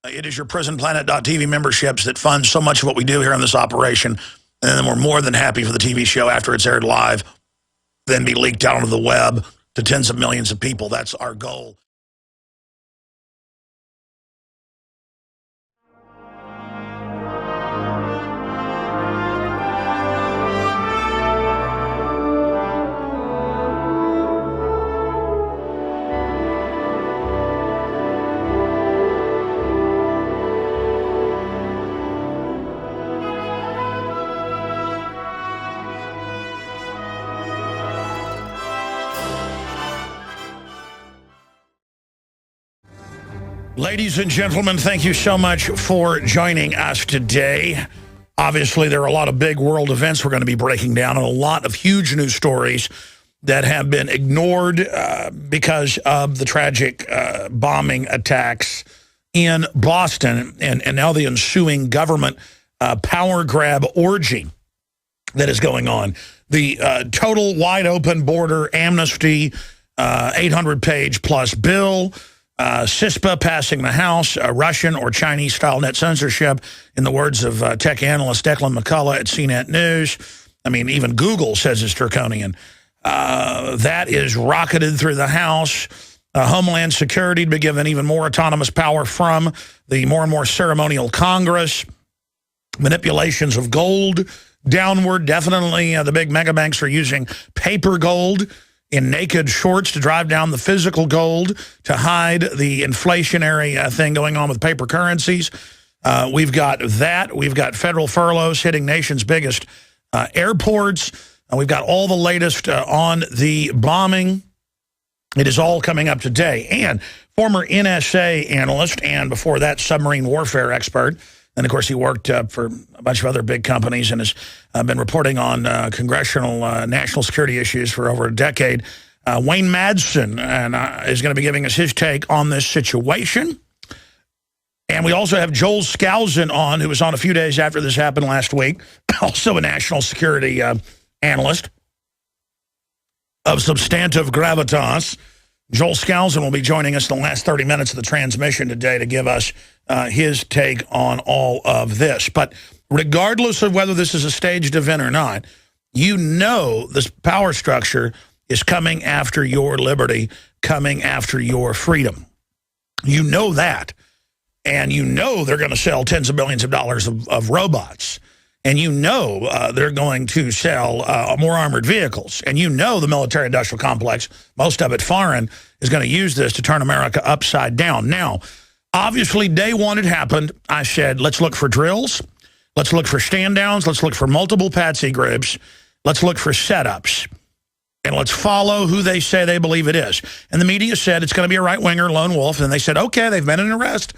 It is your prisonplanet.tv memberships that fund so much of what we do here on this operation. And then we're more than happy for the TV show after it's aired live, then be leaked out onto the web to tens of millions of people. That's our goal. Ladies and gentlemen, thank you so much for joining us today. Obviously, there are a lot of big world events we're going to be breaking down and a lot of huge news stories that have been ignored because of the tragic bombing attacks in Boston and now the ensuing government power grab orgy that is going on. The total wide open border amnesty, 800-page plus bill, CISPA passing the House, Russian or Chinese-style net censorship, in the words of tech analyst Declan McCullough at CNET News. I mean, even Google says it's draconian. That is rocketed through the House. Homeland Security to be given even more autonomous power from the more and more ceremonial Congress. Manipulations of gold downward. Definitely the big mega banks are using paper gold in naked shorts to drive down the physical gold to hide the inflationary thing going on with paper currencies. We've got that. We've got federal furloughs hitting nation's biggest airports. We've got all the latest on the bombing. It is all coming up today. And former NSA analyst and before that submarine warfare expert. And, of course, he worked for a bunch of other big companies and has been reporting on congressional national security issues for over a decade. Wayne Madsen is going to be giving us his take on this situation. And we also have Joel Skousen on, who was on a few days after this happened last week, also a national security analyst of substantive gravitas. Joel Skousen will be joining us in the last 30 minutes of the transmission today to give us his take on all of this. But regardless of whether this is a staged event or not, you know this power structure is coming after your liberty, coming after your freedom. You know that. And you know they're going to sell tens of billions of dollars of robots. And you know they're going to sell more armored vehicles. And you know the military-industrial complex, most of it foreign, is going to use this to turn America upside down. Now, obviously, day one it happened. I said, let's look for drills. Let's look for stand-downs. Let's look for multiple patsy groups. Let's look for setups. And let's follow who they say they believe it is. And the media said it's going to be a right-winger lone wolf. And they said, okay, they've made an arrest.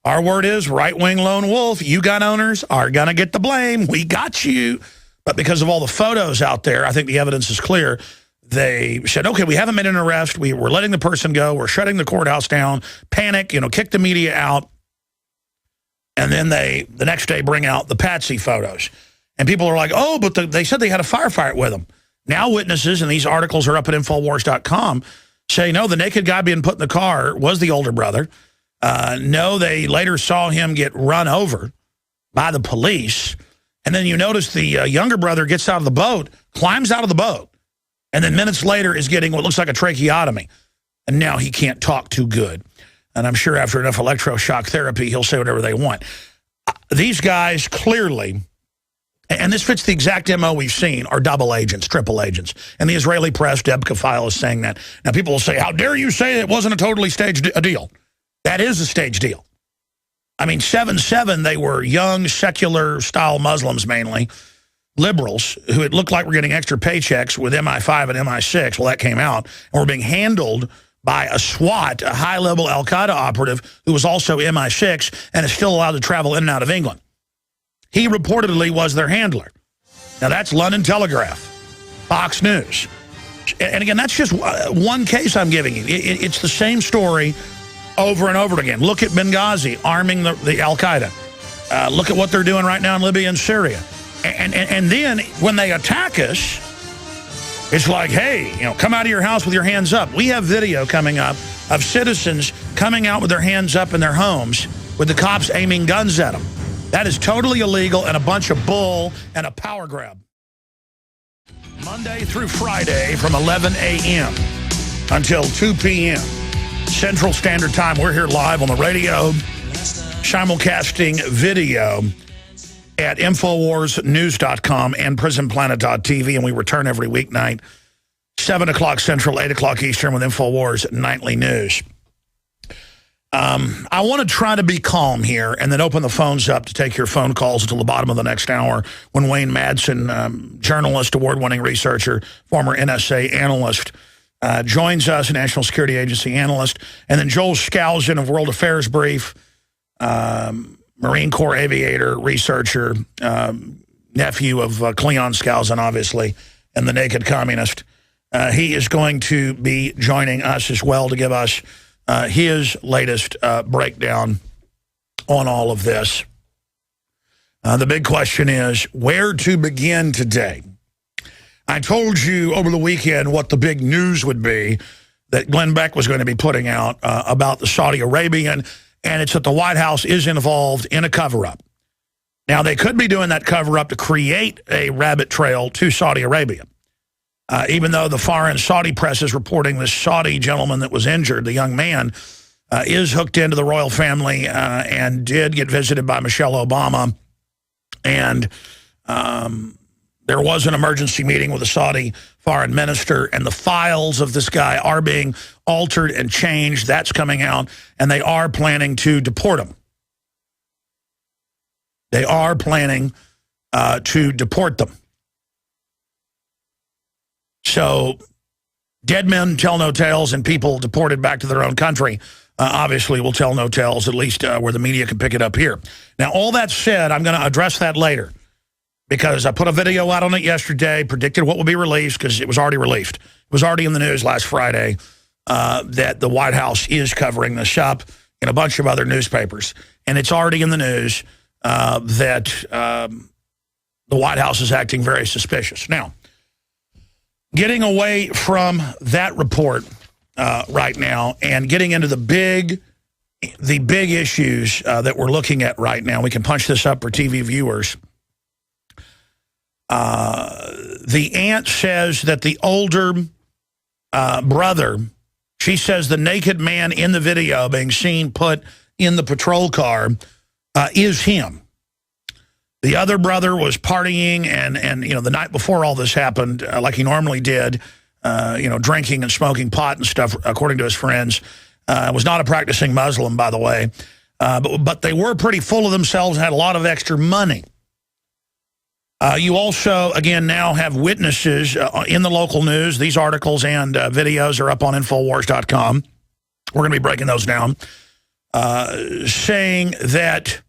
Our word is right-wing lone wolf. You gun owners are going to get the blame. We got you. But because of all the photos out there, I think the evidence is clear. They said, okay, we haven't made an arrest. We're letting the person go. We're shutting the courthouse down. Panic, kick the media out. And then the next day bring out the patsy photos. And people are like, oh, but they said they had a firefight with them. Now witnesses, and these articles are up at Infowars.com, say, no, the naked guy being put in the car was the older brother. No, they later saw him get run over by the police. And then you notice the younger brother gets out of the boat, climbs out of the boat, and then minutes later is getting what looks like a tracheotomy. And now he can't talk too good. And I'm sure after enough electroshock therapy, he'll say whatever they want. These guys clearly, and this fits the exact MO we've seen, are double agents, triple agents. And the Israeli press, Deb Kafile, is saying that. Now people will say, how dare you say it wasn't a totally staged deal? That is a stage deal. I mean, 7/7, they were young, secular-style Muslims mainly, liberals, who it looked like were getting extra paychecks with MI5 and MI6. Well, that came out. And were being handled by a SWAT, a high-level al-Qaeda operative, who was also MI6 and is still allowed to travel in and out of England. He reportedly was their handler. Now, that's London Telegraph, Fox News. And again, that's just one case I'm giving you. It's the same story over and over again. Look at Benghazi, arming the al-Qaeda. Look at what they're doing right now in Libya and Syria. And then when they attack us, it's like, hey, come out of your house with your hands up. We have video coming up of citizens coming out with their hands up in their homes with the cops aiming guns at them. That is totally illegal and a bunch of bull and a power grab. Monday through Friday from 11 a.m. until 2 p.m. Central Standard Time. We're here live on the radio, simulcasting video at InfowarsNews.com and PrisonPlanet.tv, and we return every weeknight, 7 o'clock Central, 8 o'clock Eastern with Infowars Nightly News. I want to try to be calm here and then open the phones up to take your phone calls until the bottom of the next hour when Wayne Madsen, journalist, award-winning researcher, former NSA analyst, joins us, a National Security Agency analyst, and then Joel Skousen of World Affairs Brief, Marine Corps aviator, researcher, nephew of Cleon Skousen, obviously, and the naked communist. He is going to be joining us as well to give us his latest breakdown on all of this. The big question is where to begin today. I told you over the weekend what the big news would be that Glenn Beck was going to be putting out about the Saudi Arabian, and it's that the White House is involved in a cover-up. Now, they could be doing that cover-up to create a rabbit trail to Saudi Arabia. Even though the foreign Saudi press is reporting this Saudi gentleman that was injured, the young man, is hooked into the royal family and did get visited by Michelle Obama. And there was an emergency meeting with the Saudi foreign minister, and the files of this guy are being altered and changed. That's coming out, and they are planning to deport him. They are planning to deport them. So dead men tell no tales, and people deported back to their own country obviously will tell no tales, at least where the media can pick it up here. Now, all that said, I'm going to address that later because I put a video out on it yesterday, predicted what would be released because it was already released. It was already in the news last Friday that the White House is covering this up in a bunch of other newspapers. And it's already in the news that the White House is acting very suspicious. Now, getting away from that report right now and getting into the big issues that we're looking at right now. We can punch this up for TV viewers. The aunt says that the older brother, she says the naked man in the video being seen put in the patrol car is him. The other brother was partying and you know, the night before all this happened, like he normally did, you know, drinking and smoking pot and stuff, according to his friends. Was not a practicing Muslim, by the way. But they were pretty full of themselves and had a lot of extra money. You also, again, now have witnesses in the local news. These articles and videos are up on Infowars.com. We're going to be breaking those down. Saying that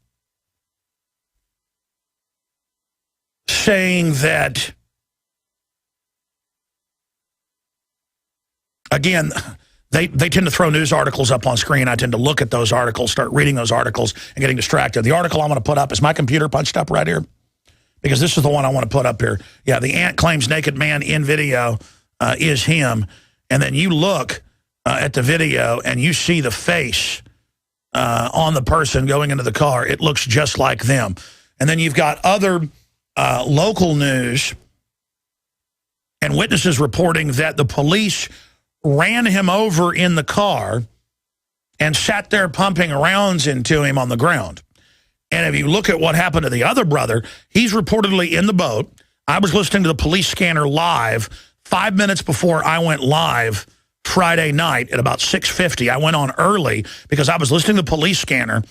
again, they tend to throw news articles up on screen. I tend to look at those articles, start reading those articles, and getting distracted. The article I'm going to put up, is my computer punched up right here? Because this is the one I want to put up here. Yeah, the aunt claims naked man in video is him. And then you look at the video and you see the face on the person going into the car. It looks just like them. And then you've got other local news and witnesses reporting that the police ran him over in the car and sat there pumping rounds into him on the ground. And if you look at what happened to the other brother, he's reportedly in the boat. I was listening to the police scanner live 5 minutes before I went live Friday night at about 6:50. I went on early because I was listening to the police scanner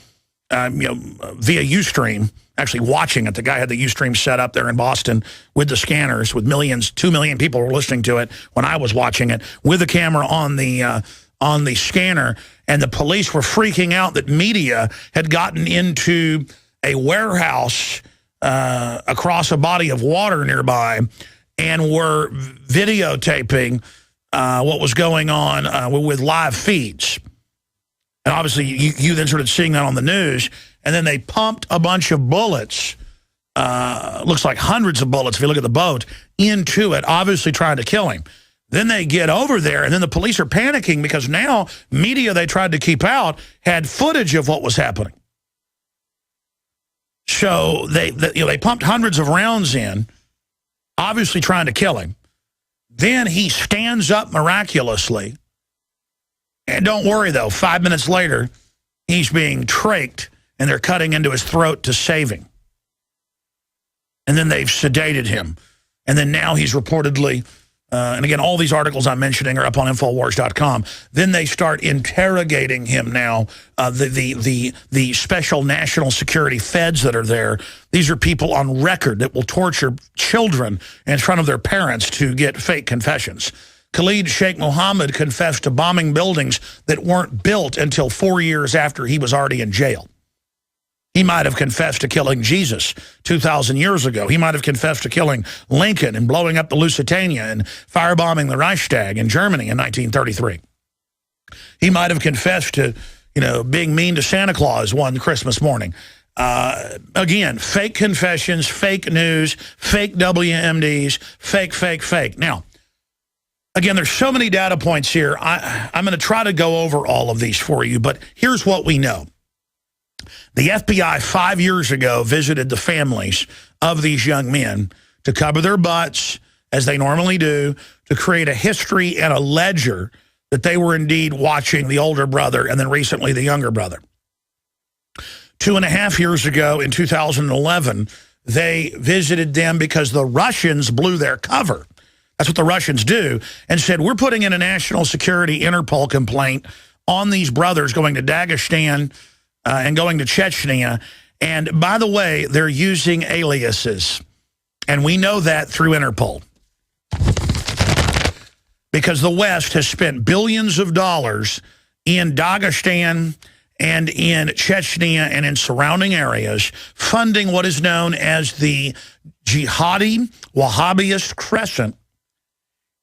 you know, via Ustream, actually watching it. The guy had the Ustream set up there in Boston with the scanners, with millions, 2 million people were listening to it when I was watching it, with the camera on the scanner. And the police were freaking out that media had gotten into a warehouse across a body of water nearby and were videotaping what was going on with live feeds. And obviously, you then started seeing that on the news. And then they pumped a bunch of bullets, looks like hundreds of bullets, if you look at the boat, into it, obviously trying to kill him. Then they get over there, and then the police are panicking because now media they tried to keep out had footage of what was happening. So they pumped hundreds of rounds in, obviously trying to kill him. Then he stands up miraculously. And don't worry, though, 5 minutes later, he's being trached, and they're cutting into his throat to save him. And then they've sedated him. And then now he's reportedly, and again, all these articles I'm mentioning are up on Infowars.com. Then they start interrogating him now, the special national security feds that are there. These are people on record that will torture children in front of their parents to get fake confessions. Khalid Sheikh Mohammed confessed to bombing buildings that weren't built until 4 years after he was already in jail. He might have confessed to killing Jesus 2,000 years ago. He might have confessed to killing Lincoln and blowing up the Lusitania and firebombing the Reichstag in Germany in 1933. He might have confessed to, being mean to Santa Claus one Christmas morning. Again, fake confessions, fake news, fake WMDs, fake. Now, again, there's so many data points here. I'm going to try to go over all of these for you, but here's what we know. The FBI 5 years ago visited the families of these young men to cover their butts, as they normally do, to create a history and a ledger that they were indeed watching the older brother and then recently the younger brother. 2.5 years ago, in 2011, they visited them because the Russians blew their cover. That's what the Russians do, and said, we're putting in a national security Interpol complaint on these brothers going to Dagestan and going to Chechnya. And by the way, they're using aliases. And we know that through Interpol. Because the West has spent billions of dollars in Dagestan and in Chechnya and in surrounding areas, funding what is known as the Jihadi Wahhabist Crescent.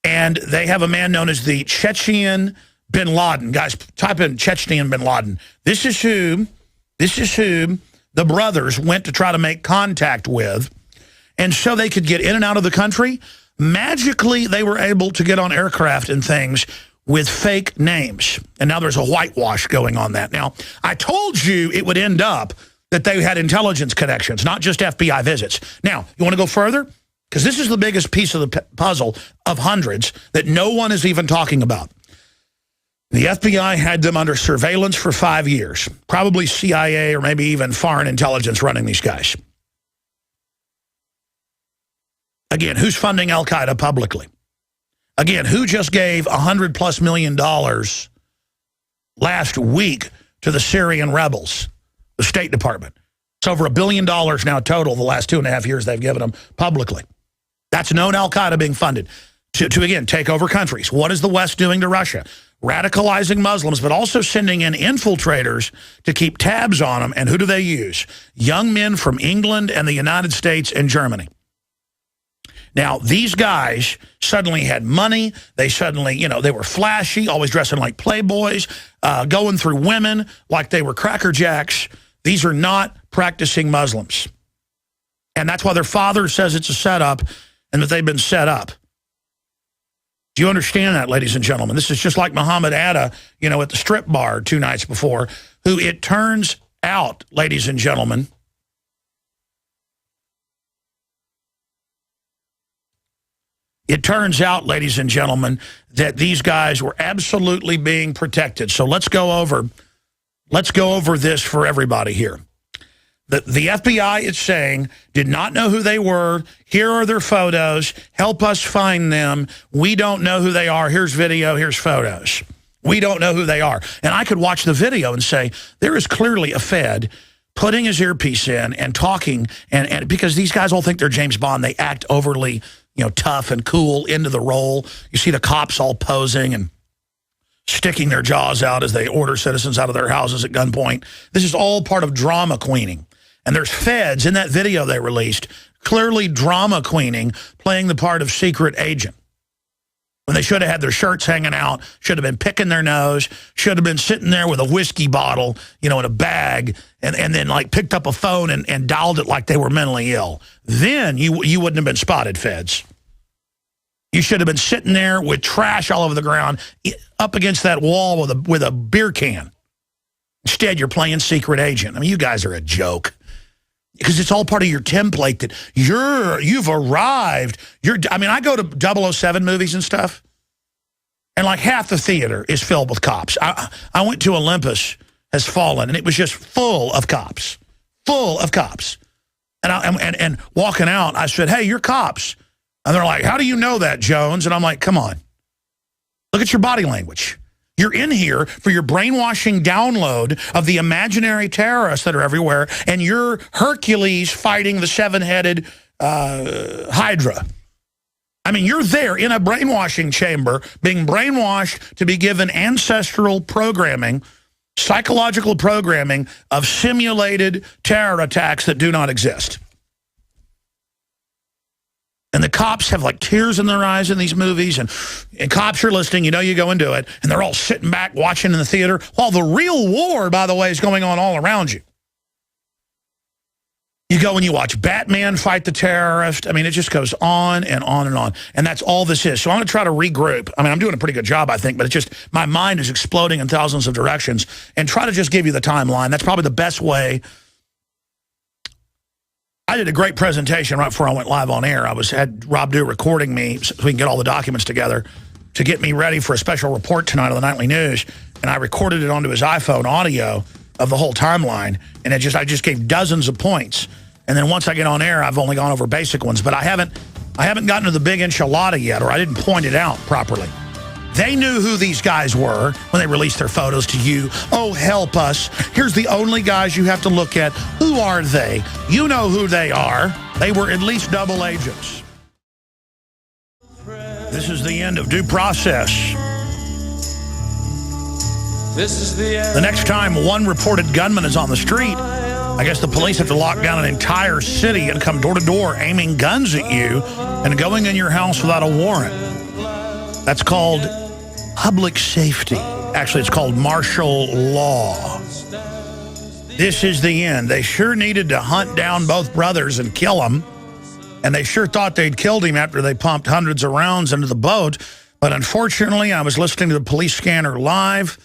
And they have a man known as the Chechen bin Laden. Guys, type in Chechen bin Laden. This is who the brothers went to try to make contact with. And so they could get in and out of the country. Magically, they were able to get on aircraft and things with fake names. And now there's a whitewash going on that. Now, I told you it would end up that they had intelligence connections, not just FBI visits. Now, you want to go further? Because this is the biggest piece of the puzzle of hundreds that no one is even talking about. The FBI had them under surveillance for 5 years. Probably CIA or maybe even foreign intelligence running these guys. Again, who's funding al-Qaeda publicly? Again, who just gave $100+ million last week to the Syrian rebels? The State Department. It's over $1 billion now total the last 2.5 years they've given them publicly. That's known al-Qaeda being funded to again, take over countries. What is the West doing to Russia? Radicalizing Muslims, but also sending in infiltrators to keep tabs on them. And who do they use? Young men from England and the United States and Germany. Now, these guys suddenly had money. They suddenly, they were flashy, always dressing like playboys, going through women like they were Cracker Jacks. These are not practicing Muslims. And that's why their father says it's a setup and that they've been set up. Do you understand that, ladies and gentlemen? This is just like Muhammad Atta, at the strip bar 2 nights before, who it turns out, ladies and gentlemen, that these guys were absolutely being protected. So let's go over this for everybody here. The FBI is saying, did not know who they were. Here are their photos. Help us find them. We don't know who they are. Here's video. Here's photos. We don't know who they are. And I could watch the video and say, there is clearly a Fed putting his earpiece in and talking. And because these guys all think they're James Bond, they act overly, tough and cool into the role. You see the cops all posing and sticking their jaws out as they order citizens out of their houses at gunpoint. This is all part of drama queening. And there's feds in that video they released, clearly drama queening, playing the part of secret agent. When they should have had their shirts hanging out, should have been picking their nose, should have been sitting there with a whiskey bottle, in a bag, and then like picked up a phone and dialed it like they were mentally ill. Then you wouldn't have been spotted, feds. You should have been sitting there with trash all over the ground, up against that wall with a beer can. Instead, you're playing secret agent. I mean, you guys are a joke. because it's all part of your template that you've arrived. I mean, I go to 007 movies and stuff, and like half the theater is filled with cops. I went to Olympus Has Fallen, and it was just full of cops. Full of cops. And walking out, I said, hey, you're cops. And they're like, how do you know that, Jones? And I'm like, come on. Look at your body language. You're in here for your brainwashing download of the imaginary terrorists that are everywhere, and you're Hercules fighting the seven-headed Hydra. I mean, you're there in a brainwashing chamber, being brainwashed to be given ancestral programming, psychological programming of simulated terror attacks that do not exist. And the cops have like tears in their eyes in these movies, and cops are listening, you know you go and do it, and they're all sitting back watching in the theater, while the real war, by the way, is going on all around you. You go and you watch Batman fight the terrorist. I mean, it just goes on and on and on. And that's all this is. So I'm going to try to regroup. I mean, I'm doing a pretty good job, I think, but it's just my mind is exploding in thousands of directions, and try to just give you the timeline. That's probably the best way. I did a great presentation right before I went live on air. I had Rob Dew recording me so we can get all the documents together to get me ready for a special report tonight on the Nightly News. And I recorded it onto his iPhone audio of the whole timeline. And I just gave dozens of points. And then once I get on air, I've only gone over basic ones. But I haven't gotten to the big enchilada yet, or I didn't point it out properly. They knew who these guys were when they released their photos to you. Oh, help us. Here's the only guys you have to look at. Who are they? You know who they are. They were at least double agents. This is the end of due process. This is the end. The next time one reported gunman is on the street, I guess the police have to lock down an entire city and come door to door aiming guns at you and going in your house without a warrant. That's called public safety. Actually, it's called martial law. This is the end. They sure needed to hunt down both brothers and kill them. And they sure thought they'd killed him after they pumped hundreds of rounds into the boat. But unfortunately, I was listening to the police scanner live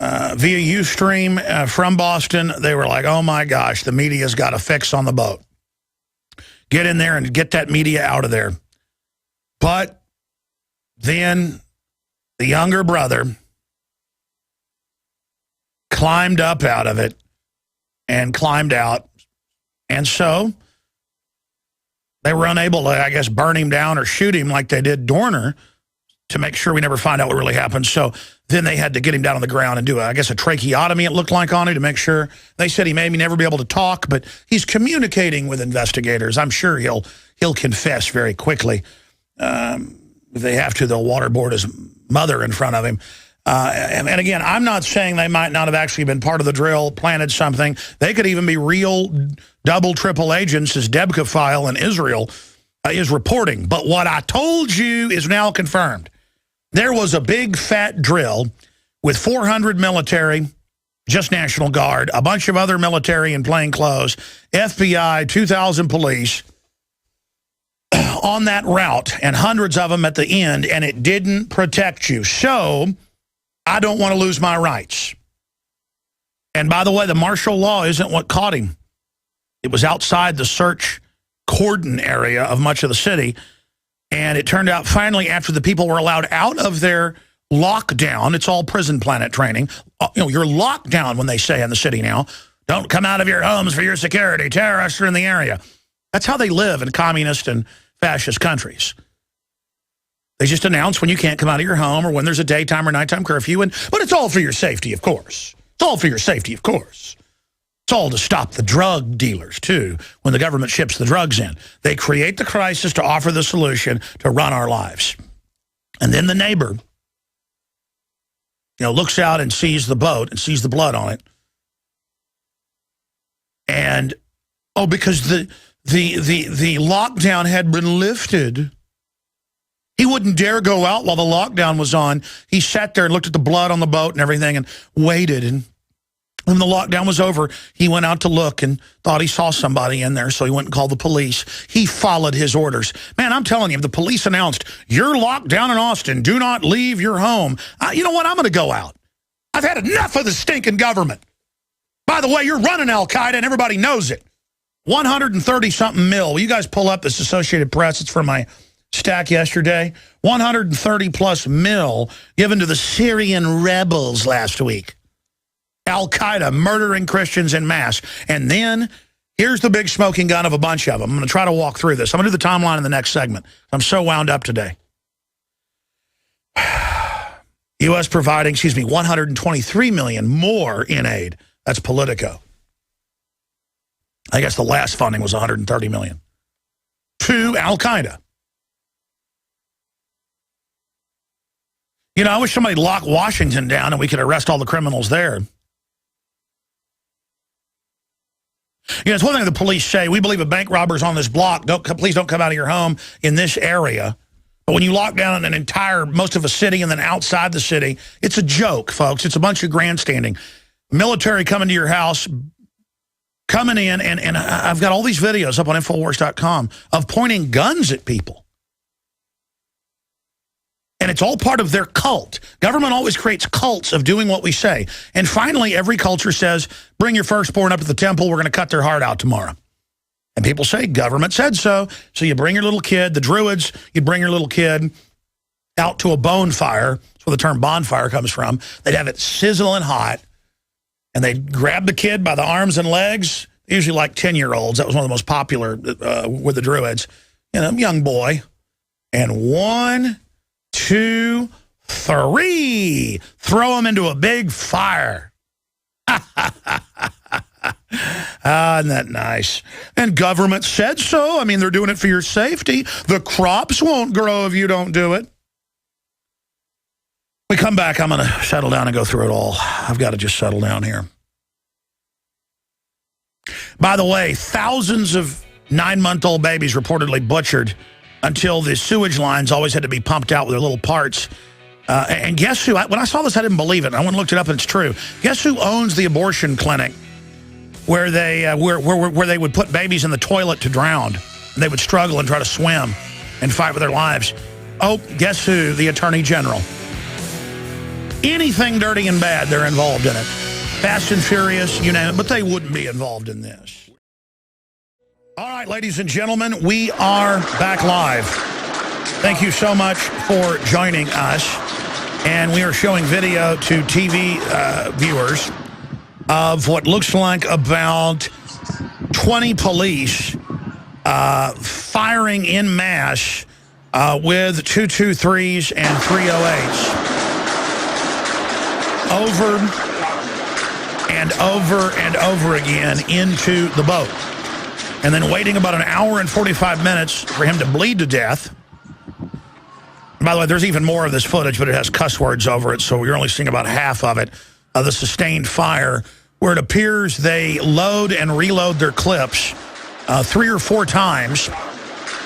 via Ustream from Boston. They were like, oh my gosh, the media's got a fix on the boat. Get in there and get that media out of there. But then the younger brother climbed up out of it and climbed out. And so they were unable to, I guess, burn him down or shoot him like they did Dorner to make sure we never find out what really happened. So then they had to get him down on the ground and do, I guess, a tracheotomy, it looked like, on him to make sure. They said he may never be able to talk, but he's communicating with investigators. I'm sure he'll confess very quickly. If they have to, they'll waterboard his mother in front of him. And again, I'm not saying they might not have actually been part of the drill, planted something. They could even be real double, triple agents, as Debka file in Israel is reporting. But what I told you is now confirmed. There was a big, fat drill with 400 military, just National Guard, a bunch of other military in plain clothes, FBI, 2,000 police, on that route, and hundreds of them at the end, and it didn't protect you. So I don't want to lose my rights. And by the way, the martial law isn't what caught him. It was outside the search cordon area of much of the city, and it turned out finally, after the people were allowed out of their lockdown, it's all prison planet training, you're locked down, when they say in the city now, don't come out of your homes for your security, terrorists are in the area. That's how they live in communist and fascist countries. They just announce when you can't come out of your home or when there's a daytime or nighttime curfew, but it's all for your safety, of course. It's all for your safety, of course. It's all to stop the drug dealers, too, when the government ships the drugs in. They create the crisis to offer the solution to run our lives. And then the neighbor, looks out and sees the boat and sees the blood on it. And, because the lockdown had been lifted. He wouldn't dare go out while the lockdown was on. He sat there and looked at the blood on the boat and everything and waited. And when the lockdown was over, he went out to look and thought he saw somebody in there, so he went and called the police. He followed his orders. Man, I'm telling you, if the police announced, you're locked down in Austin, do not leave your home, you know what, I'm going to go out. I've had enough of the stinking government. By the way, you're running Al-Qaeda and everybody knows it. 130-something mil. Will you guys pull up this Associated Press? It's from my stack yesterday. 130-plus mil given to the Syrian rebels last week. Al-Qaeda murdering Christians en masse. And then here's the big smoking gun of a bunch of them. I'm going to try to walk through this. I'm going to do the timeline in the next segment. I'm so wound up today. U.S. providing, $123 million more in aid. That's Politico. I guess the last funding was $130 million. To Al-Qaeda. You know, I wish somebody locked Washington down and we could arrest all the criminals there. You know, it's one thing the police say, we believe a bank robber's on this block. Please don't come out of your home in this area. But when you lock down most of a city and then outside the city, it's a joke, folks. It's a bunch of grandstanding. Military coming to your house, coming in, and I've got all these videos up on Infowars.com of pointing guns at people. And it's all part of their cult. Government always creates cults of doing what we say. And finally, every culture says, bring your firstborn up to the temple. We're going to cut their heart out tomorrow. And people say, government said so. So you bring your little kid, the Druids, you'd bring your little kid out to a bonfire. That's where the term bonfire comes from. They'd have it sizzling hot. And they'd grab the kid by the arms and legs, usually like 10-year-olds. That was one of the most popular with the Druids. You know, young boy. And 1, 2, 3. Throw them into a big fire. Isn't that nice? And government said so. I mean, they're doing it for your safety. The crops won't grow if you don't do it. We come back, I'm going to settle down and go through it all. I've got to just settle down here. By the way, thousands of 9-month-old babies reportedly butchered until the sewage lines always had to be pumped out with their little parts. And guess who? When I saw this, I didn't believe it. I went and looked it up, and it's true. Guess who owns the abortion clinic where they where they would put babies in the toilet to drown? And they would struggle and try to swim and fight for their lives. Oh, guess who? The Attorney General. Anything dirty and bad, they're involved in it. Fast and Furious, you name it, but they wouldn't be involved in this. All right, ladies and gentlemen, we are back live. Thank you so much for joining us. And we are showing video to TV viewers of what looks like about 20 police firing en masse with 223s and 308s. Over and over and over again into the boat. And then waiting about an hour and 45 minutes for him to bleed to death. And by the way, there's even more of this footage, but it has cuss words over it, so you're only seeing about half of it, of the sustained fire, where it appears they load and reload their clips 3 or 4 times.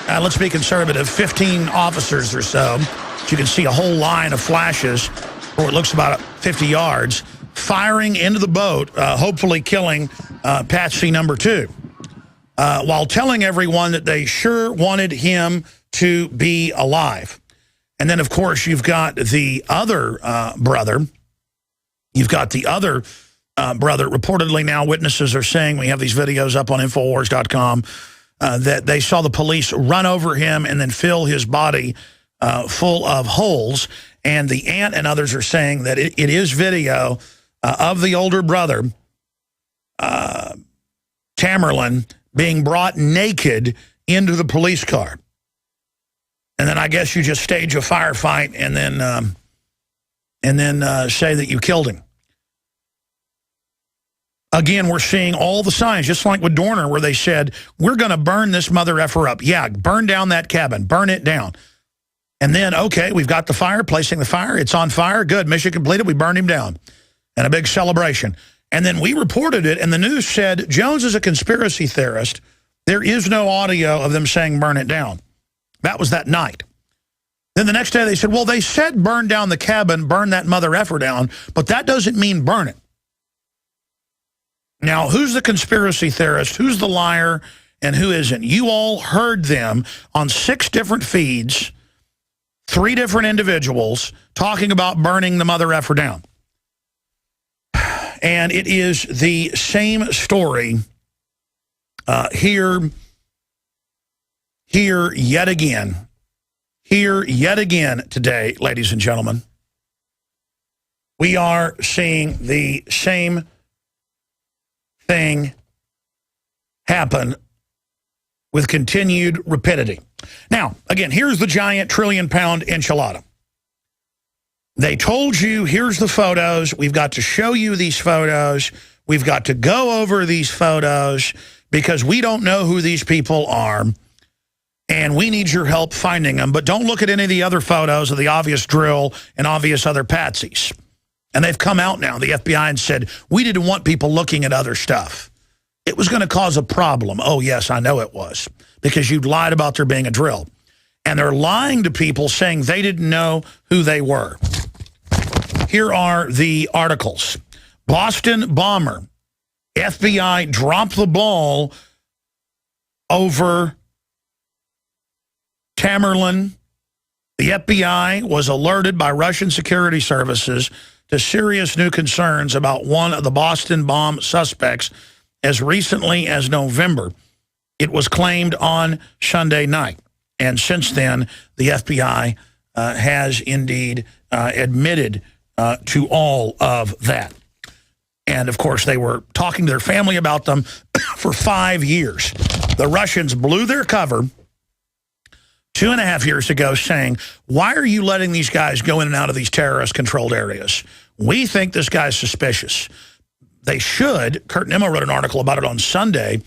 Let's be conservative, 15 officers or so. So you can see a whole line of flashes, or it looks about 50 yards, firing into the boat, hopefully killing Patsy number 2, while telling everyone that they sure wanted him to be alive. And then, of course, you've got the other brother. You've got the other brother. Reportedly now witnesses are saying, we have these videos up on Infowars.com, that they saw the police run over him and then fill his body full of holes. And the aunt and others are saying that it is video of the older brother, Tamerlan, being brought naked into the police car. And then I guess you just stage a firefight and then say that you killed him. Again, we're seeing all the signs, just like with Dorner, where they said, we're going to burn this mother effer up. Yeah, burn down that cabin. Burn it down. And then, okay, we've got the fire, placing the fire. It's on fire. Good. Mission completed. We burned him down. And a big celebration. And then we reported it, and the news said, Jones is a conspiracy theorist. There is no audio of them saying burn it down. That was that night. Then the next day they said, well, they said burn down the cabin, burn that mother effer down, but that doesn't mean burn it. Now, who's the conspiracy theorist? Who's the liar? And who isn't? You all heard them on 6 different feeds, 3 different individuals talking about burning the mother effer down. And it is the same story Here yet again today, ladies and gentlemen, we are seeing the same thing happen with continued rapidity. Now, again, here's the giant trillion-pound enchilada. They told you, here's the photos. We've got to show you these photos. We've got to go over these photos because we don't know who these people are, and we need your help finding them. But don't look at any of the other photos of the obvious drill and obvious other patsies. And they've come out now, the FBI, and said, we didn't want people looking at other stuff. It was going to cause a problem. Oh, yes, I know it was, because you lied about there being a drill. And they're lying to people saying they didn't know who they were. Here are the articles. Boston bomber. FBI dropped the ball over Tamerlan. The FBI was alerted by Russian security services to serious new concerns about one of the Boston bomb suspects as recently as November. It was claimed on Sunday night. And since then, the FBI has indeed admitted to all of that. And, of course, they were talking to their family about them for 5 years. The Russians blew their cover 2.5 years ago saying, why are you letting these guys go in and out of these terrorist-controlled areas? We think this guy's suspicious. They should. Kurt Nimmo wrote an article about it on Sunday,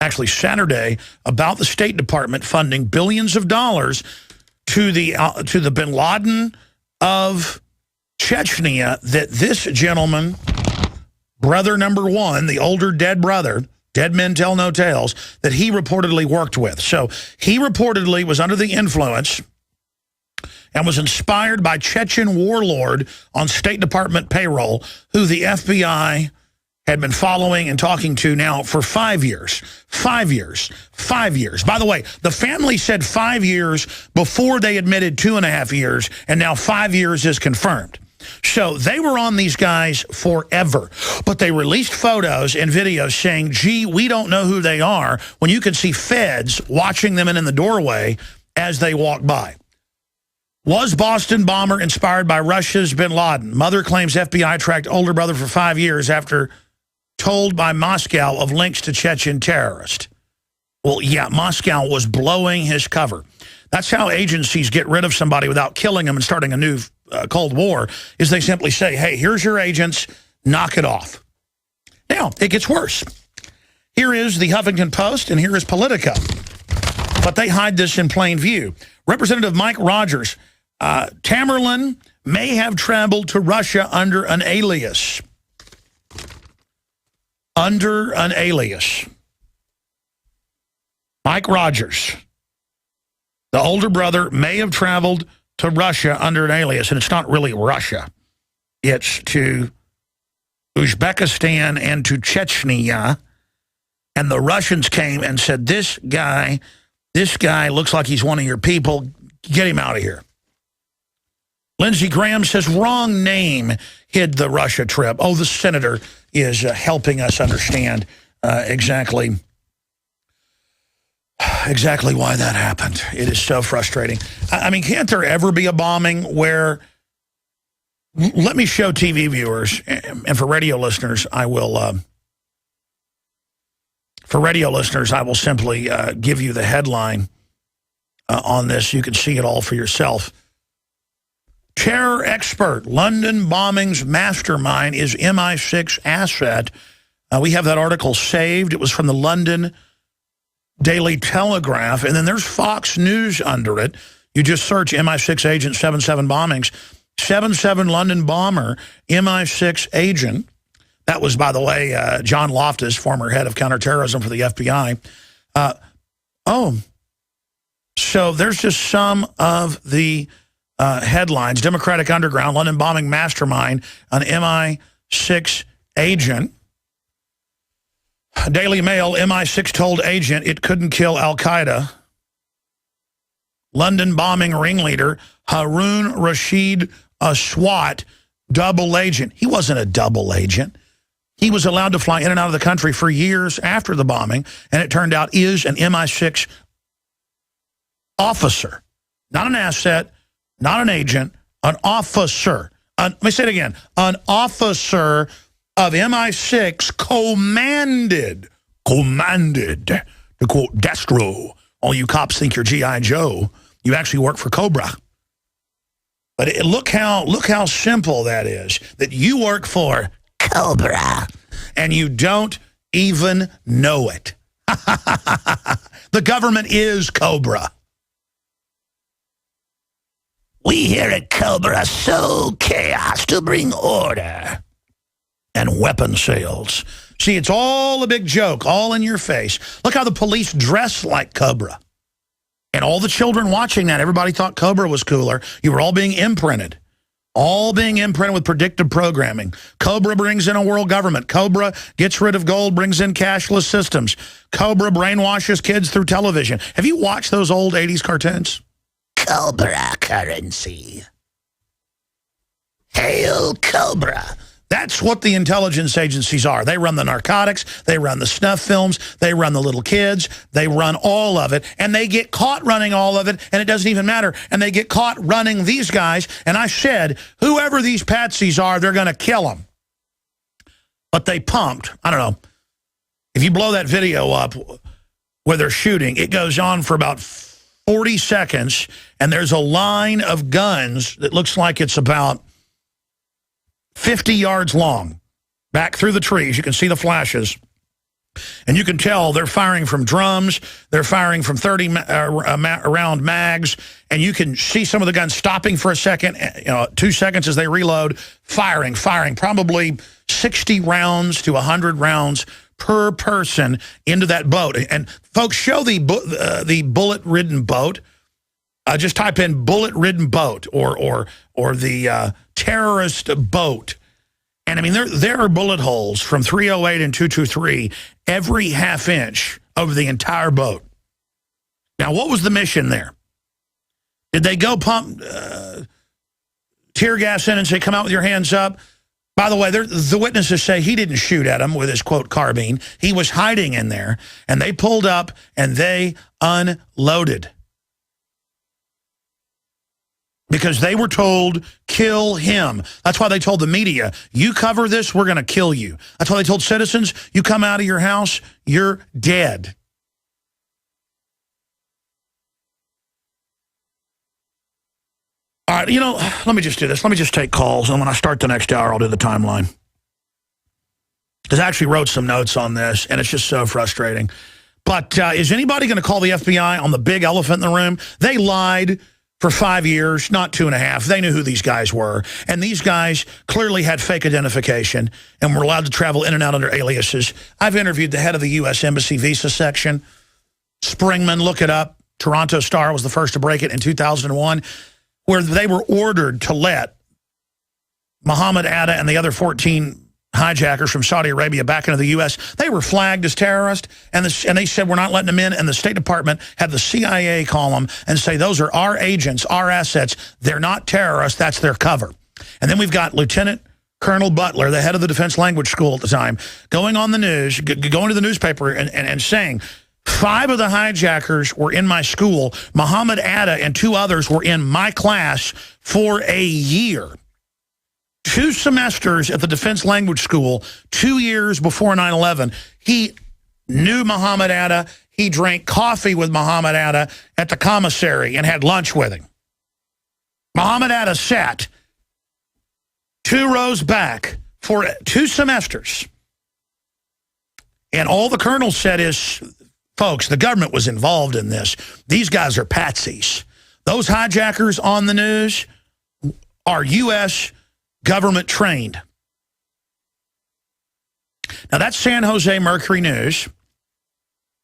actually Saturday, about the State Department funding billions of dollars to the bin Laden of Chechnya, that this gentleman, brother number one, the older dead brother, dead men tell no tales, that he reportedly worked with. So he reportedly was under the influence and was inspired by Chechen warlord on State Department payroll, who the FBI had been following and talking to now for 5 years. 5 years. 5 years. By the way, the family said 5 years before they admitted 2.5 years, and now 5 years is confirmed. So they were on these guys forever, but they released photos and videos saying, gee, we don't know who they are, when you can see feds watching them in the doorway as they walk by. Was Boston bomber inspired by Russia's bin Laden? Mother claims FBI tracked older brother for 5 years after told by Moscow of links to Chechen terrorist. Well, yeah, Moscow was blowing his cover. That's how agencies get rid of somebody without killing them and starting a new Cold War, is they simply say, hey, here's your agents, knock it off. Now, it gets worse. Here is the Huffington Post, and here is Politico. But they hide this in plain view. Representative Mike Rogers, Tamerlan may have traveled to Russia under an alias. Under an alias. Mike Rogers, the older brother, may have traveled to Russia under an alias, and it's not really Russia. It's to Uzbekistan and to Chechnya, and the Russians came and said, this guy looks like he's one of your people, get him out of here. Lindsey Graham says, wrong name hid the Russia trip. Oh, the senator is helping us understand exactly why that happened. It is so frustrating. I mean, can't there ever be a bombing where, let me show TV viewers, and for radio listeners, I will, simply give you the headline on this. You can see it all for yourself. Terror expert, London bombings mastermind is MI6 asset. We have that article saved. It was from the London Daily Telegraph, and then there's Fox News under it. You just search MI6 agent 7/7 bombings. 7/7 London bomber, MI6 agent. That was, by the way, John Loftus, former head of counterterrorism for the FBI. So there's just some of the headlines. Democratic Underground, London bombing mastermind, an MI6 agent. Daily Mail, MI6 told agent it couldn't kill al-Qaeda. London bombing ringleader, Harun Rashid, a SWAT double agent. He wasn't a double agent. He was allowed to fly in and out of the country for years after the bombing, and it turned out is an MI6 officer. Not an asset, not an agent, an officer. Let me say it again. An officer of MI6 commanded, to quote Destro. All you cops think you're G.I. Joe. You actually work for Cobra. But look how simple that is, that you work for Cobra, and you don't even know it. The government is Cobra. We here at Cobra sow chaos to bring order and weapon sales. See, it's all a big joke, all in your face. Look how the police dress like Cobra. And all the children watching that, everybody thought Cobra was cooler. You were all being imprinted. All being imprinted with predictive programming. Cobra brings in a world government. Cobra gets rid of gold, brings in cashless systems. Cobra brainwashes kids through television. Have you watched those old 80s cartoons? Cobra currency. Hail Cobra. That's what the intelligence agencies are. They run the narcotics, they run the snuff films, they run the little kids, they run all of it, and they get caught running all of it, and it doesn't even matter. And they get caught running these guys, and I said, whoever these patsies are, they're going to kill them. But they pumped, I don't know, if you blow that video up where they're shooting, it goes on for about 40 seconds, and there's a line of guns that looks like it's about 50 yards long, back through the trees. You can see the flashes. And you can tell they're firing from drums. They're firing from 30-round mags. And you can see some of the guns stopping for a second, 2 seconds as they reload, firing, probably 60 rounds to 100 rounds per person into that boat. And folks, show the bullet-ridden boat. Just type in bullet-ridden boat or the terrorist boat. And I mean, there are bullet holes from 308 and 223 every half inch over the entire boat. Now, what was the mission there? Did they go pump tear gas in and say, come out with your hands up? By the way, the witnesses say he didn't shoot at him with his, quote, carbine. He was hiding in there, and they pulled up, and they unloaded. Because they were told, kill him. That's why they told the media, you cover this, we're going to kill you. That's why they told citizens, you come out of your house, you're dead. All right, let me just do this. Let me just take calls, and when I start the next hour, I'll do the timeline. Because I actually wrote some notes on this, and it's just so frustrating. But is anybody going to call the FBI on the big elephant in the room? They lied for 5 years, not 2.5. They knew who these guys were. And these guys clearly had fake identification and were allowed to travel in and out under aliases. I've interviewed the head of the U.S. Embassy Visa section. Springman, look it up. Toronto Star was the first to break it in 2001, where they were ordered to let Mohammed Atta and the other 14 hijackers from Saudi Arabia back into the U.S. They were flagged as terrorists, and they said, we're not letting them in, and the State Department had the CIA call them and say, those are our agents, our assets. They're not terrorists. That's their cover. And then we've got Lieutenant Colonel Butler, the head of the Defense Language School at the time, going on the news, going to the newspaper and saying, 5 of the hijackers were in my school. Mohammed Atta and 2 others were in my class for a year. 2 semesters at the Defense Language School, 2 years before 9/11. He knew Mohammed Atta. He drank coffee with Mohammed Atta at the commissary and had lunch with him. Mohammed Atta sat 2 rows back for 2 semesters. And all the colonel said is, folks, the government was involved in this. These guys are patsies. Those hijackers on the news are U.S. government trained. Now, that's San Jose Mercury News.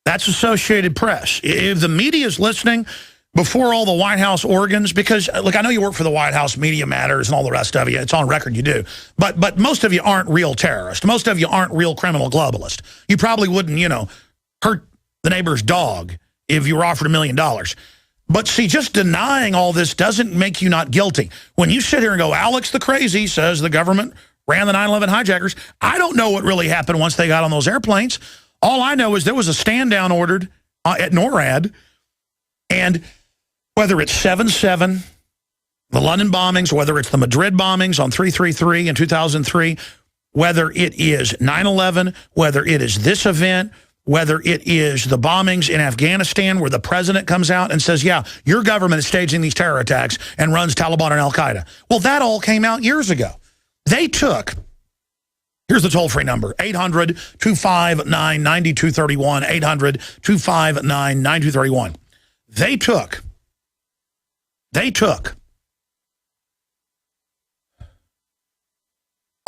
That's Associated Press. If the media is listening before all the White House organs, because, look, I know you work for the White House, Media Matters, and all the rest of you. It's on record you do. But most of you aren't real terrorists. Most of you aren't real criminal globalists. You probably wouldn't, hurt the neighbor's dog if you were offered $1 million. But see, just denying all this doesn't make you not guilty. When you sit here and go, Alex the Crazy says the government ran the 9/11 hijackers. I don't know what really happened once they got on those airplanes. All I know is there was a stand-down ordered at NORAD, and whether it's 7/7, the London bombings, whether it's the Madrid bombings on 3/3/3 in 2003, whether it is 9/11, whether it is this event, whether it is the bombings in Afghanistan where the president comes out and says, yeah, your government is staging these terror attacks and runs Taliban and al-Qaeda. Well, that all came out years ago. They took, here's the toll-free number, 800-259-9231, 800-259-9231. They took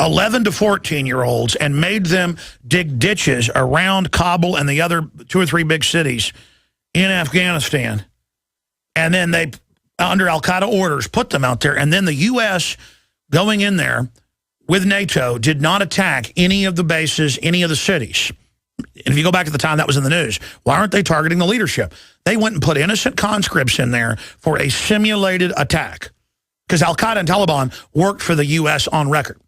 11 to 14-year-olds and made them dig ditches around Kabul and the other 2 or 3 big cities in Afghanistan. And then they, under al-Qaeda orders, put them out there. And then the U.S. going in there with NATO did not attack any of the bases, any of the cities. And if you go back at the time, that was in the news. Why aren't they targeting the leadership? They went and put innocent conscripts in there for a simulated attack. Because al-Qaeda and Taliban worked for the U.S. on record.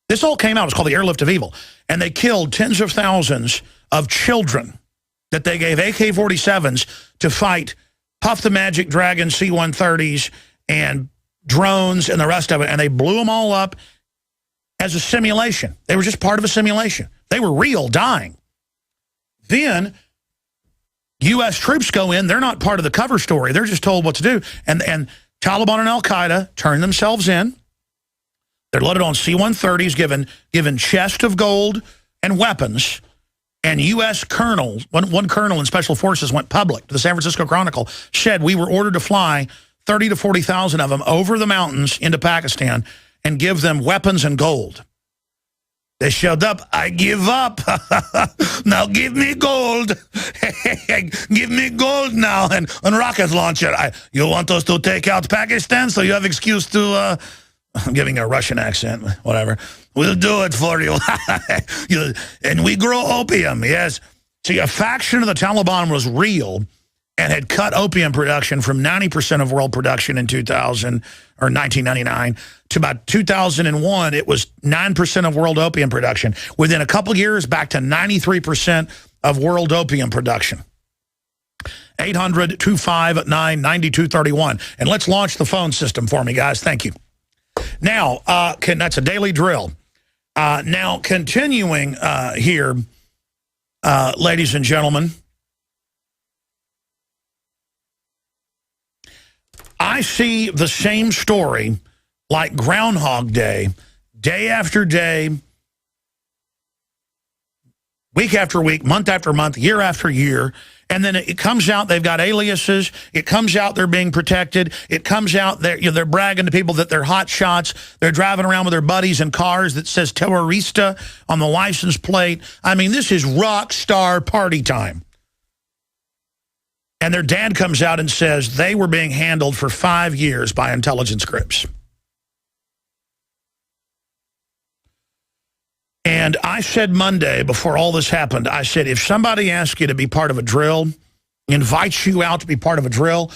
This all came out. It's called the Airlift of Evil. And they killed tens of thousands of children that they gave AK-47s to fight Puff the Magic Dragon C-130s and drones and the rest of it. And they blew them all up as a simulation. They were just part of a simulation. They were real, dying. Then U.S. troops go in. They're not part of the cover story. They're just told what to do. And Taliban and al-Qaeda turn themselves in. They're loaded on C-130s, given chest of gold and weapons. And U.S. colonels, one colonel in Special Forces went public to the San Francisco Chronicle, said we were ordered to fly 30 to 40,000 of them over the mountains into Pakistan and give them weapons and gold. They showed up. I give up. Now give me gold. Give me gold now. And rocket launcher. You want us to take out Pakistan so you have excuse to... I'm giving a Russian accent, whatever. We'll do it for you. And we grow opium, yes. See, a faction of the Taliban was real and had cut opium production from 90% of world production in 2000 or 1999 to about 2001. It was 9% of world opium production. Within a couple years, back to 93% of world opium production. 800-259-9231. And let's launch the phone system for me, guys. Thank you. Now, that's a daily drill. Now, continuing here, ladies and gentlemen, I see the same story like Groundhog Day, day after day, week after week, month after month, year after year. And then it comes out they've got aliases. It comes out they're being protected. It comes out they're bragging to people that they're hot shots. They're driving around with their buddies in cars that says terrorista on the license plate. I mean, this is rock star party time. And their dad comes out and says they were being handled for 5 years by intelligence groups. And I said Monday, before all this happened, I said, if somebody asks you to be part of a drill, invites you out to be part of a drill,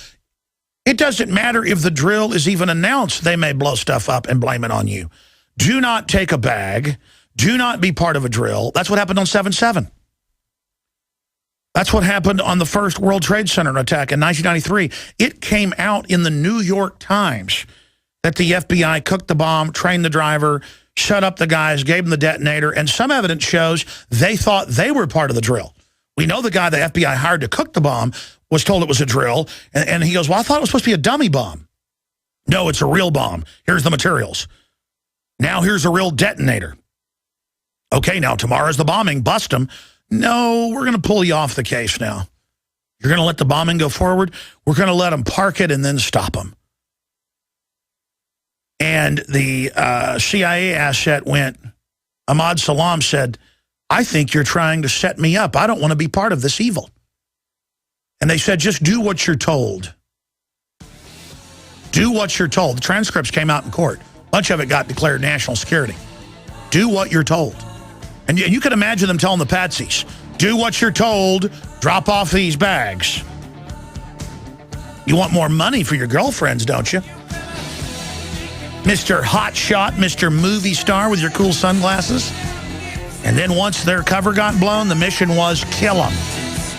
it doesn't matter if the drill is even announced. They may blow stuff up and blame it on you. Do not take a bag. Do not be part of a drill. That's what happened on 7/7. That's what happened on the first World Trade Center attack in 1993. It came out in the New York Times that the FBI cooked the bomb, trained the driver, shut up the guys, gave them the detonator, and some evidence shows they thought they were part of the drill. We know the guy the FBI hired to cook the bomb was told it was a drill, and he goes, well, I thought it was supposed to be a dummy bomb. No, it's a real bomb. Here's the materials. Now here's a real detonator. Okay, now tomorrow's the bombing. Bust them. No, we're going to pull you off the case now. You're going to let the bombing go forward? We're going to let them park it and then stop them. And the CIA asset went, Ahmad Salam said, I think you're trying to set me up. I don't want to be part of this evil. And they said, just do what you're told. Do what you're told. The transcripts came out in court. A bunch of it got declared national security. Do what you're told. And you can imagine them telling the patsies, do what you're told, drop off these bags. You want more money for your girlfriends, don't you? Mr. Hotshot, Mr. Movie Star with your cool sunglasses. And then once their cover got blown, the mission was kill them.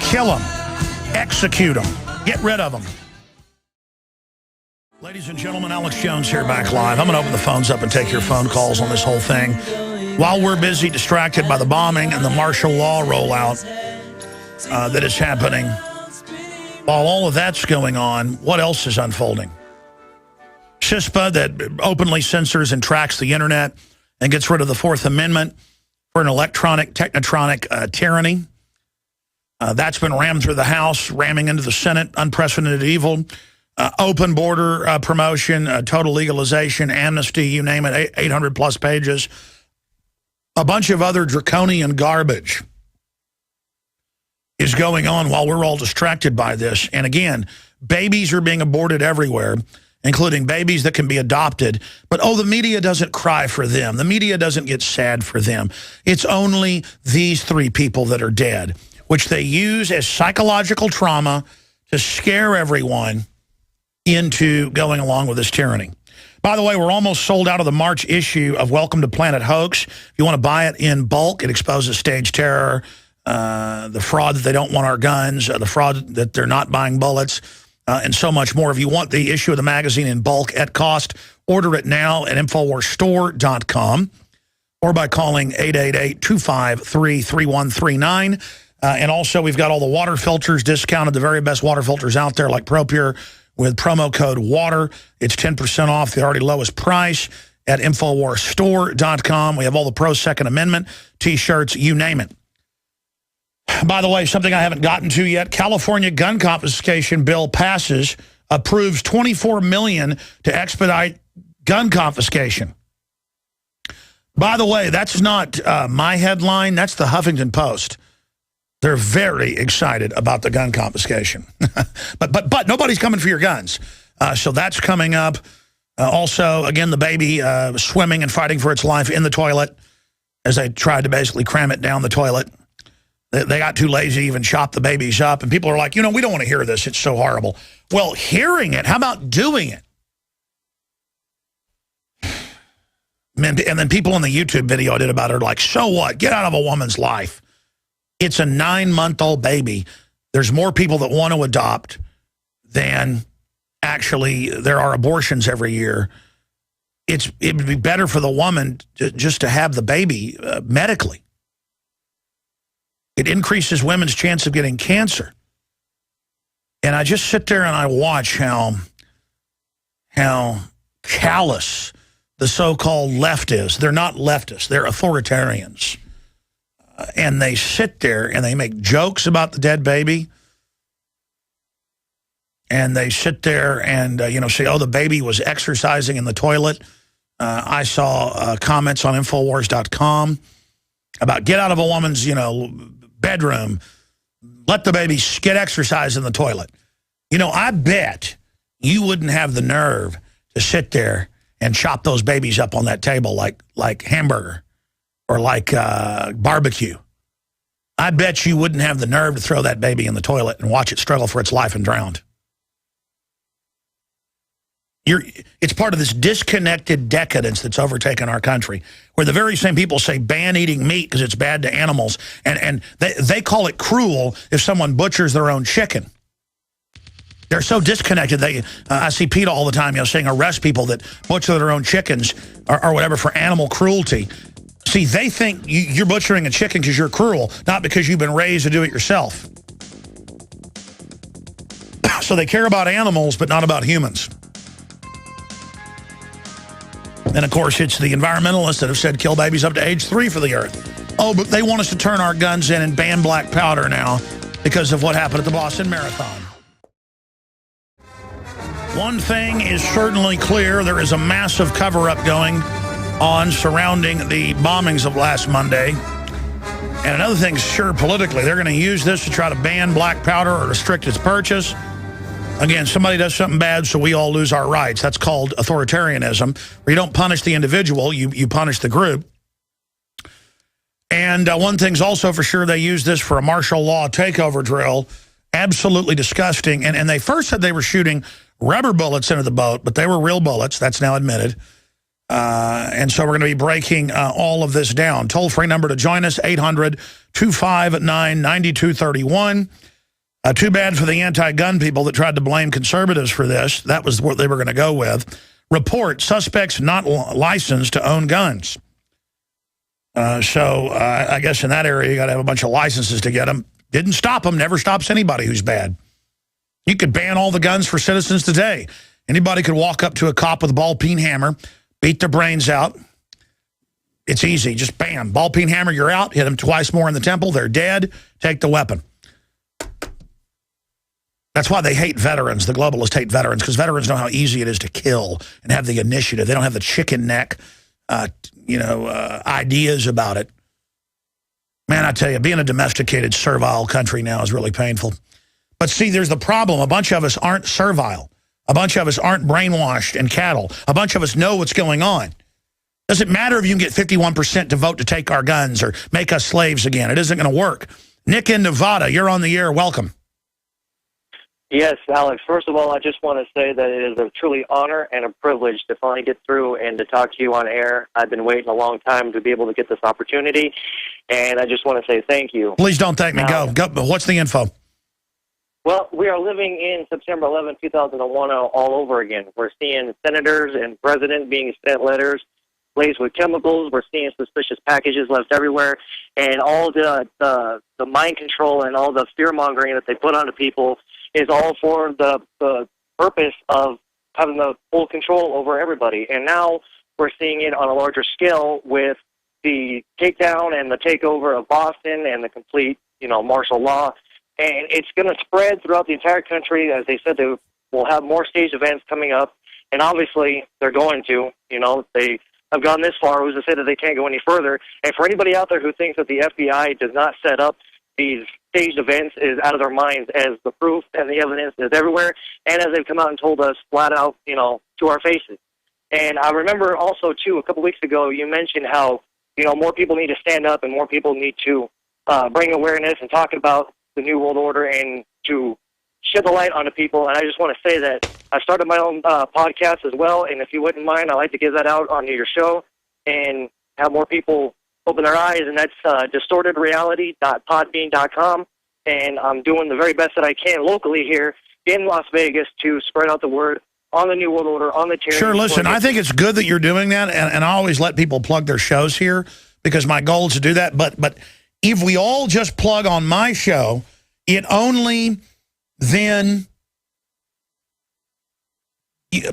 Kill them. Execute them. Get rid of them. Ladies and gentlemen, Alex Jones here, back live. I'm going to open the phones up and take your phone calls on this whole thing. While we're busy, distracted by the bombing and the martial law rollout that is happening, while all of that's going on, what else is unfolding? CISPA, that openly censors and tracks the internet and gets rid of the Fourth Amendment for an electronic, technotronic tyranny. That's been rammed through the House, ramming into the Senate, unprecedented evil. Open border promotion, total legalization, amnesty, you name it, 800-plus pages. A bunch of other draconian garbage is going on while we're all distracted by this. And again, babies are being aborted everywhere, including babies that can be adopted. But, oh, the media doesn't cry for them. The media doesn't get sad for them. It's only these three people that are dead, which they use as psychological trauma to scare everyone into going along with this tyranny. By the way, we're almost sold out of the March issue of Welcome to Planet Hoax. If you want to buy it in bulk, it exposes stage terror, the fraud that they don't want our guns, the fraud that they're not buying bullets, and so much more. If you want the issue of the magazine in bulk at cost, order it now at InfoWarsStore.com or by calling 888-253-3139. And also, we've got all the water filters discounted, the very best water filters out there, like ProPure, with promo code WATER. It's 10% off the already lowest price at InfoWarsStore.com. We have all the pro-Second Amendment T-shirts, you name it. By the way, something I haven't gotten to yet, California gun confiscation bill passes, approves $24 million to expedite gun confiscation. By the way, that's not my headline. That's the Huffington Post. They're very excited about the gun confiscation. but nobody's coming for your guns. So that's coming up. Also, again, the baby swimming and fighting for its life in the toilet as they tried to basically cram it down the toilet. They got too lazy to even chop the babies up. And people are like, we don't want to hear this. It's so horrible. Well, hearing it, how about doing it? And then people in the YouTube video I did about it are like, so what? Get out of a woman's life. It's a 9-month-old baby. There's more people that want to adopt than actually there are abortions every year. It would be better for the woman just to have the baby medically. It increases women's chance of getting cancer. And I just sit there and I watch how callous the so-called left is. They're not leftists. They're authoritarians. And they sit there and they make jokes about the dead baby. And they sit there and, say, oh, the baby was exercising in the toilet. I saw comments on Infowars.com about get out of a woman's, bedroom. Let the baby get exercise in the toilet. I bet you wouldn't have the nerve to sit there and chop those babies up on that table like hamburger. Or like barbecue. I bet you wouldn't have the nerve to throw that baby in the toilet and watch it struggle for its life and drown. It's part of this disconnected decadence that's overtaken our country, where the very same people say ban eating meat because it's bad to animals, and they call it cruel if someone butchers their own chicken. They're so disconnected. I see PETA all the time, saying arrest people that butcher their own chickens or whatever for animal cruelty. See, they think you're butchering a chicken because you're cruel, not because you've been raised to do it yourself. So they care about animals, but not about humans. And, of course, it's the environmentalists that have said kill babies up to age 3 for the earth. Oh, but they want us to turn our guns in and ban black powder now because of what happened at the Boston Marathon. One thing is certainly clear. There is a massive cover-up going on surrounding the bombings of last Monday. And another thing, sure, politically, they're going to use this to try to ban black powder or restrict its purchase. Again, somebody does something bad, so we all lose our rights. That's called authoritarianism, where you don't punish the individual, you punish the group. And one thing's also for sure, they use this for a martial law takeover drill. Absolutely disgusting. And they first said they were shooting rubber bullets into the boat, but they were real bullets. That's now admitted. And so we're going to be breaking all of this down. Toll-free number to join us, 800-259-9231. Too bad for the anti-gun people that tried to blame conservatives for this. That was what they were going to go with. Report, suspects not licensed to own guns. So I guess in that area, you got to have a bunch of licenses to get them. Didn't stop them, never stops anybody who's bad. You could ban all the guns for citizens today. Anybody could walk up to a cop with a ball-peen hammer, beat their brains out. It's easy, just bam, ball-peen hammer, you're out. Hit them twice more in the temple, they're dead. Take the weapon. That's why they hate veterans. The globalists hate veterans, because veterans know how easy it is to kill and have the initiative. They don't have the chicken neck, ideas about it. Man, I tell you, being a domesticated, servile country now is really painful. But see, there's the problem. A bunch of us aren't servile. A bunch of us aren't brainwashed and cattle. A bunch of us know what's going on. Doesn't matter if you can get 51% to vote to take our guns or make us slaves again. It isn't going to work. Nick in Nevada, you're on the air. Welcome. Yes, Alex. First of all, I just want to say that it is a truly honor and a privilege to finally get through and to talk to you on air. I've been waiting a long time to be able to get this opportunity, and I just want to say thank you. Please don't thank me. Go. What's the info? Well, we are living in September 11, 2001 all over again. We're seeing senators and presidents being sent letters laced with chemicals. We're seeing suspicious packages left everywhere. And all the mind control and all the fear-mongering that they put onto people is all for the purpose of having the full control over everybody. And now we're seeing it on a larger scale with the takedown and the takeover of Boston and the complete, martial law. And it's going to spread throughout the entire country. As they said, they will have more staged events coming up. And obviously, they're going to. They have gone this far. Who's to say that they can't go any further? And for anybody out there who thinks that the FBI does not set up these staged events is out of their minds, as the proof and the evidence is everywhere. And as they've come out and told us flat out, to our faces. And I remember also, too, a couple weeks ago, you mentioned how, more people need to stand up and more people need to bring awareness and talk about the New World Order and to shed the light onto people. And I just want to say that I started my own podcast as well, and if you wouldn't mind, I'd like to give that out on your show and have more people open their eyes, and that's distortedreality.podbean.com. And I'm doing the very best that I can locally here in Las Vegas to spread out the word on the New World Order, on the tyranny. Sure, listen, I think it's good that you're doing that, and I always let people plug their shows here because my goal is to do that, but if we all just plug on my show, it only then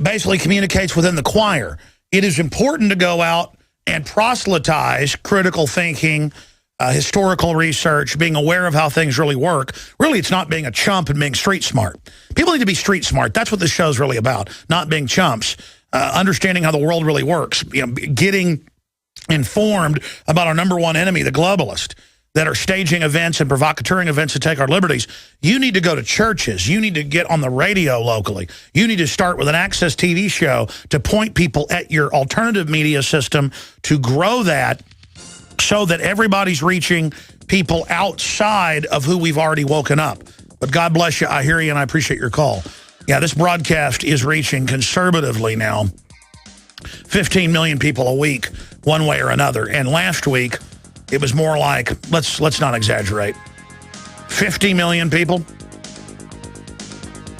basically communicates within the choir. It is important to go out and proselytize critical thinking, historical research, being aware of how things really work. Really, it's not being a chump and being street smart. People need to be street smart. That's what this show's really about, not being chumps, understanding how the world really works, getting informed about our number one enemy, the globalist, that are staging events and provocateuring events to take our liberties. You need to go to churches. You need to get on the radio locally. You need to start with an access TV show to point people at your alternative media system to grow that so that everybody's reaching people outside of who we've already woken up. But God bless you. I hear you, and I appreciate your call. Yeah, this broadcast is reaching conservatively now 15 million people a week, one way or another. And last week, it was more like, let's not exaggerate, 50 million people.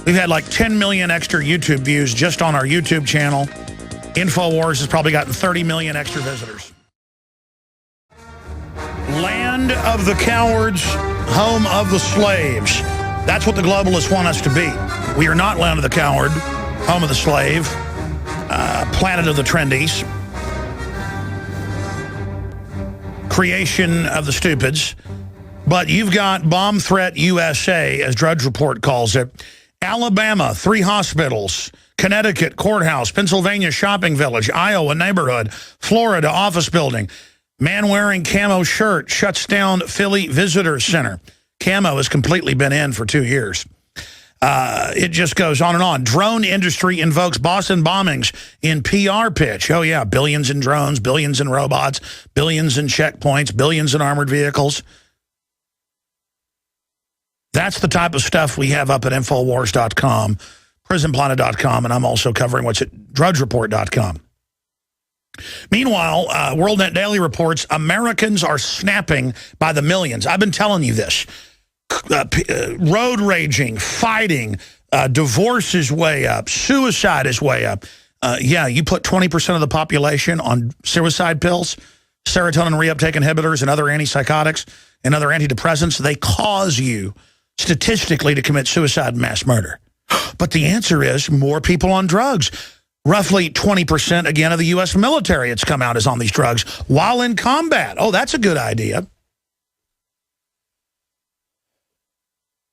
We've had like 10 million extra YouTube views just on our YouTube channel. Infowars has probably gotten 30 million extra visitors. Land of the cowards, home of the slaves. That's what the globalists want us to be. We are not land of the coward, home of the slave, planet of the trendies, creation of the stupids. But you've got Bomb Threat USA, as Drudge Report calls it. Alabama, 3 hospitals. Connecticut, courthouse. Pennsylvania, shopping village. Iowa, neighborhood. Florida, office building. Man wearing camo shirt shuts down Philly Visitor Center. Camo has completely been in for 2 years. It just goes on and on. Drone industry invokes Boston bombings in PR pitch. Oh, yeah, billions in drones, billions in robots, billions in checkpoints, billions in armored vehicles. That's the type of stuff we have up at Infowars.com, PrisonPlanet.com, and I'm also covering what's at DrudgeReport.com. Meanwhile, WorldNet Daily reports Americans are snapping by the millions. I've been telling you this. Road raging, fighting, divorce is way up, suicide is way up. Yeah, you put 20% of the population on suicide pills, serotonin reuptake inhibitors, and other antipsychotics and other antidepressants, they cause you statistically to commit suicide and mass murder. But the answer is more people on drugs. Roughly 20%, again, of the U.S. military, it's come out, is on these drugs while in combat. Oh, that's a good idea.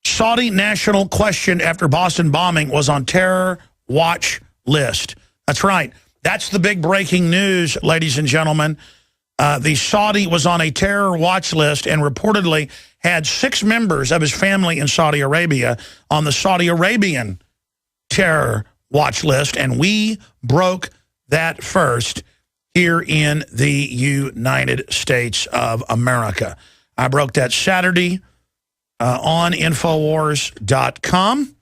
Saudi national question after Boston bombing was on terror watch list. That's right. That's the big breaking news, ladies and gentlemen. The Saudi was on a terror watch list and reportedly had 6 members of his family in Saudi Arabia on the Saudi Arabian terror watch list, and we broke that first here in the United States of America. I broke that Saturday on Infowars.com,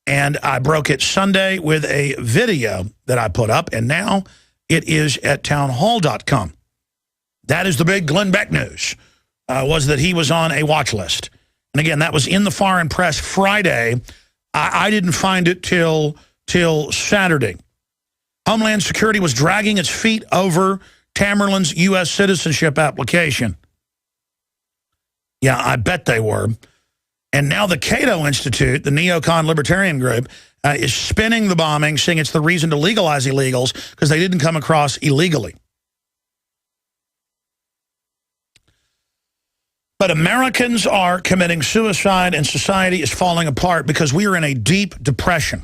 and I broke it Sunday with a video that I put up, and now it is at townhall.com. That is the big Glenn Beck news, was that he was on a watch list. And again, that was in the Foreign Press Friday. I didn't find it till Saturday. Homeland Security was dragging its feet over Tamerlan's U.S. citizenship application. Yeah, I bet they were. And now the Cato Institute, the neocon libertarian group, is spinning the bombing, saying it's the reason to legalize illegals because they didn't come across illegally. But Americans are committing suicide and society is falling apart because we are in a deep depression.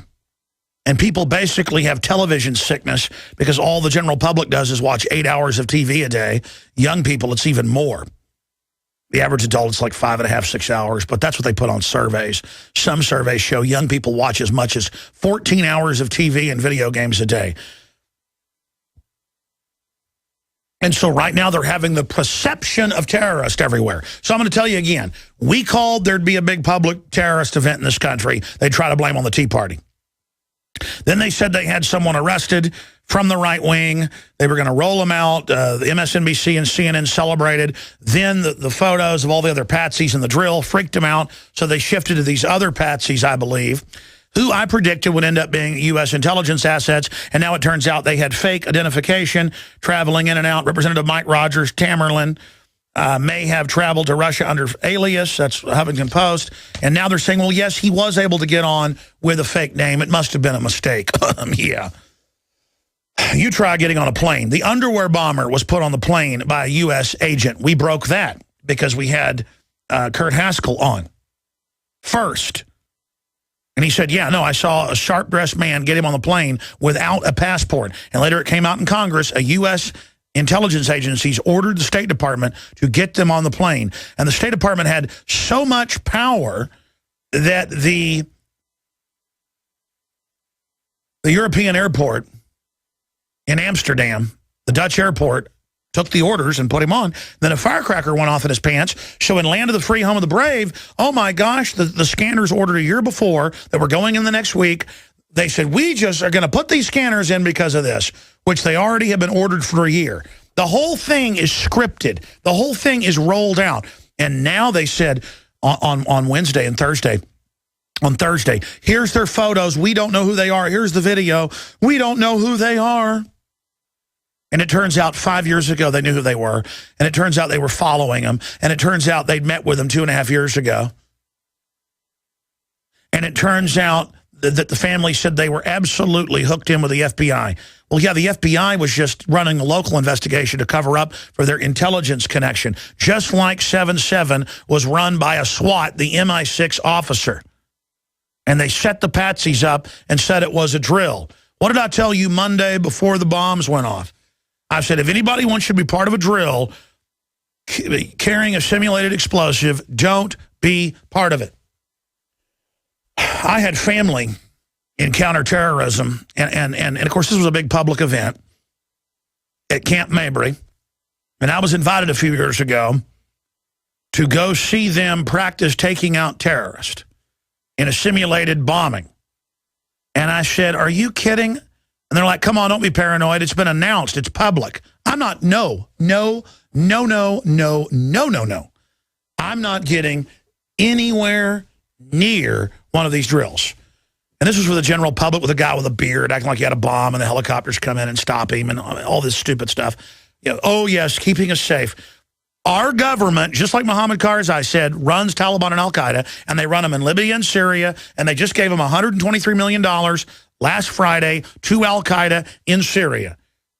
And people basically have television sickness because all the general public does is watch 8 hours of TV a day. Young people, it's even more. The average adult, it's like 5.5, 6 hours, but that's what they put on surveys. Some surveys show young people watch as much as 14 hours of TV and video games a day. And so right now they're having the perception of terrorists everywhere. So I'm going to tell you again, we called there'd be a big public terrorist event in this country. They try to blame on the Tea Party. Then they said they had someone arrested from the right wing. They were going to roll them out. The MSNBC and CNN celebrated. Then the photos of all the other patsies in the drill freaked them out. So they shifted to these other patsies, I believe, who I predicted would end up being U.S. intelligence assets. And now it turns out they had fake identification traveling in and out. Representative Mike Rogers, Tamerlan, may have traveled to Russia under alias. That's Huffington Post. And now they're saying, well, yes, he was able to get on with a fake name. It must have been a mistake. Yeah. You try getting on a plane. The underwear bomber was put on the plane by a U.S. agent. We broke that because we had Kurt Haskell on first. And he said, yeah, no, I saw a sharp-dressed man get him on the plane without a passport. And later it came out in Congress, a U.S. intelligence agencies ordered the State Department to get them on the plane. And the State Department had so much power that the European airport in Amsterdam, the Dutch airport, took the orders and put him on. Then a firecracker went off in his pants, showing Land of the Free, Home of the Brave. Oh, my gosh, the scanners ordered a year before that were going in the next week. They said, we just are going to put these scanners in because of this, which they already have been ordered for a year. The whole thing is scripted. The whole thing is rolled out. And now they said on Wednesday and Thursday, on Thursday, here's their photos. We don't know who they are. Here's the video. We don't know who they are. And it turns out 5 years ago they knew who they were. And it turns out they were following them. And it turns out they'd met with them 2.5 years ago. And it turns out that the family said they were absolutely hooked in with the FBI. Well, yeah, the FBI was just running a local investigation to cover up for their intelligence connection, just like 7/7 was run by a SWAT, the MI6 officer. And they set the patsies up and said it was a drill. What did I tell you Monday before the bombs went off? I said, if anybody wants you to be part of a drill carrying a simulated explosive, don't be part of it. I had family in counterterrorism, and of course, this was a big public event at Camp Mabry, and I was invited a few years ago to go see them practice taking out terrorists in a simulated bombing. And I said, are you kidding? And they're like, come on, don't be paranoid. It's been announced. It's public. I'm not, no. I'm not getting anywhere near one of these drills. And this was for the general public with a guy with a beard acting like he had a bomb and the helicopters come in and stop him and all this stupid stuff. You know, oh, yes, keeping us safe. Our government, just like Mohammed Karzai said, runs Taliban and al-Qaeda, and they run them in Libya and Syria, and they just gave them $123 million last Friday to al-Qaeda in Syria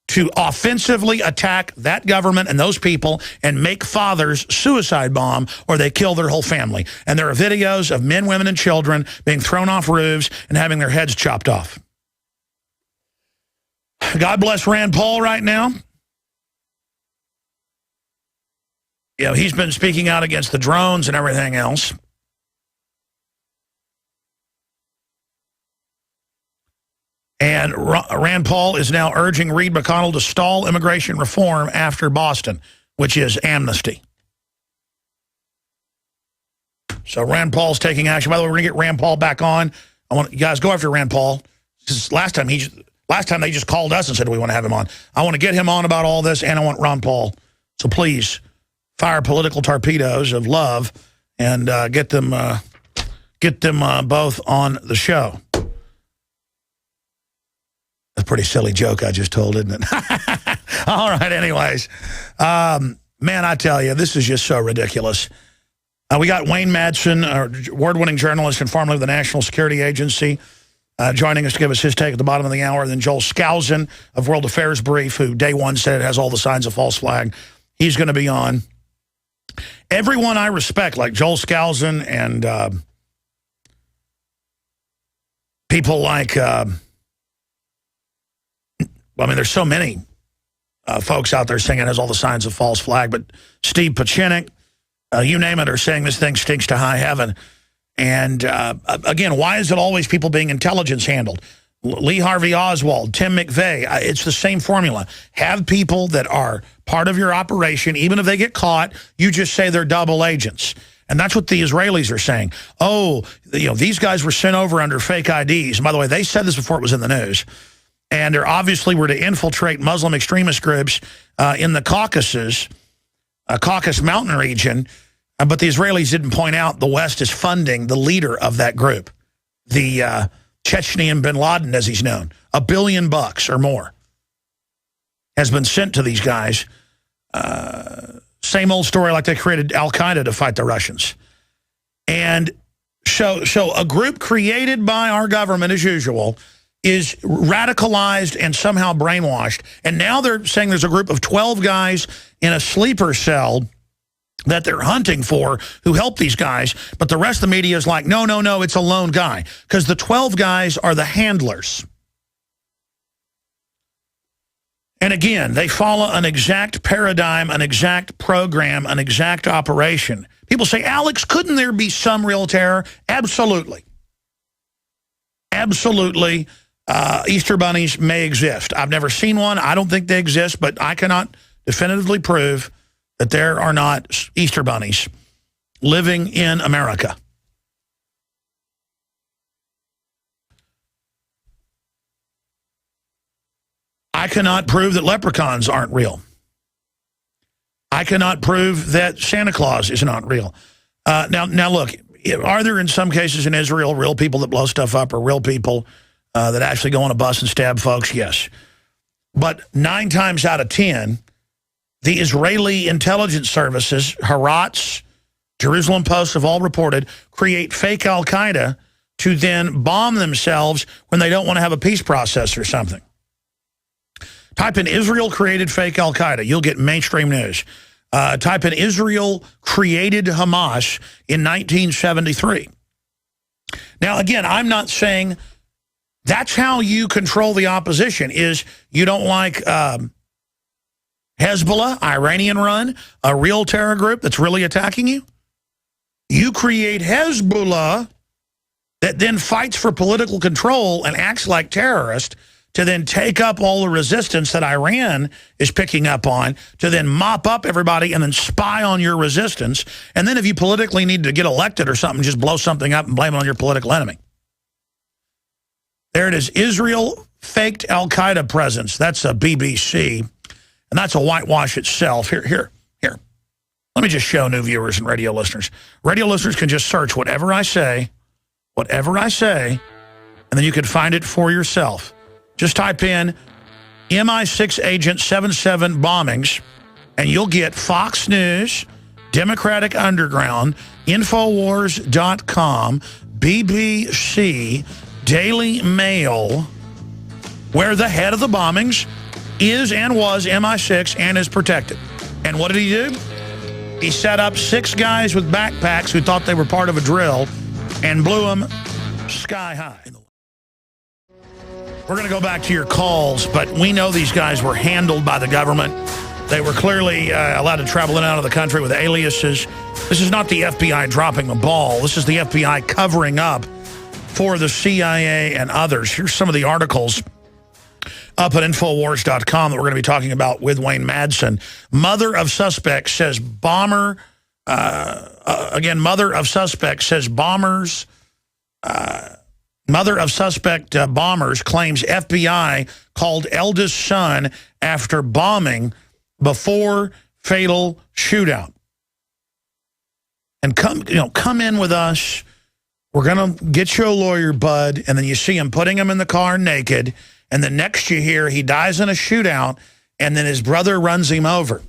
to offensively attack that government and those people and make fathers suicide bomb or they kill their whole family. And there are videos of men, women, and children being thrown off roofs and having their heads chopped off. God bless Rand Paul right now. You know, he's been speaking out against the drones and everything else. And Rand Paul is now urging Reed McConnell to stall immigration reform after Boston, which is amnesty. So Rand Paul's taking action. By the way, we're going to get Rand Paul back on. I want you guys go after Rand Paul. Last time they just called us and said we want to have him on. I want to get him on about all this, and I want Ron Paul. So please fire political torpedoes of love and get them both on the show. A pretty silly joke I just told, isn't it? All right, anyways. Man, I tell you, this is just so ridiculous. We got Wayne Madsen, award-winning journalist and formerly of the National Security Agency, joining us to give us his take at the bottom of the hour. And then Joel Skousen of World Affairs Brief, who day one said it has all the signs of false flag. He's going to be on. Everyone I respect, like Joel Skousen and people like... I mean, there's so many folks out there saying it has all the signs of false flag, but Steve Pachinik, you name it, are saying this thing stinks to high heaven. And again, why is it always people being intelligence handled? Lee Harvey Oswald, Tim McVeigh, it's the same formula. Have people that are part of your operation, even if they get caught, you just say they're double agents. And that's what the Israelis are saying. Oh, you know, these guys were sent over under fake IDs. And by the way, they said this before it was in the news. And they're obviously were to infiltrate Muslim extremist groups in the Caucasus Mountain region. But the Israelis didn't point out the West is funding the leader of that group, the Chechnyan bin Laden, as he's known. $1 billion or more has been sent to these guys. Same old story like they created al-Qaeda to fight the Russians. And so a group created by our government, as usual, is radicalized and somehow brainwashed. And now they're saying there's a group of 12 guys in a sleeper cell that they're hunting for who help these guys. But the rest of the media is like, no, it's a lone guy. Because the 12 guys are the handlers. And again, they follow an exact paradigm, an exact program, an exact operation. People say, Alex, couldn't there be some real terror? Absolutely. Absolutely. Easter bunnies may exist. I've never seen one. I don't think they exist, but I cannot definitively prove that there are not Easter bunnies living in America. I cannot prove that leprechauns aren't real. I cannot prove that Santa Claus is not real. Now look, are there in some cases in Israel real people that blow stuff up or real people that actually go on a bus and stab folks? Yes. But 9 times out of 10, the Israeli intelligence services, Haaretz, Jerusalem Post have all reported, create fake al-Qaeda to then bomb themselves when they don't want to have a peace process or something. Type in Israel created fake al-Qaeda. You'll get mainstream news. Type in Israel created Hamas in 1973. Now, again, I'm not saying that's how you control the opposition, is you don't like Hezbollah, Iranian-run, a real terror group that's really attacking you. You create Hezbollah that then fights for political control and acts like terrorist to then take up all the resistance that Iran is picking up on, to then mop up everybody and then spy on your resistance. And then if you politically need to get elected or something, just blow something up and blame it on your political enemy. There it is, Israel faked al-Qaeda presence. That's a BBC, and that's a whitewash itself. Here. Let me just show new viewers and radio listeners. Radio listeners can just search whatever I say, and then you can find it for yourself. Just type in MI6 Agent 77 bombings, and you'll get Fox News, Democratic Underground, Infowars.com, BBC, Daily Mail, where the head of the bombings is and was MI6 and is protected. And what did he do? He set up 6 guys with backpacks who thought they were part of a drill and blew them sky high. We're going to go back to your calls, but we know these guys were handled by the government. They were clearly allowed to travel in and out of the country with aliases. This is not the FBI dropping the ball. This is the FBI covering up for the CIA and others. Here's some of the articles up at Infowars.com that we're going to be talking about with Wayne Madsen. Mother of suspect says bomber, again, mother of suspect says bombers, mother of suspect bombers claims FBI called eldest son after bombing before fatal shootout. And come in with us. We're going to get you a lawyer, bud. And then you see him putting him in the car naked. And the next you hear, he dies in a shootout, and then his brother runs him over.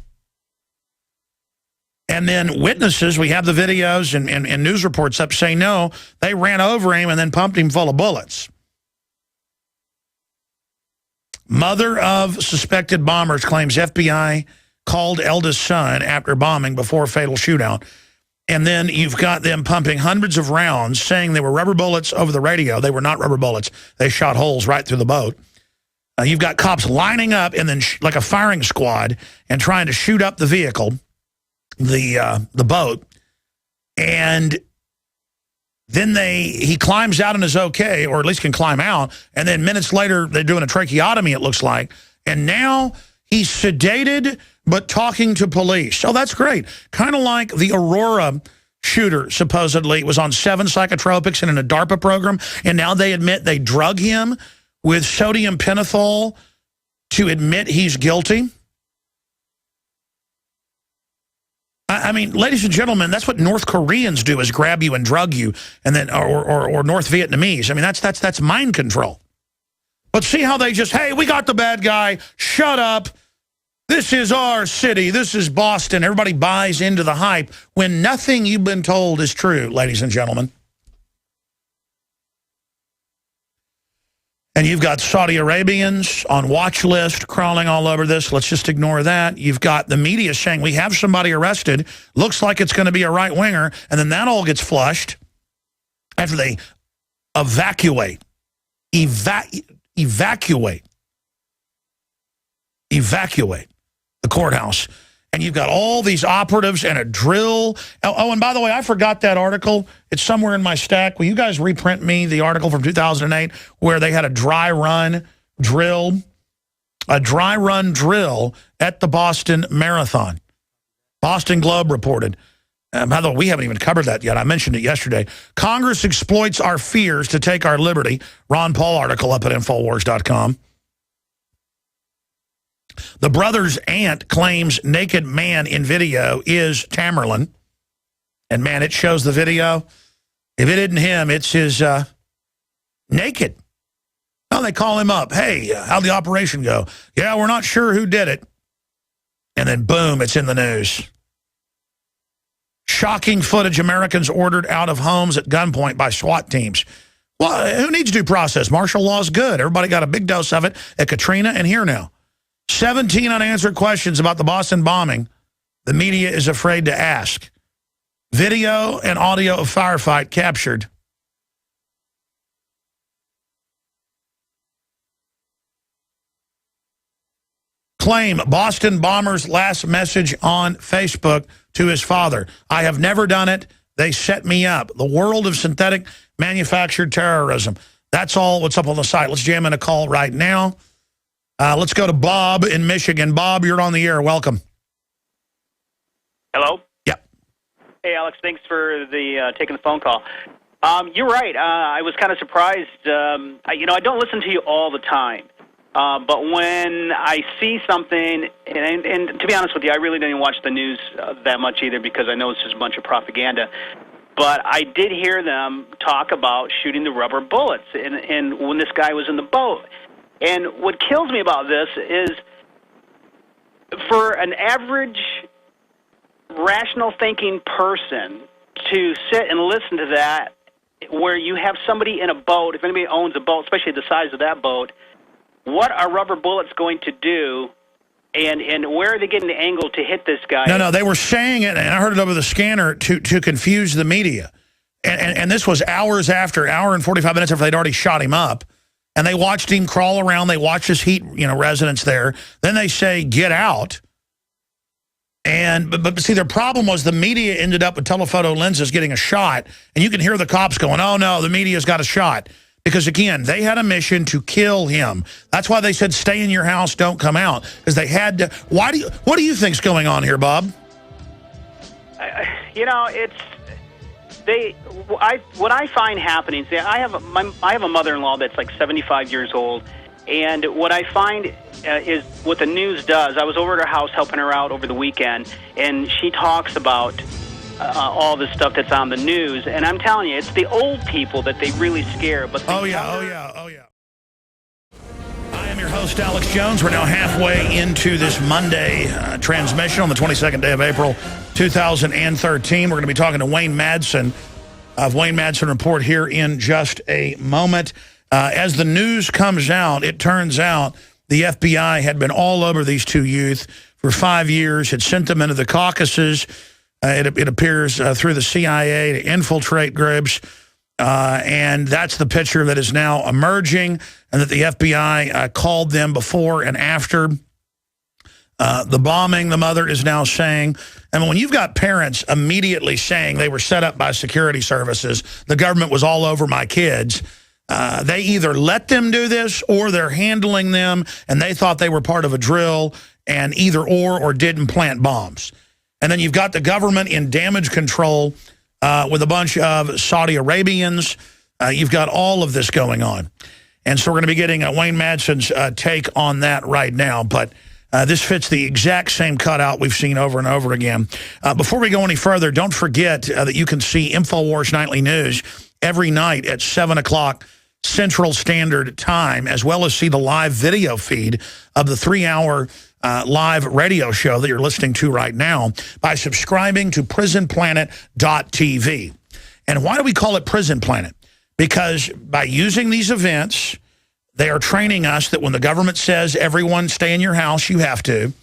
And then witnesses, we have the videos and news reports up saying, no, they ran over him and then pumped him full of bullets. Mother of suspected bombers claims FBI called eldest son after bombing before fatal shootout. And then you've got them pumping hundreds of rounds, saying they were rubber bullets over the radio. They were not rubber bullets. They shot holes right through the boat. You've got cops lining up and then like a firing squad and trying to shoot up the vehicle, the boat. And then he climbs out and is okay, or at least can climb out. And then minutes later, they're doing a tracheotomy, it looks like. And now he's sedated but talking to police. Oh, that's great. Kind of like the Aurora shooter, supposedly, was on 7 psychotropics and in a DARPA program. And now they admit they drug him with sodium pentothal to admit he's guilty. I mean, ladies and gentlemen, that's what North Koreans do, is grab you and drug you, and then or North Vietnamese. I mean, that's mind control. But see how they just, hey, we got the bad guy, shut up. This is our city. This is Boston. Everybody buys into the hype when nothing you've been told is true, ladies and gentlemen. And you've got Saudi Arabians on watch list crawling all over this. Let's just ignore that. You've got the media saying we have somebody arrested. Looks like it's going to be a right-winger. And then that all gets flushed after they evacuate the courthouse. And you've got all these operatives and a drill. Oh, and by the way, I forgot that article. It's somewhere in my stack. Will you guys reprint me the article from 2008 where they had a dry run drill at the Boston Marathon? Boston Globe reported. By the way, we haven't even covered that yet. I mentioned it yesterday. Congress exploits our fears to take our liberty. Ron Paul article up at Infowars.com. The brother's aunt claims naked man in video is Tamerlan. And, man, it shows the video. If it isn't him, it's his naked. Oh, they call him up. Hey, how'd the operation go? Yeah, we're not sure who did it. And then, boom, it's in the news. Shocking footage, Americans ordered out of homes at gunpoint by SWAT teams. Well, who needs due process? Martial law is good. Everybody got a big dose of it at Katrina and here now. 17 unanswered questions about the Boston bombing the media is afraid to ask. Video and audio of firefight captured. Claim Boston bomber's last message on Facebook to his father. I have never done it. They set me up. The world of synthetic manufactured terrorism. That's all what's up on the site. Let's jam in a call right now. Let's go to Bob in Michigan. Bob, you're on the air. Welcome. Hello? Yep. Hey, Alex. Thanks for taking the phone call. You're right. I was kind of surprised. I don't listen to you all the time. But when I see something, and to be honest with you, I really didn't watch the news that much either because I know it's just a bunch of propaganda. But I did hear them talk about shooting the rubber bullets and when this guy was in the boat. And what kills me about this is for an average rational thinking person to sit and listen to that, where you have somebody in a boat, if anybody owns a boat, especially the size of that boat, what are rubber bullets going to do, and where are they getting the angle to hit this guy? No, they were saying it, and I heard it over the scanner, to confuse the media. And this was hours after, hour and 45 minutes after they'd already shot him up. And they watched him crawl around. They watched his heat, residence there. Then they say, get out. But see, their problem was the media ended up with telephoto lenses getting a shot. And you can hear the cops going, oh, no, the media's got a shot. Because, again, they had a mission to kill him. That's why they said, stay in your house, don't come out. Because they had to. What do you think's going on here, Bob? What I find happening, see, I have a mother-in-law that's like 75 years old, and what I find is what the news does. I was over at her house helping her out over the weekend, and she talks about all the stuff that's on the news, and I'm telling you, it's the old people that they really scare. But oh yeah. I am your host, Alex Jones. We're now halfway into this Monday transmission on the 22nd day of April, 2013. We're going to be talking to Wayne Madsen of Wayne Madsen Report here in just a moment. As the news comes out, it turns out the FBI had been all over these two youth for 5 years, had sent them into the Caucasus. It appears through the CIA to infiltrate groups. And that's the picture that is now emerging, and that the FBI called them before and after the bombing, the mother is now saying. And when you've got parents immediately saying they were set up by security services, the government was all over my kids, they either let them do this or they're handling them, and they thought they were part of a drill, and either or didn't plant bombs. And then you've got the government in damage control with a bunch of Saudi Arabians. You've got all of this going on. And so we're going to be getting Wayne Madsen's take on that right now. But this fits the exact same cutout we've seen over and over again. Before we go any further, don't forget that you can see Infowars Nightly News every night at 7 o'clock Central Standard Time, as well as see the live video feed of the 3-hour live radio show that you're listening to right now by subscribing to prisonplanet.tv. And why do we call it Prison Planet? Because by using these events, they are training us that when the government says, everyone stay in your house, you have to.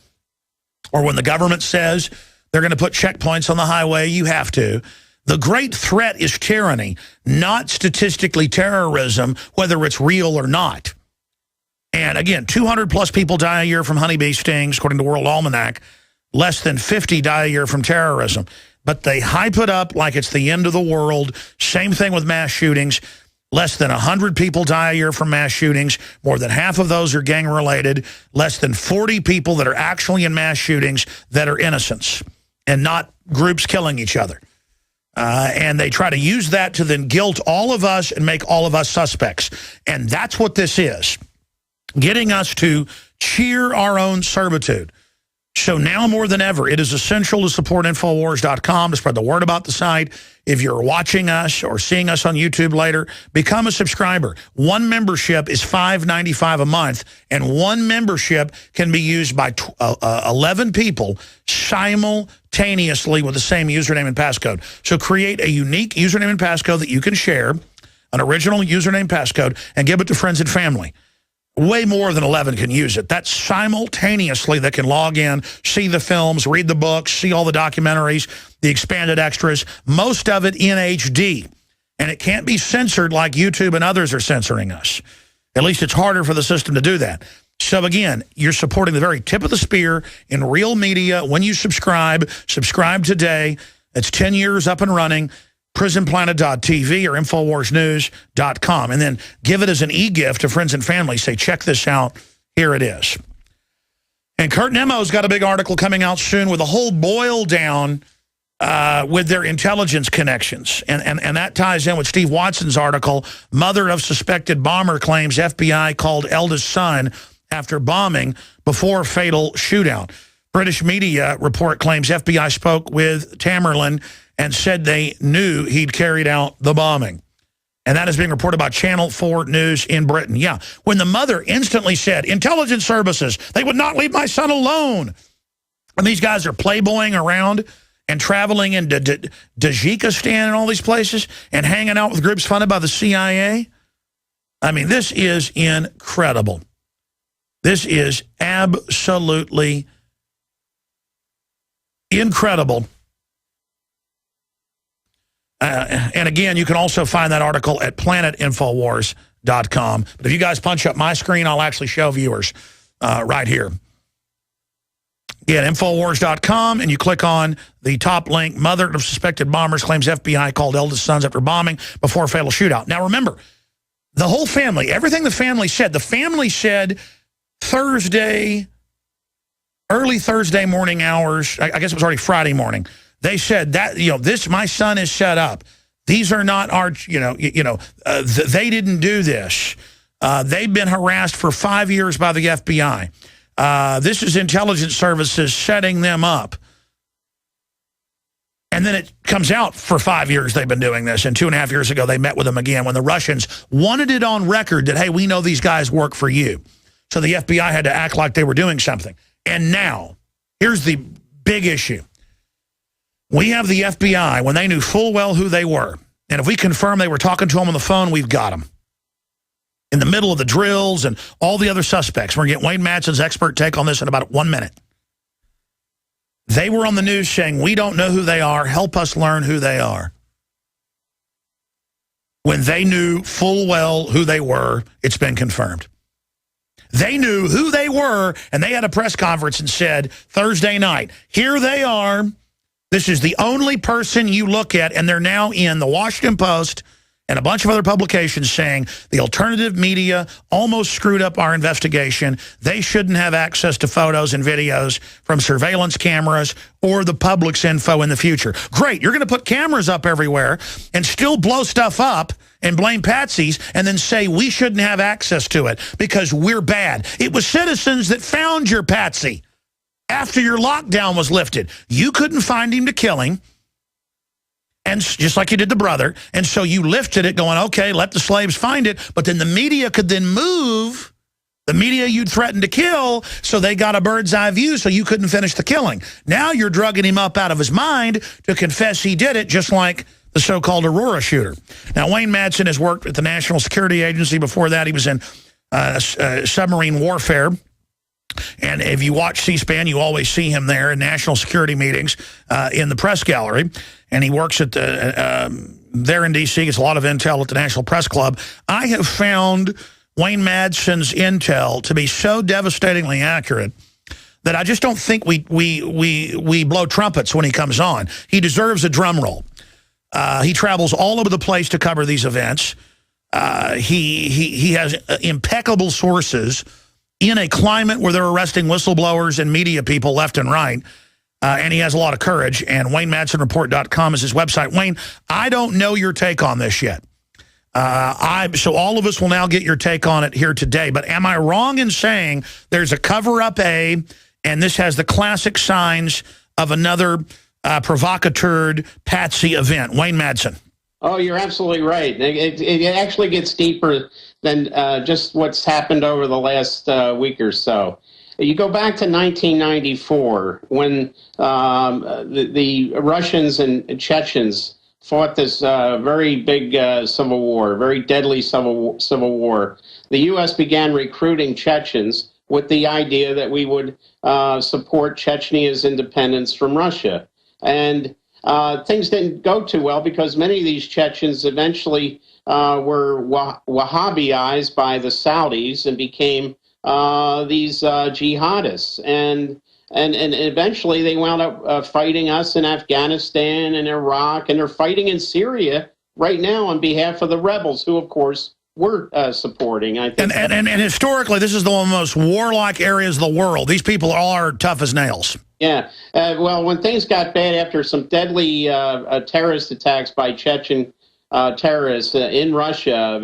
Or when the government says they're going to put checkpoints on the highway, you have to. The great threat is tyranny, not statistically terrorism, whether it's real or not. And again, 200-plus people die a year from honeybee stings, according to World Almanac. Less than 50 die a year from terrorism. But they hype it up like it's the end of the world. Same thing with mass shootings. Less than 100 people die a year from mass shootings. More than half of those are gang-related. Less than 40 people that are actually in mass shootings that are innocents and not groups killing each other. And they try to use that to then guilt all of us and make all of us suspects. And that's what this is. Getting us to cheer our own servitude. So now more than ever, it is essential to support Infowars.com, to spread the word about the site. If you're watching us or seeing us on YouTube later, become a subscriber. One membership is $5.95 a month, and one membership can be used by 11 people simultaneously with the same username and passcode. So create a unique username and passcode that you can share, an original username passcode, and give it to friends and family. Way more than 11 can use it. That's simultaneously that can log in, see the films, read the books, see all the documentaries, the expanded extras, most of it in HD. And it can't be censored like YouTube and others are censoring us. At least it's harder for the system to do that. So again, you're supporting the very tip of the spear in real media. When you subscribe today. It's 10 years up and running. prisonplanet.tv or InfoWarsNews.com. And then give it as an e-gift to friends and family. Say, check this out. Here it is. And Kurt Nemo's got a big article coming out soon with a whole boil down with their intelligence connections. And that ties in with Steve Watson's article, Mother of Suspected Bomber Claims FBI Called Eldest Son After Bombing Before Fatal Shootout. British media report claims FBI spoke with Tamerlan and said they knew he'd carried out the bombing. And that is being reported by Channel 4 News in Britain. Yeah, when the mother instantly said, intelligence services, they would not leave my son alone. And these guys are playboying around and traveling into Tajikistan and all these places and hanging out with groups funded by the CIA. I mean, this is incredible. This is absolutely incredible. And again, you can also find that article at planetinfowars.com. But if you guys punch up my screen, I'll actually show viewers right here. Again, Infowars.com, and you click on the top link, Mother of Suspected Bombers Claims FBI Called Eldest Sons After Bombing Before Fatal Shootout. Now remember, the whole family, everything the family said Thursday, early Thursday morning hours, I guess it was already Friday morning, they said that, this, my son is set up. These are not our, they didn't do this. They've been harassed for 5 years by the FBI. This is intelligence services setting them up. And then it comes out for 5 years they've been doing this. And 2.5 years ago, they met with them again when the Russians wanted it on record that, hey, we know these guys work for you. So the FBI had to act like they were doing something. And now, here's the big issue. We have the FBI when they knew full well who they were. And if we confirm they were talking to them on the phone, we've got them. In the middle of the drills and all the other suspects. We're going to get Wayne Madsen's expert take on this in about 1 minute. They were on the news saying, we don't know who they are. Help us learn who they are. When they knew full well who they were, it's been confirmed. They knew who they were, and they had a press conference and said, Thursday night, here they are. This is the only person you look at, and they're now in the Washington Post and a bunch of other publications saying the alternative media almost screwed up our investigation. They shouldn't have access to photos and videos from surveillance cameras or the public's info in the future. Great, you're going to put cameras up everywhere and still blow stuff up and blame patsies and then say we shouldn't have access to it because we're bad. It was citizens that found your patsy after your lockdown was lifted. You couldn't find him to kill him. And just like you did the brother. And so you lifted it going, okay, let the slaves find it. But then the media could then move the media you'd threatened to kill, so they got a bird's eye view so you couldn't finish the killing. Now you're drugging him up out of his mind to confess he did it, just like the so-called Aurora shooter. Now, Wayne Madsen has worked at the National Security Agency. Before that, he was in submarine warfare. And if you watch C-SPAN, you always see him there in national security meetings in the press gallery. And he works at there in D.C., gets a lot of intel at the National Press Club. I have found Wayne Madsen's intel to be so devastatingly accurate that I just don't think we blow trumpets when he comes on. He deserves a drum roll. He travels all over the place to cover these events. He has impeccable sources in a climate where they're arresting whistleblowers and media people left and right. And he has a lot of courage. And WayneMadsenReport.com is his website. Wayne, I don't know your take on this yet. So all of us will now get your take on it here today. But am I wrong in saying there's a cover-up A, and this has the classic signs of another provocateur patsy event? Wayne Madsen. Oh, you're absolutely right. It actually gets deeper than just what's happened over the last week or so. You go back to 1994 when the Russians and Chechens fought this very big civil war, very deadly civil war. The U.S. began recruiting Chechens with the idea that we would support Chechny's independence from Russia. And things didn't go too well because many of these Chechens eventually were Wahhabized by the Saudis and became these jihadists. And eventually they wound up fighting us in Afghanistan and Iraq, and they're fighting in Syria right now on behalf of the rebels, who, of course, we're supporting. I think, and historically, this is the one of the most warlike areas of the world. These people all are tough as nails. Yeah. Well, when things got bad after some deadly terrorist attacks by Chechen terrorists in Russia,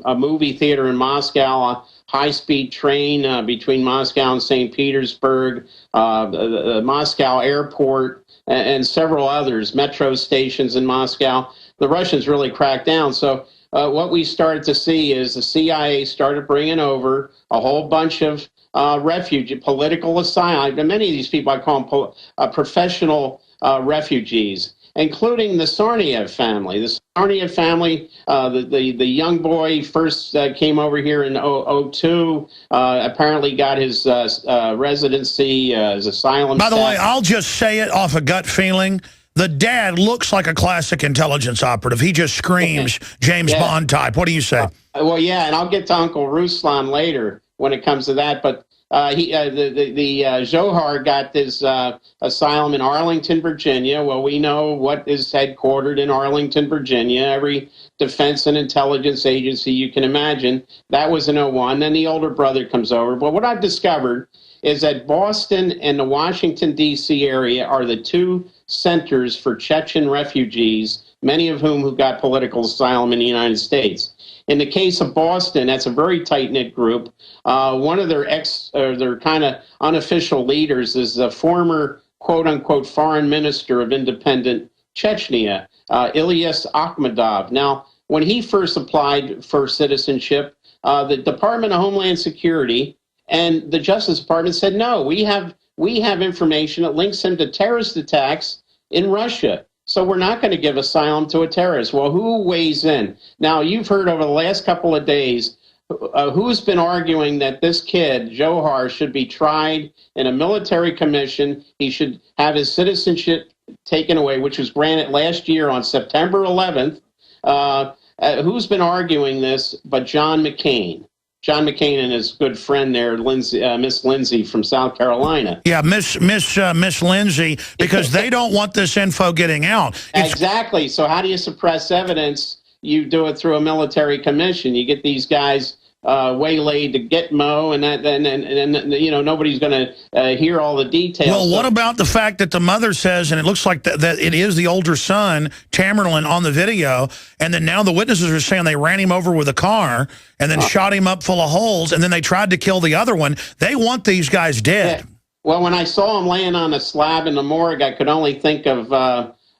a movie theater in Moscow, a high-speed train between Moscow and St. Petersburg, the Moscow airport, and several others, metro stations in Moscow, the Russians really cracked down. So what we started to see is the CIA started bringing over a whole bunch of political asylum. Many of these people, I call them professional refugees, including the Tsarnaev family. The Tsarnaev family, the young boy first came over here in 2002, apparently got his residency, his asylum. By the way, I'll just say it off a gut feeling. The dad looks like a classic intelligence operative. He just screams James Bond type. What do you say? Well, yeah, and I'll get to Uncle Ruslan later when it comes to that. But the Zohar got his asylum in Arlington, Virginia. Well, we know what is headquartered in Arlington, Virginia. Every defense and intelligence agency you can imagine. That was in 2001. Then the older brother comes over. But what I've discovered is that Boston and the Washington, D.C. area are the two centers for Chechen refugees, many of whom who got political asylum in the United States. In the case of Boston, that's a very tight-knit group. One of their their kind of unofficial leaders is the former quote-unquote foreign minister of independent Chechnya, Ilyas Akhmedov. Now, when he first applied for citizenship, the Department of Homeland Security and the Justice Department said, no, we have information that links him to terrorist attacks in Russia. So we're not going to give asylum to a terrorist. Well, who weighs in? Now, you've heard over the last couple of days who's been arguing that this kid, Johar, should be tried in a military commission. He should have his citizenship taken away, which was granted last year on September 11th. Who's been arguing this but John McCain? John McCain and his good friend there, Miss Lindsay from South Carolina. Yeah, Miss Lindsay, because they don't want this info getting out. Exactly. So how do you suppress evidence? You do it through a military commission. You get these guys waylaid to Gitmo, and you know, nobody's going to hear all the details. Well, what about the fact that the mother says, and it looks like that it is the older son, Tamerlan, on the video, and then now the witnesses are saying they ran him over with a car and then shot him up full of holes, and then they tried to kill the other one. They want these guys dead. Yeah. Well, when I saw him laying on a slab in the morgue, I could only think of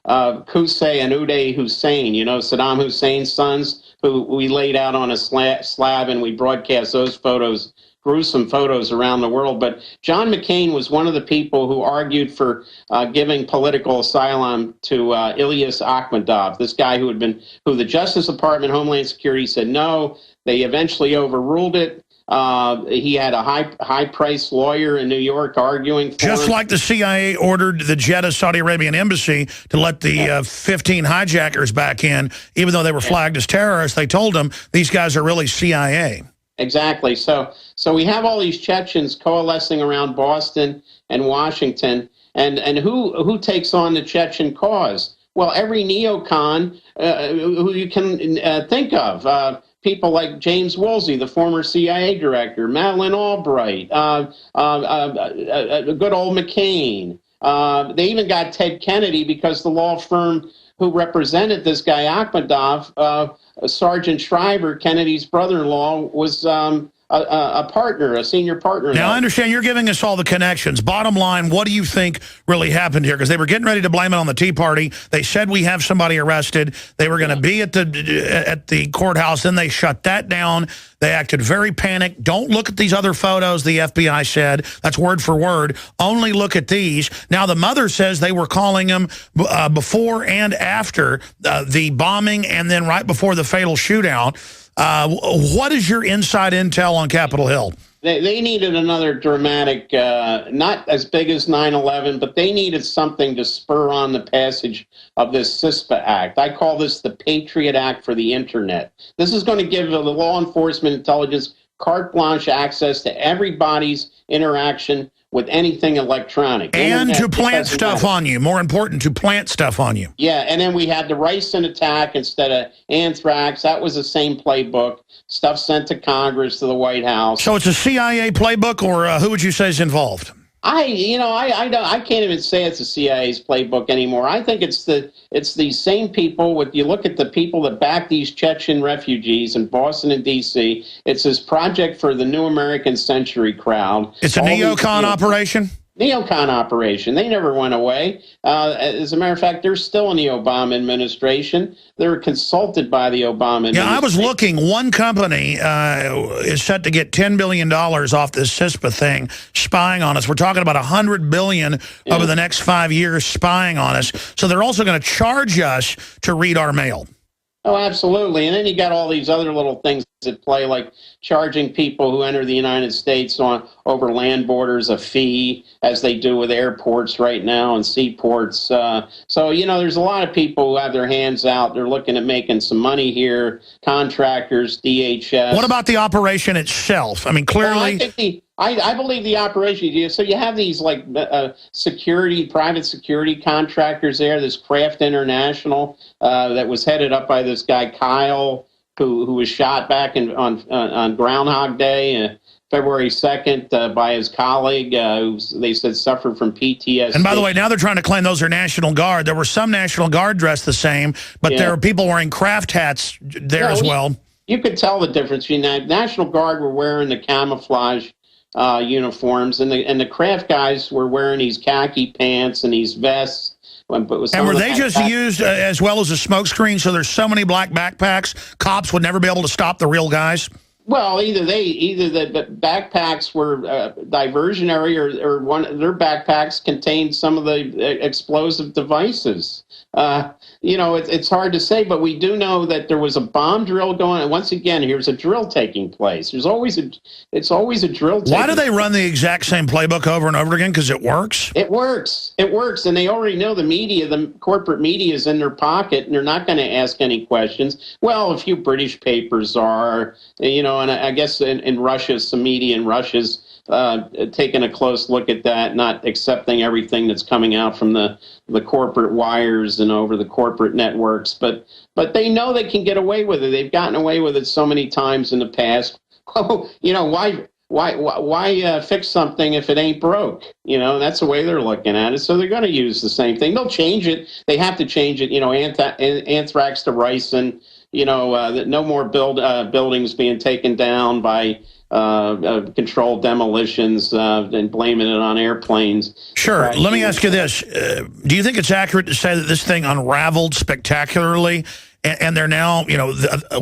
Qusay and Uday Hussein, you know, Saddam Hussein's sons, who we laid out on a slab, and we broadcast those photos, gruesome photos, around the world. But John McCain was one of the people who argued for giving political asylum to Ilyas Akhmedov, this guy who the Justice Department, Homeland Security said no. They eventually overruled it. He had a high-priced lawyer in New York arguing for Just him. like the CIA ordered the Jeddah Saudi Arabian embassy to let the 15 hijackers back in, even though they were flagged as terrorists. They told them these guys are really CIA. Exactly. So we have all these Chechens coalescing around Boston and Washington, and who takes on the Chechen cause? Well, every neocon who you can think of. People like James Woolsey, the former CIA director, Madeleine Albright, good old McCain. They even got Ted Kennedy because the law firm who represented this guy, Akhmedov, Sergeant Shriver, Kennedy's brother-in-law, was a partner, a senior partner. Now, I understand you're giving us all the connections. Bottom line, what do you think really happened here? Because they were getting ready to blame it on the Tea Party. They said we have somebody arrested. They were going to be at the courthouse. Then they shut that down. They acted very panicked. Don't look at these other photos, the FBI said. That's word for word. Only look at these. Now, the mother says they were calling him before and after the bombing and then right before the fatal shootout. What is your inside intel on Capitol Hill? They needed another dramatic, not as big as 9/11, but they needed something to spur on the passage of this CISPA Act. I call this the Patriot Act for the Internet. This is going to give the law enforcement intelligence carte blanche access to everybody's interaction with anything electronic. And Internet, to plant stuff matter. on you. More important, to plant stuff on you. Yeah, and then we had the ricin attack instead of anthrax. That was the same playbook. Stuff sent to Congress, to the White House. So it's a CIA playbook, or who would you say is involved? I can't even say it's the CIA's playbook anymore. I think it's these same people. You look at the people that back these Chechen refugees in Boston and D.C. It's this project for the New American Century crowd. It's a neocon operation? Neocon operation. They never went away. As a matter of fact, they're still in the Obama administration. They're consulted by the Obama administration. Yeah, I was looking. One company is set to get $10 billion off this CISPA thing, spying on us. We're talking about $100 billion over the next 5 years spying on us. So they're also going to charge us to read our mail. Oh, absolutely. And then you got all these other little things at play, like charging people who enter the United States over land borders a fee, as they do with airports right now and seaports. So, there's a lot of people who have their hands out. They're looking at making some money here, contractors, DHS. What about the operation itself? I mean, clearly... Well, I believe the operation. So you have these like private security contractors there. This Kraft International that was headed up by this guy Kyle, who was shot back on Groundhog Day, February 2nd, by his colleague, who they said suffered from PTSD. And by the way, now they're trying to claim those are National Guard. There were some National Guard dressed the same, but there are people wearing Kraft hats there as well. You could tell the difference between that. National Guard were wearing the camouflage uniforms, and the Kraft guys were wearing these khaki pants and these vests. And were they just used as well as a smokescreen? So there's so many black backpacks, cops would never be able to stop the real guys? Well, either the backpacks were diversionary, or one of their backpacks contained some of the explosive devices. It's hard to say, but we do know that there was a bomb drill going on. Once again, here's a drill taking place. It's always a drill. Why do they run the exact same playbook over and over again? Because it works? It works. It works. And they already know the corporate media is in their pocket, and they're not going to ask any questions. Well, a few British papers are, and I guess in Russia, some media in Russia's taking a close look at that, not accepting everything that's coming out from the corporate wires and over the corporate networks. But they know they can get away with it. They've gotten away with it so many times in the past. Why fix something if it ain't broke? That's the way they're looking at it. So they're going to use the same thing. They'll change it. They have to change it. Anthrax to ricin. No more buildings being taken down by controlled demolitions and blaming it on airplanes. Sure. Let me ask you this. Do you think it's accurate to say that this thing unraveled spectacularly and they're now,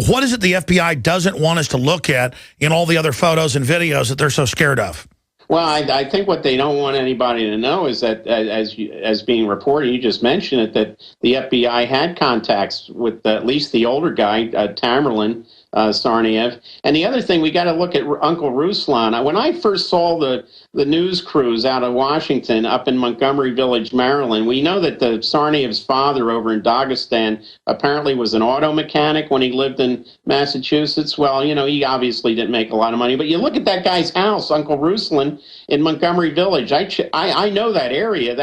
what is it the FBI doesn't want us to look at in all the other photos and videos that they're so scared of? Well, I think what they don't want anybody to know is that, as being reported, you just mentioned it, that the FBI had contacts with at least the older guy, Tamerlan Tsarnaev. And the other thing, we got to look at Uncle Ruslan. When I first saw the news crews out of Washington up in Montgomery Village, Maryland, we know that the Tsarnaev's father over in Dagestan apparently was an auto mechanic when he lived in Massachusetts. Well, he obviously didn't make a lot of money. But you look at that guy's house, Uncle Ruslan, in Montgomery Village. I know that area.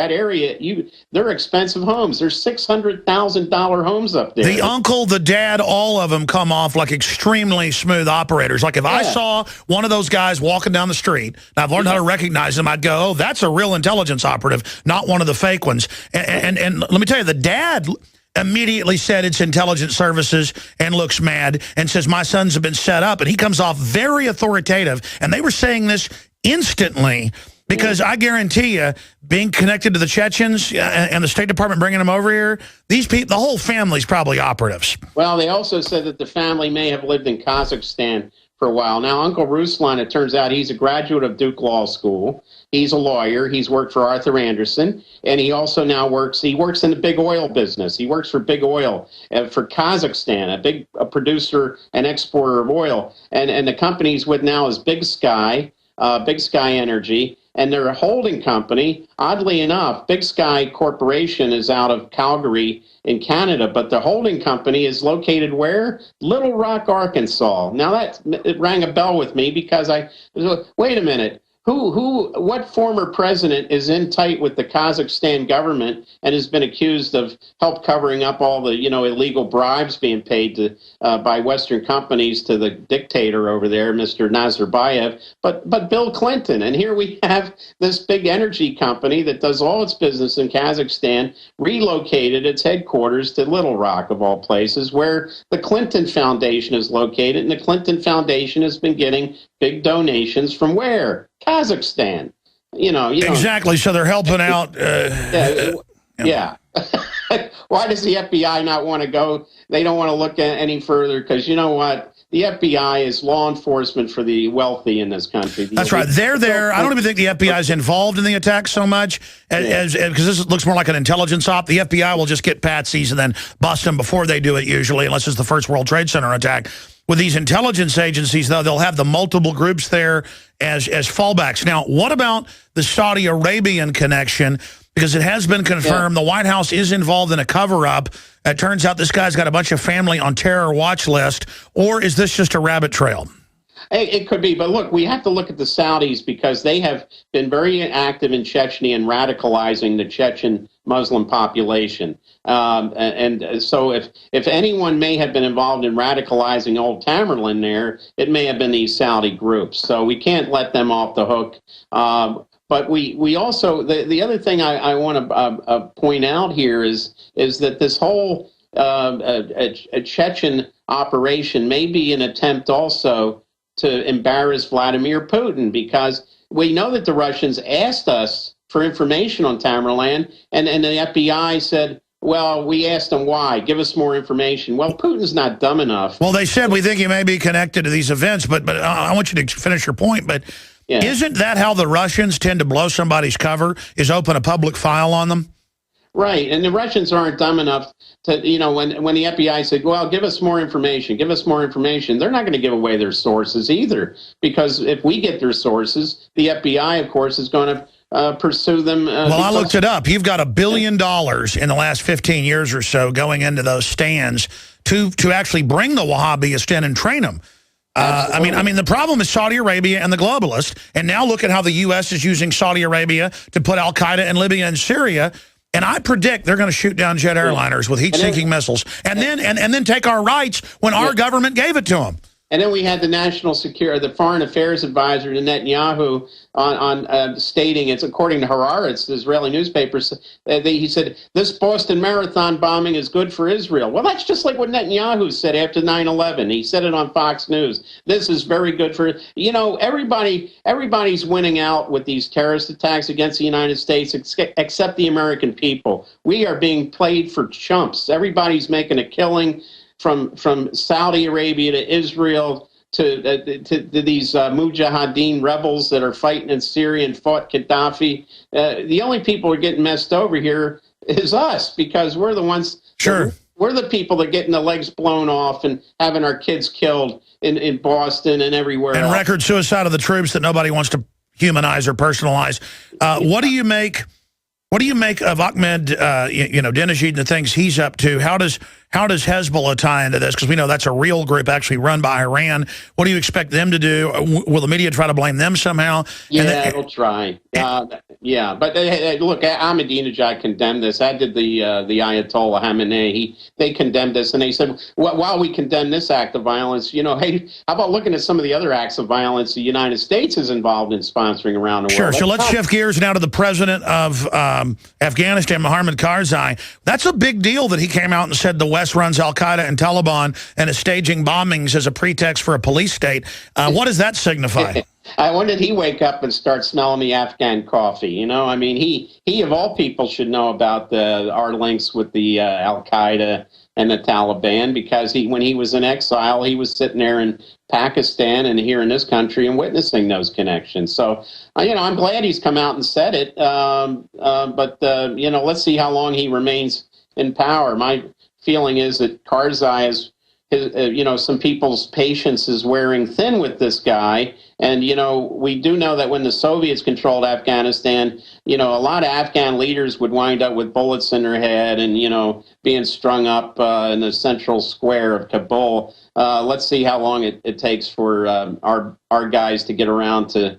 They're expensive homes. There's $600,000 homes up there. The uncle, the dad, all of them come off like extremely smooth operators. Like if I saw one of those guys walking down the street, and I've learned how to recognize them, I'd go, oh, that's a real intelligence operative, not one of the fake ones. And let me tell you, the dad immediately said it's intelligence services and looks mad and says my sons have been set up, and he comes off very authoritative. And they were saying this instantly because I guarantee you, being connected to the Chechens and the State Department bringing them over here, these people, the whole family's probably operatives. Well, they also said that the family may have lived in Kazakhstan for a while. Now, Uncle Ruslan, it turns out he's a graduate of Duke Law School. He's a lawyer. He's worked for Arthur Anderson, and he also now works in the big oil business. He works for Big Oil for Kazakhstan, a big producer and exporter of oil. And the company he's with now is Big Sky Energy. And their holding company, oddly enough, Big Sky Corporation is out of Calgary in Canada, but the holding company is located where? Little Rock, Arkansas. Now it rang a bell with me because wait a minute, what former president is in tight with the Kazakhstan government and has been accused of help covering up all the, illegal bribes being paid to by Western companies to the dictator over there, Mr. Nazarbayev, but Bill Clinton. And here we have this big energy company that does all its business in Kazakhstan, relocated its headquarters to Little Rock, of all places, where the Clinton Foundation is located. And the Clinton Foundation has been getting big donations from where? Kazakhstan. Exactly. So they're helping out. Yeah. Why does the FBI not want to go? They don't want to look any further because you know what? The FBI is law enforcement for the wealthy in this country. That's right. They're there. I don't even think the FBI is involved in the attack so much as because this looks more like an intelligence op. The FBI will just get patsies and then bust them before they do it usually, unless it's the first World Trade Center attack. With these intelligence agencies, though, they'll have the multiple groups there as fallbacks. Now, what about the Saudi Arabian connection? Because it has been confirmed the White House is involved in a cover-up. It turns out this guy's got a bunch of family on terror watch list. Or is this just a rabbit trail? It could be, but look, we have to look at the Saudis because they have been very active in Chechnya and radicalizing the Chechen Muslim population. And so if anyone may have been involved in radicalizing old Tamerlan there, it may have been these Saudi groups. So we can't let them off the hook. But we also, the other thing I want to point out here is that this whole a Chechen operation may be an attempt also to embarrass Vladimir Putin, because we know that the Russians asked us for information on Tamerlan, and the FBI said, well, we asked them why. Give us more information. Well, Putin's not dumb enough. Well, they said we think he may be connected to these events, but I want you to finish your point. But isn't that how the Russians tend to blow somebody's cover, is open a public file on them? Right, and the Russians aren't dumb enough to, when the FBI said, well, give us more information, they're not going to give away their sources either, because if we get their sources, the FBI, of course, is going to pursue them. Well, I looked it up. You've got $1 billion in the last 15 years or so going into those stands to actually bring the Wahhabists in and train them. I mean, the problem is Saudi Arabia and the globalists, and now look at how the U.S. is using Saudi Arabia to put al-Qaeda in Libya and Syria. And I predict they're going to shoot down jet airliners with heat-seeking missiles, and then take our rights when our government gave it to them. And then we had the national security, the foreign affairs advisor to Netanyahu on stating, it's according to Haaretz, the Israeli newspapers, he said, this Boston Marathon bombing is good for Israel. Well, that's just like what Netanyahu said after 9/11. He said it on Fox News. This is very good for, everybody's winning out with these terrorist attacks against the United States, except the American people. We are being played for chumps. Everybody's making a killing. From Saudi Arabia to Israel to these mujahideen rebels that are fighting in Syria and fought Gaddafi. The only people who are getting messed over here is us, because we're the ones. Sure. We're the people that are getting the legs blown off and having our kids killed in Boston and everywhere else. And record suicide of the troops that nobody wants to humanize or personalize. What do you make? What do you make of Ahmed, Dinajid and the things he's up to? How does Hezbollah tie into this? Because we know that's a real group actually run by Iran. What do you expect them to do? Will the media try to blame them somehow? Yeah, it'll try. But look, Ahmadinejad condemned this. I did the Ayatollah Khamenei. They condemned this, and they said, while we condemn this act of violence, hey, how about looking at some of the other acts of violence the United States is involved in sponsoring around the world? Sure. So let's shift gears now to the president of Afghanistan, Mohammed Karzai. That's a big deal that he came out and said the West runs al-Qaeda and Taliban and is staging bombings as a pretext for a police state. What does that signify? When did he wake up and start smelling the Afghan coffee? I mean, he of all people should know about our links with the al-Qaeda and the Taliban, because when he was in exile, he was sitting there in Pakistan and here in this country and witnessing those connections. So, I'm glad he's come out and said it. But let's see how long he remains in power. My feeling is that Karzai some people's patience is wearing thin with this guy. And, we do know that when the Soviets controlled Afghanistan, a lot of Afghan leaders would wind up with bullets in their head and, being strung up in the central square of Kabul. Let's see how long it takes for our guys to get around to,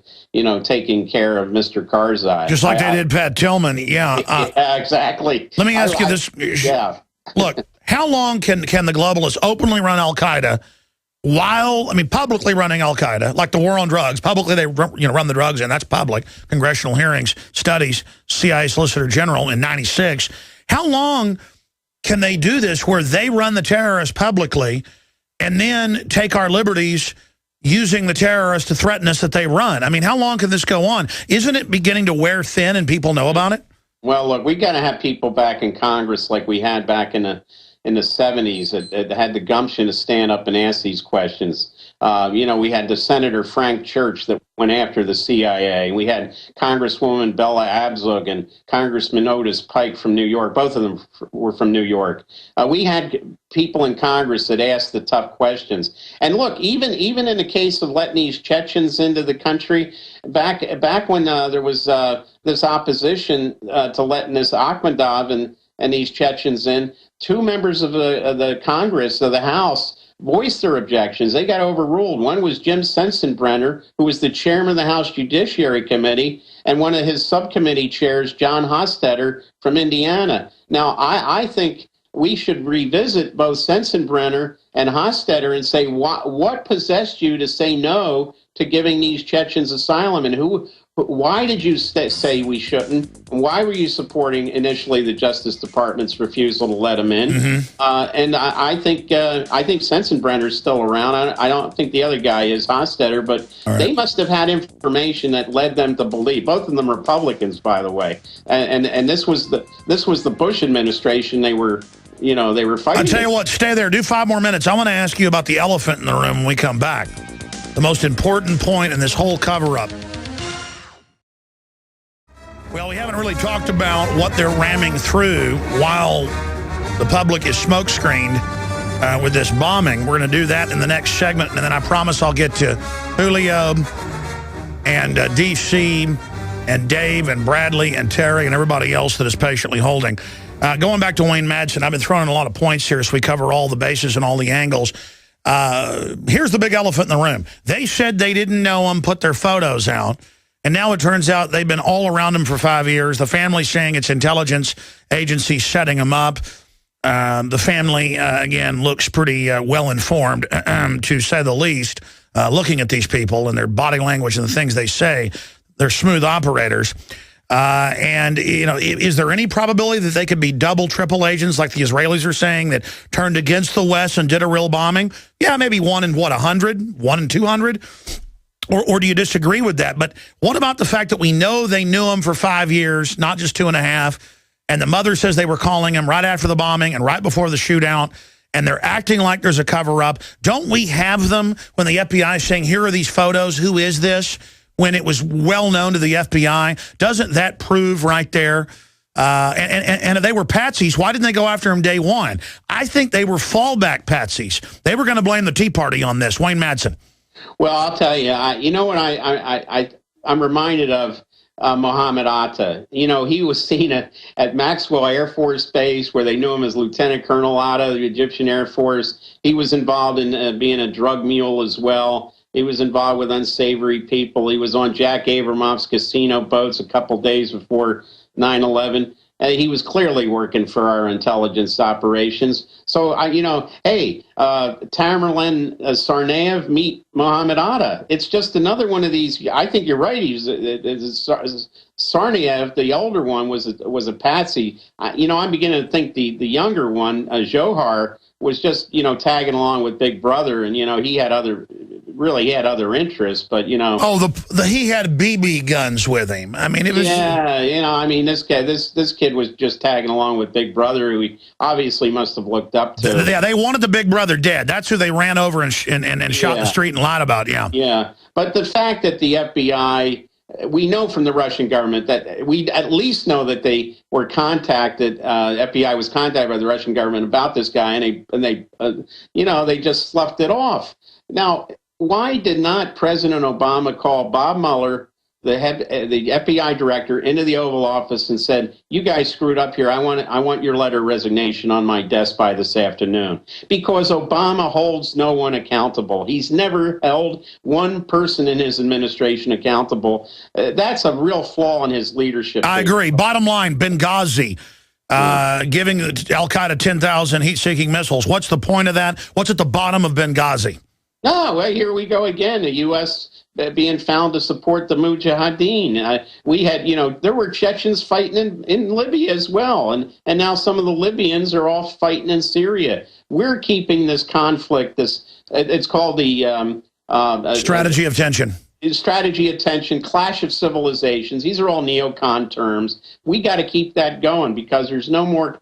taking care of Mr. Karzai. Just like they did Pat Tillman, yeah. Yeah, exactly. Let me ask you this. Yeah. Look, how long can the globalists openly run Al-Qaeda publicly running Al-Qaeda, like the war on drugs? Publicly, they run the drugs, and that's public. Congressional hearings, studies, CIA Solicitor General in '96. How long can they do this where they run the terrorists publicly and then take our liberties using the terrorists to threaten us that they run? I mean, how long can this go on? Isn't it beginning to wear thin and people know about it? Well, look, we got to have people back in Congress like we had back in the 70s that had the gumption to stand up and ask these questions. We had the Senator Frank Church that went after the CIA. We had Congresswoman Bella Abzug and Congressman Otis Pike from New York. Both of them were from New York. We had people in Congress that asked the tough questions. And look, even in the case of letting these Chechens into the country, back when there was this opposition to letting this Akhmadov and these Chechens in, two members of the Congress, of the House, voiced their objections. They got overruled. One was Jim Sensenbrenner, who was the chairman of the House Judiciary Committee, and one of his subcommittee chairs, John Hostetter from Indiana. Now, I think we should revisit both Sensenbrenner and Hostetter and say, what possessed you to say no to giving these Chechens asylum, and why did you say we shouldn't? And why were you supporting initially the Justice Department's refusal to let them in? Mm-hmm. And I think Sensenbrenner's still around. I don't think the other guy is, Hostetter, but They must have had information that led them to believe. Both of them Republicans, by the way. And this was the Bush administration. They were fighting. I'll tell you what, stay there. Do 5 more minutes. I want to ask you about the elephant in the room when we come back. The most important point in this whole cover-up. Well, we haven't really talked about what they're ramming through while the public is smokescreened with this bombing. We're going to do that in the next segment, and then I promise I'll get to Julio and DC and Dave and Bradley and Terry and everybody else that is patiently holding. Going back to Wayne Madsen, I've been throwing in a lot of points here so we cover all the bases and all the angles. Here's the big elephant in the room. They said they didn't know him, put their photos out. And now it turns out they've been all around him for 5 years. The family's saying it's intelligence agencies setting him up. The family, again, looks pretty well-informed, to say the least, looking at these people and their body language and the things they say. They're smooth operators. Is there any probability that they could be double, triple agents like the Israelis are saying that turned against the West and did a real bombing? Yeah, maybe 1 in, 100? 1 in 200? Or do you disagree with that? But what about the fact that we know they knew him for 5 years, not just 2.5, and the mother says they were calling him right after the bombing and right before the shootout, and they're acting like there's a cover-up? Don't we have them when the FBI is saying, here are these photos, who is this, when it was well known to the FBI? Doesn't that prove right there? And if they were patsies, why didn't they go after him day one? I think they were fallback patsies. They were going to blame the Tea Party on this. Wayne Madsen. Well, I'll tell you, I'm reminded of Mohammed Atta. He was seen at Maxwell Air Force Base, where they knew him as Lieutenant Colonel Atta, the Egyptian Air Force. He was involved in being a drug mule as well. He was involved with unsavory people. He was on Jack Abramoff's casino boats a couple days before 9/11. He was clearly working for our intelligence operations. So, Tamerlan Tsarnaev, meet Mohammed Atta. It's just another one of these. I think you're right. Tsarnaev, the older one, was a patsy. I'm beginning to think the younger one, Johar, was just tagging along with Big Brother, and he had other interests, but he had BB guns with him. I mean, it was this kid was just tagging along with Big Brother, who he obviously must have looked up to. Yeah, they wanted the Big Brother dead. That's who they ran over and shot in the street and lied about. Yeah. But the fact that the FBI we know from the Russian government that we at least know that they were contacted. FBI was contacted by the Russian government about this guy, and they just sloughed it off. Now, why did not President Obama call Bob Mueller, the FBI director, into the Oval Office and said, "You guys screwed up here. I want your letter of resignation on my desk by this afternoon"? Because Obama holds no one accountable. He's never held one person in his administration accountable. That's a real flaw in his leadership. I agree. Bottom line, Benghazi. Giving Al-Qaeda 10,000 heat-seeking missiles. What's the point of that? What's at the bottom of Benghazi? No, well, here we go again. The U.S. Being found to support the Mujahideen. We had, there were Chechens fighting in Libya as well. And now some of the Libyans are all fighting in Syria. We're keeping this conflict, it's called the... strategy of tension. Strategy of tension, clash of civilizations. These are all neocon terms. We got to keep that going because there's no more,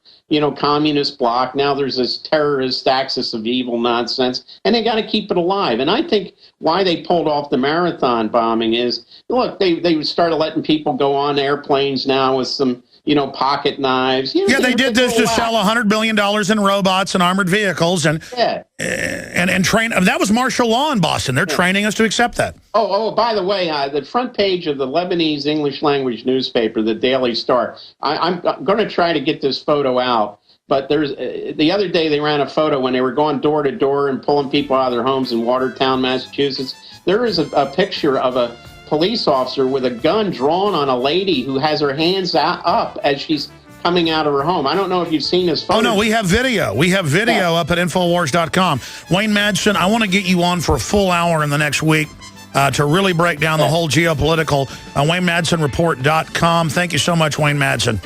communist bloc. Now there's this terrorist axis of evil nonsense, and they got to keep it alive. And I think why they pulled off the marathon bombing is, look, they started letting people go on airplanes now with some, pocket knives. Yeah, they did this to sell $100 billion in robots and armored vehicles and train. That was martial law in Boston. They're training us to accept that. Oh, by the way, the front page of the Lebanese English language newspaper, the Daily Star. I'm going to try to get this photo out. But there's the other day they ran a photo when they were going door to door and pulling people out of their homes in Watertown, Massachusetts. There is a picture of a police officer with a gun drawn on a lady who has her hands up as she's coming out of her home. I don't know if you've seen this photo. Oh, no, we have video. We have video up at Infowars.com. Wayne Madsen, I want to get you on for a full hour in the next week to really break down the whole geopolitical. WayneMadsenReport.com. Thank you so much, Wayne Madsen.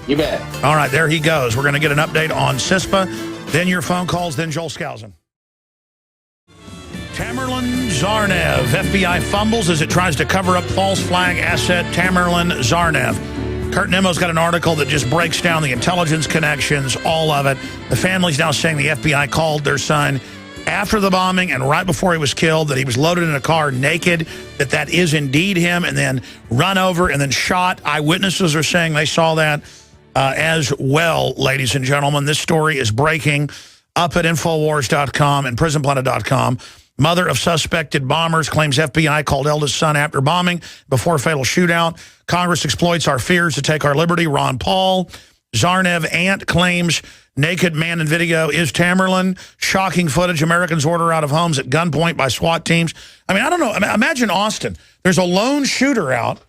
You bet. All right, there he goes. We're going to get an update on CISPA, then your phone calls, then Joel Skousen. Tamerlan Zarnev. FBI fumbles as it tries to cover up false flag asset Tamerlan Zarnev. Kurt Nemo's got an article that just breaks down the intelligence connections, all of it. The family's now saying the FBI called their son after the bombing and right before he was killed, that he was loaded in a car naked, that is indeed him, and then run over and then shot. Eyewitnesses are saying they saw that as well, ladies and gentlemen. This story is breaking up at Infowars.com and PrisonPlanet.com. Mother of suspected bombers claims FBI called eldest son after bombing before fatal shootout. Congress exploits our fears to take our liberty. Ron Paul. Zarnev aunt claims naked man in video is Tamerlan. Shocking footage. Americans order out of homes at gunpoint by SWAT teams. I mean, I don't know. Imagine Austin. There's a lone shooter out.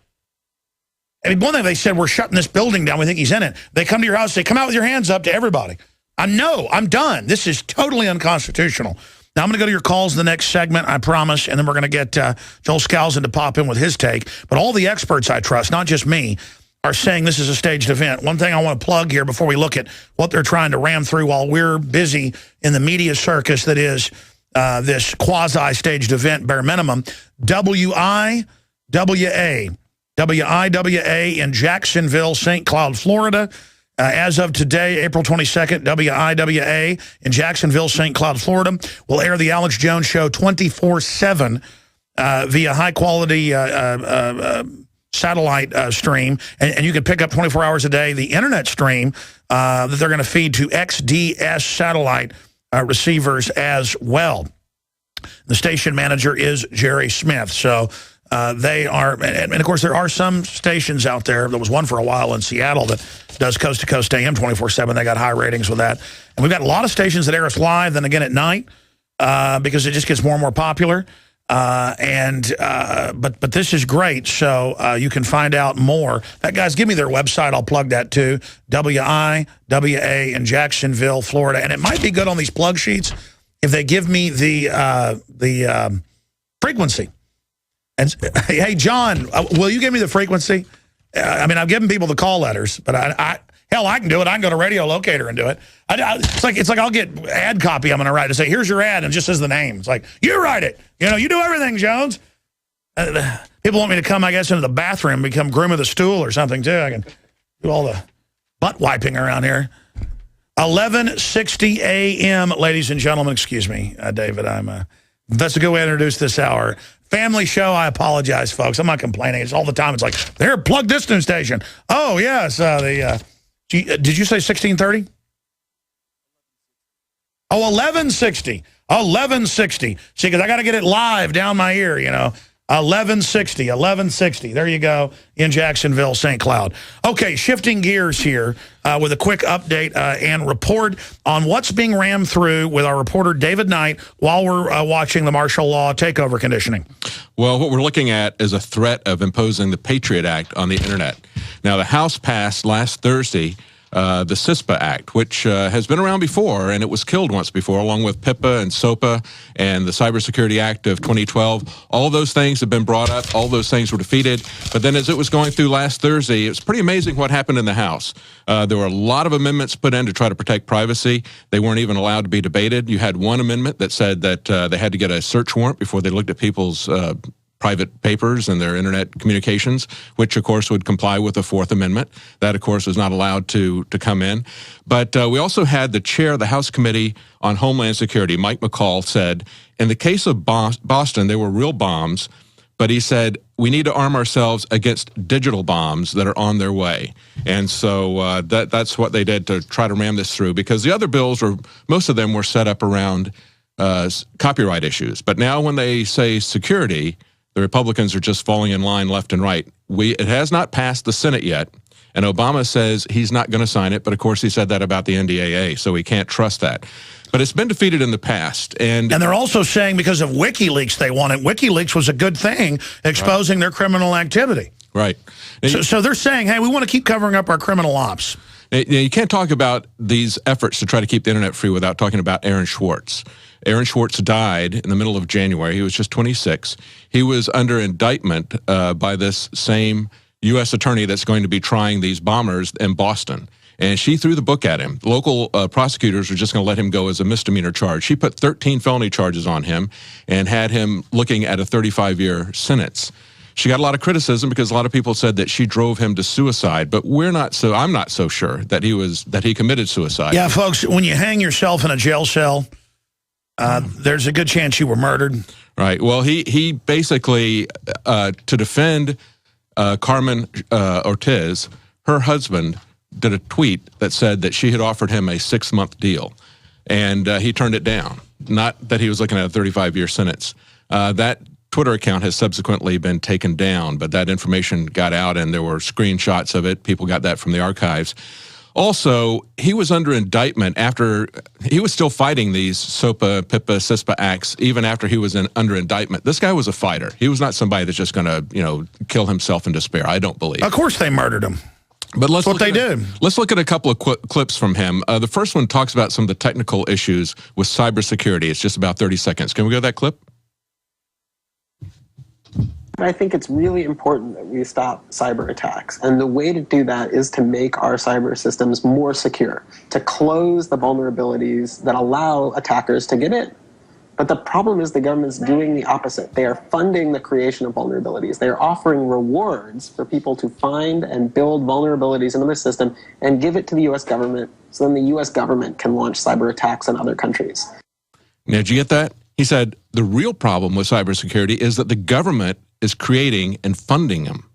I mean, one thing they said, we're shutting this building down. We think he's in it. They come to your house, say, come out with your hands up to everybody. I know. I'm done. This is totally unconstitutional. Now, I'm going to go to your calls in the next segment, I promise, and then we're going to get Joel Skousen to pop in with his take. But all the experts I trust, not just me, are saying this is a staged event. One thing I want to plug here before we look at what they're trying to ram through while we're busy in the media circus that is this quasi-staged event, bare minimum, WIWA in Jacksonville, St. Cloud, Florida. As of today, April 22nd, WIWA in Jacksonville, St. Cloud, Florida, will air the Alex Jones Show 24/7 via high-quality satellite stream. And you can pick up 24 hours a day the internet stream that they're going to feed to XDS satellite receivers as well. The station manager is Jerry Smith. So they are, and of course, there are some stations out there. There was one for a while in Seattle that does coast-to-coast AM 24/7. They got high ratings with that. And we've got a lot of stations that air us live, then again at night, because it just gets more and more popular. But this is great, so you can find out more. Guys, give me their website. I'll plug that too. WIWA in Jacksonville, Florida. And it might be good on these plug sheets if they give me the frequency. And hey, John, will you give me the frequency? I mean, I've given people the call letters, but hell, I can do it. I can go to Radio Locator and do it. It's like I'll get ad copy I'm going to write to say, here's your ad, and it just says the name. It's like, you write it. You do everything, Jones. People want me to come, I guess, into the bathroom, become groom of the stool or something, too. I can do all the butt wiping around here. 11:60 a.m., ladies and gentlemen. Excuse me, David. That's a good way to introduce this hour. Family show, I apologize, folks. I'm not complaining. It's all the time. It's like, there, plug this news station. Oh, yes. Did you say 1630? Oh, 1160. 1160. See, because I got to get it live down my ear, you know. 1160, 1160. There you go in Jacksonville, St. Cloud. Okay, shifting gears here with a quick update and report on what's being rammed through with our reporter David Knight while we're watching the martial law takeover conditioning. Well, what we're looking at is a threat of imposing the Patriot Act on the Internet. Now, the House passed last Thursday the CISPA Act, which has been around before, and it was killed once before, along with PIPA and SOPA and the Cybersecurity Act of 2012. All those things have been brought up. All those things were defeated. But then as it was going through last Thursday, it was pretty amazing what happened in the House. There were a lot of amendments put in to try to protect privacy. They weren't even allowed to be debated. You had one amendment that said that they had to get a search warrant before they looked at people's private papers and their internet communications, which of course would comply with the Fourth Amendment. That of course was not allowed to come in. But we also had the chair of the House Committee on Homeland Security, Mike McCall, said, in the case of Boston, they were real bombs, but he said, we need to arm ourselves against digital bombs that are on their way. And so that's what they did to try to ram this through, because the other bills, most of them were set up around copyright issues. But now when they say security, the Republicans are just falling in line left and right. It has not passed the Senate yet, and Obama says he's not going to sign it, but of course he said that about the NDAA, so we can't trust that. But it's been defeated in the past. And they're also saying because of WikiLeaks they want it. WikiLeaks was a good thing, exposing their criminal activity. Right. So they're saying, hey, we want to keep covering up our criminal ops. You can't talk about these efforts to try to keep the internet free without talking about Aaron Swartz. Aaron Swartz died in the middle of January. He was just 26. He was under indictment by this same U.S. attorney that's going to be trying these bombers in Boston. And she threw the book at him. Local prosecutors were just going to let him go as a misdemeanor charge. She put 13 felony charges on him and had him looking at a 35-year sentence. She got a lot of criticism because a lot of people said that she drove him to suicide, but I'm not so sure that he committed suicide. Yeah, folks, when you hang yourself in a jail cell, there's a good chance you were murdered. Right. Well, he basically, to defend Carmen Ortiz, her husband did a tweet that said that she had offered him a 6-month deal, and he turned it down. Not that he was looking at a 35-year sentence. That Twitter account has subsequently been taken down, but that information got out, and there were screenshots of it. People got that from the archives. Also, he was under indictment after he was still fighting these SOPA, PIPA, CISPA acts, even after he was under indictment. This guy was a fighter. He was not somebody that's just going to, kill himself in despair. I don't believe. Of course they murdered him. But that's what they did. Let's look at a couple of clips from him. The first one talks about some of the technical issues with cybersecurity. It's just about 30 seconds. Can we go to that clip? I think it's really important that we stop cyber attacks. And the way to do that is to make our cyber systems more secure, to close the vulnerabilities that allow attackers to get in. But the problem is the government's doing the opposite. They are funding the creation of vulnerabilities. They are offering rewards for people to find and build vulnerabilities into their system and give it to the U.S. government, so then the U.S. government can launch cyber attacks on other countries. Now, did you get that? He said the real problem with cybersecurity is that the government is creating and funding them.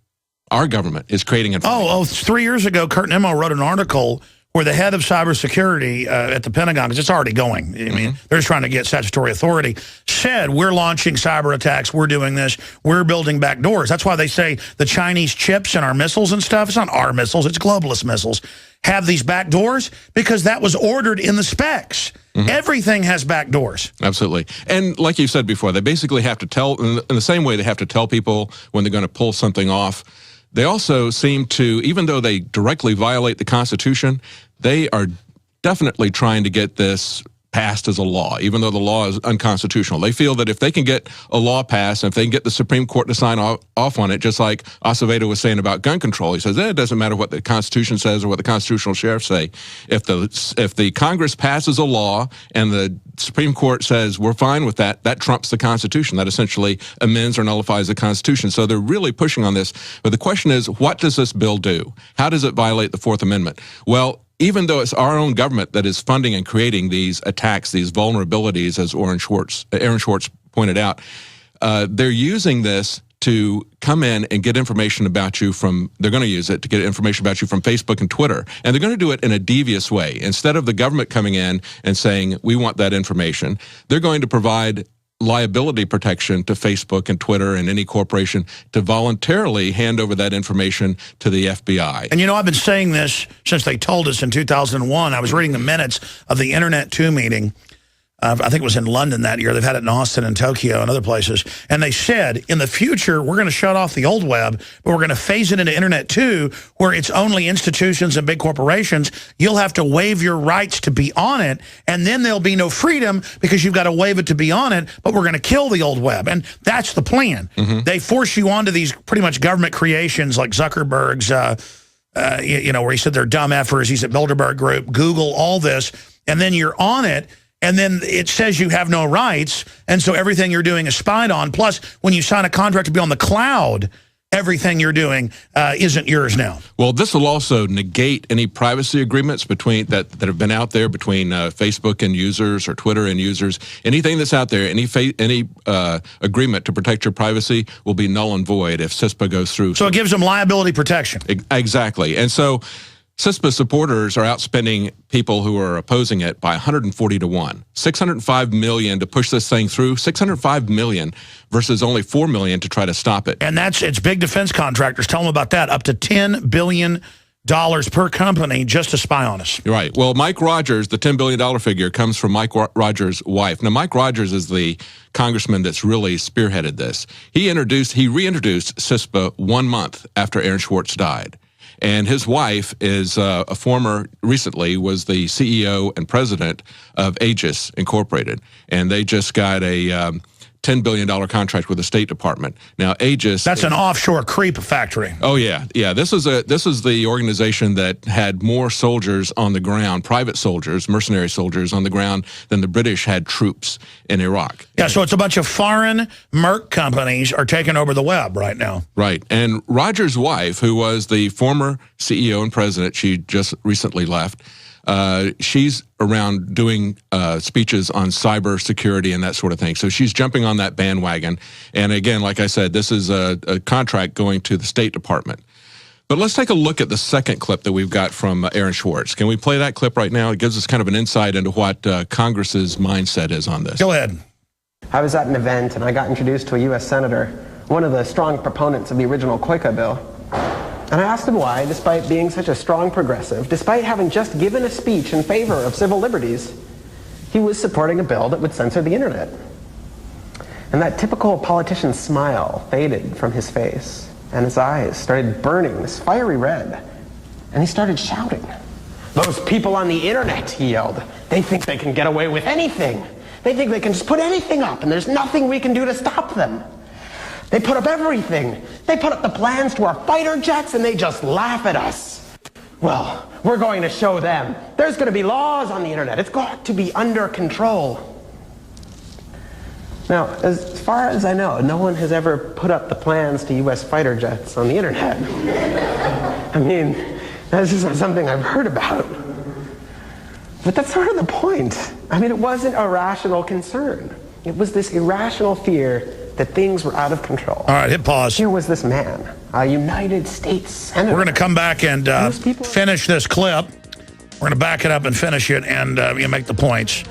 Our government is creating and funding them. 3 years ago, Kurt Nimmo wrote an article where the head of cybersecurity at the Pentagon, because it's already going, I mean, they're just trying to get statutory authority, said, we're launching cyber attacks, we're doing this, we're building back doors. That's why they say the Chinese chips in our missiles and stuff, it's not our missiles, it's globalist missiles, have these back doors, because that was ordered in the specs. Everything has back doors. Absolutely. And like you said before, they basically have to tell, in the same way they have to tell people when they're going to pull something off. They also seem to, even though they directly violate the Constitution, they are definitely trying to get this passed as a law, even though the law is unconstitutional. They feel that if they can get a law passed, and if they can get the Supreme Court to sign off on it, just like Acevedo was saying about gun control, he says, it doesn't matter what the Constitution says or what the constitutional sheriffs say. If the Congress passes a law and the Supreme Court says we're fine with that, that trumps the Constitution. That essentially amends or nullifies the Constitution. So they're really pushing on this. But the question is, what does this bill do? How does it violate the Fourth Amendment? Well, even though it's our own government that is funding and creating these attacks, these vulnerabilities, as Aaron Swartz pointed out, they're using this to come in and get information about you they're going to use it to get information about you from Facebook and Twitter. And they're going to do it in a devious way. Instead of the government coming in and saying, we want that information, they're going to provide liability protection to Facebook and Twitter and any corporation to voluntarily hand over that information to the FBI. And I've been saying this since they told us in 2001. I was reading the minutes of the Internet 2 meeting. I think it was in London that year. They've had it in Austin and Tokyo and other places. And they said, in the future, we're going to shut off the old web, but we're going to phase it into Internet 2, where it's only institutions and big corporations. You'll have to waive your rights to be on it, and then there'll be no freedom because you've got to waive it to be on it, but we're going to kill the old web. And that's the plan. They force you onto these pretty much government creations like Zuckerberg's, where he said they're dumb effers. He's at Bilderberg Group, Google, all this, and then you're on it. And then it says you have no rights, and so everything you're doing is spied on. Plus, when you sign a contract to be on the cloud, everything you're doing isn't yours now. Well, this will also negate any privacy agreements that have been out there between Facebook and users or Twitter and users. Anything that's out there, any agreement to protect your privacy will be null and void if CISPA goes through. So it gives them liability protection. Exactly. And so CISPA supporters are outspending people who are opposing it by 140 to 1. $605 million to push this thing through, $605 million versus only $4 million to try to stop it. And it's big defense contractors. Tell them about that. Up to $10 billion per company just to spy on us. Right. Well, Mike Rogers, the $10 billion figure, comes from Mike Rogers' wife. Now, Mike Rogers is the congressman that's really spearheaded this. He reintroduced CISPA 1 month after Aaron Swartz died. And his wife is recently was the CEO and president of Aegis Incorporated. And they just got a $10 billion contract with the State Department. Now, Aegis... That's an offshore creep factory. Oh, yeah. Yeah, this is the organization that had more soldiers on the ground, private soldiers, mercenary soldiers on the ground than the British had troops in Iraq. Yeah, so it's a bunch of foreign merc companies are taking over the web right now. Right. And Rogers' wife, who was the former CEO and president, she just recently left, she's around doing speeches on cyber security and that sort of thing. So she's jumping on that bandwagon. And again, like I said, this is a contract going to the State Department. But let's take a look at the second clip that we've got from Aaron Swartz. Can we play that clip right now? It gives us kind of an insight into what Congress's mindset is on this. Go ahead. I was at an event and I got introduced to a U.S. senator, one of the strong proponents of the original COICA bill. And I asked him why, despite being such a strong progressive, despite having just given a speech in favor of civil liberties, he was supporting a bill that would censor the internet. And that typical politician smile faded from his face, and his eyes started burning this fiery red. And he started shouting. "Those people on the internet," he yelled, "they think they can get away with anything. They think they can just put anything up, and there's nothing we can do to stop them. They put up everything. They put up the plans to our fighter jets, and they just laugh at us. Well, we're going to show them. There's going to be laws on the internet. It's got to be under control." Now, as far as I know, no one has ever put up the plans to U.S. fighter jets on the internet. I mean, that's just not something I've heard about. But that's sort of the point. I mean, it wasn't a rational concern. It was this irrational fear that things were out of control. All right, hit pause. Here was this man, a United States senator. We're going to come back and finish this clip. We're going to back it up and finish it and make the points.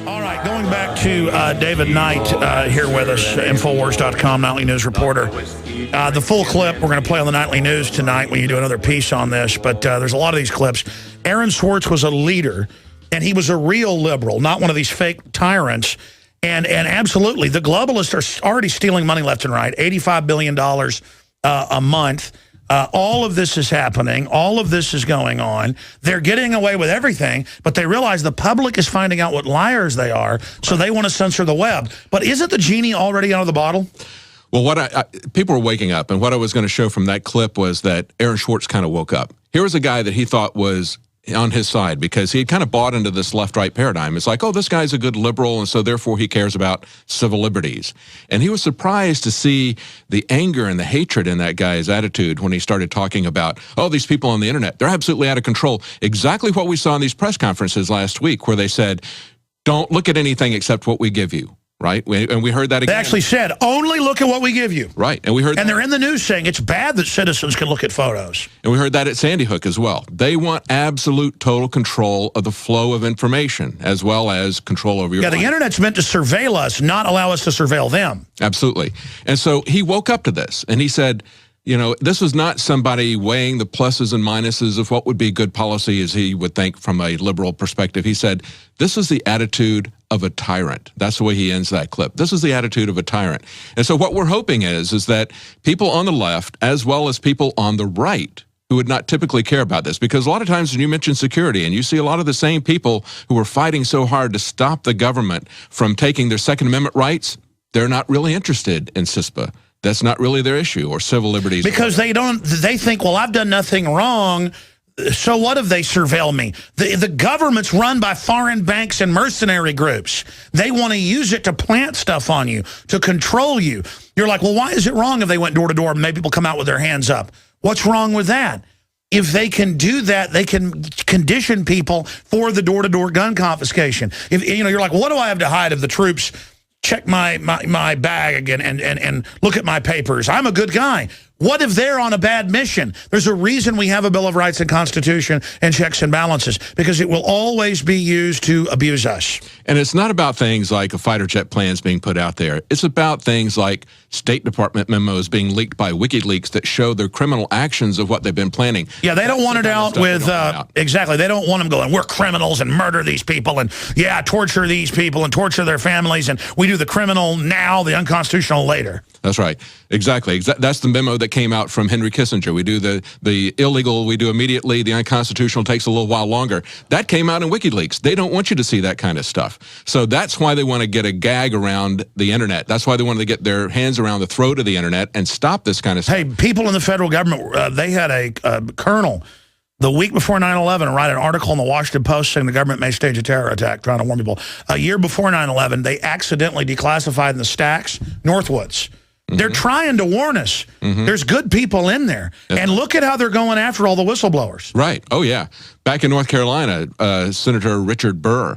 All right, going back to David Knight here with us, Infowars.com, nightly news reporter. The full clip we're going to play on the nightly news tonight when you do another piece on this, but there's a lot of these clips. Aaron Swartz was a leader, and he was a real liberal, not one of these fake tyrants. And absolutely, the globalists are already stealing money left and right, $85 billion a month. All of this is happening. All of this is going on. They're getting away with everything, but they realize the public is finding out what liars they are, so they want to censor the web. But isn't the genie already out of the bottle? Well, people are waking up, and what I was going to show from that clip was that Aaron Swartz kind of woke up. Here was a guy that he thought was on his side because he had kind of bought into this left-right paradigm. It's like, oh, this guy's a good liberal, and so therefore he cares about civil liberties. And he was surprised to see the anger and the hatred in that guy's attitude when he started talking about, oh, these people on the internet, they're absolutely out of control. Exactly what we saw in these press conferences last week where they said, don't look at anything except what we give you, right? And we heard that again. They actually said, only look at what we give you. Right, and we heard And they're in the news saying it's bad that citizens can look at photos. And we heard that at Sandy Hook as well. They want absolute total control of the flow of information, as well as control over your life. The internet's meant to surveil us, not allow us to surveil them. Absolutely. And so he woke up to this, and he said, you know, this was not somebody weighing the pluses and minuses of what would be good policy, as he would think from a liberal perspective. He said, this is the attitude of a tyrant. That's the way he ends that clip. This is the attitude of a tyrant. And so what we're hoping is that people on the left, as well as people on the right, who would not typically care about this, because a lot of times when you mention security and you see a lot of the same people who are fighting so hard to stop the government from taking their Second Amendment rights, they're not really interested in CISPA. That's not really their issue, or civil liberties. Because they think, well, I've done nothing wrong, so what if they surveil me? The government's run by foreign banks and mercenary groups. They want to use it to plant stuff on you, to control you. You're like, well, why is it wrong if they went door to door and made people come out with their hands up? What's wrong with that? If they can do that, they can condition people for the door-to-door gun confiscation. If you're like, what do I have to hide if the troops check my bag again and look at my papers? I'm a good guy. What if they're on a bad mission? There's a reason we have a Bill of Rights and Constitution and checks and balances, because it will always be used to abuse us. And it's not about things like a fighter jet plans being put out there. It's about things like State Department memos being leaked by WikiLeaks that show their criminal actions of what they've been planning. Yeah, they don't want it out with, exactly, they don't want them going, we're criminals and murder these people and, yeah, torture these people and torture their families, and we do the criminal now, the unconstitutional later. That's right. Exactly. That's the memo that came out from Henry Kissinger. We do the illegal, we do immediately. The unconstitutional takes a little while longer. That came out in WikiLeaks. They don't want you to see that kind of stuff. So that's why they want to get a gag around the internet. That's why they wanted to get their hands around the throat of the internet and stop this kind of stuff. Hey, people in the federal government, they had a colonel the week before 9/11 write an article in the Washington Post saying the government may stage a terror attack, trying to warn people. A year before 9/11, they accidentally declassified in the stacks Northwoods. They're trying to warn us. There's good people in there. And look at how they're going after all the whistleblowers. Right. Oh, yeah. Back in North Carolina, Senator Richard Burr,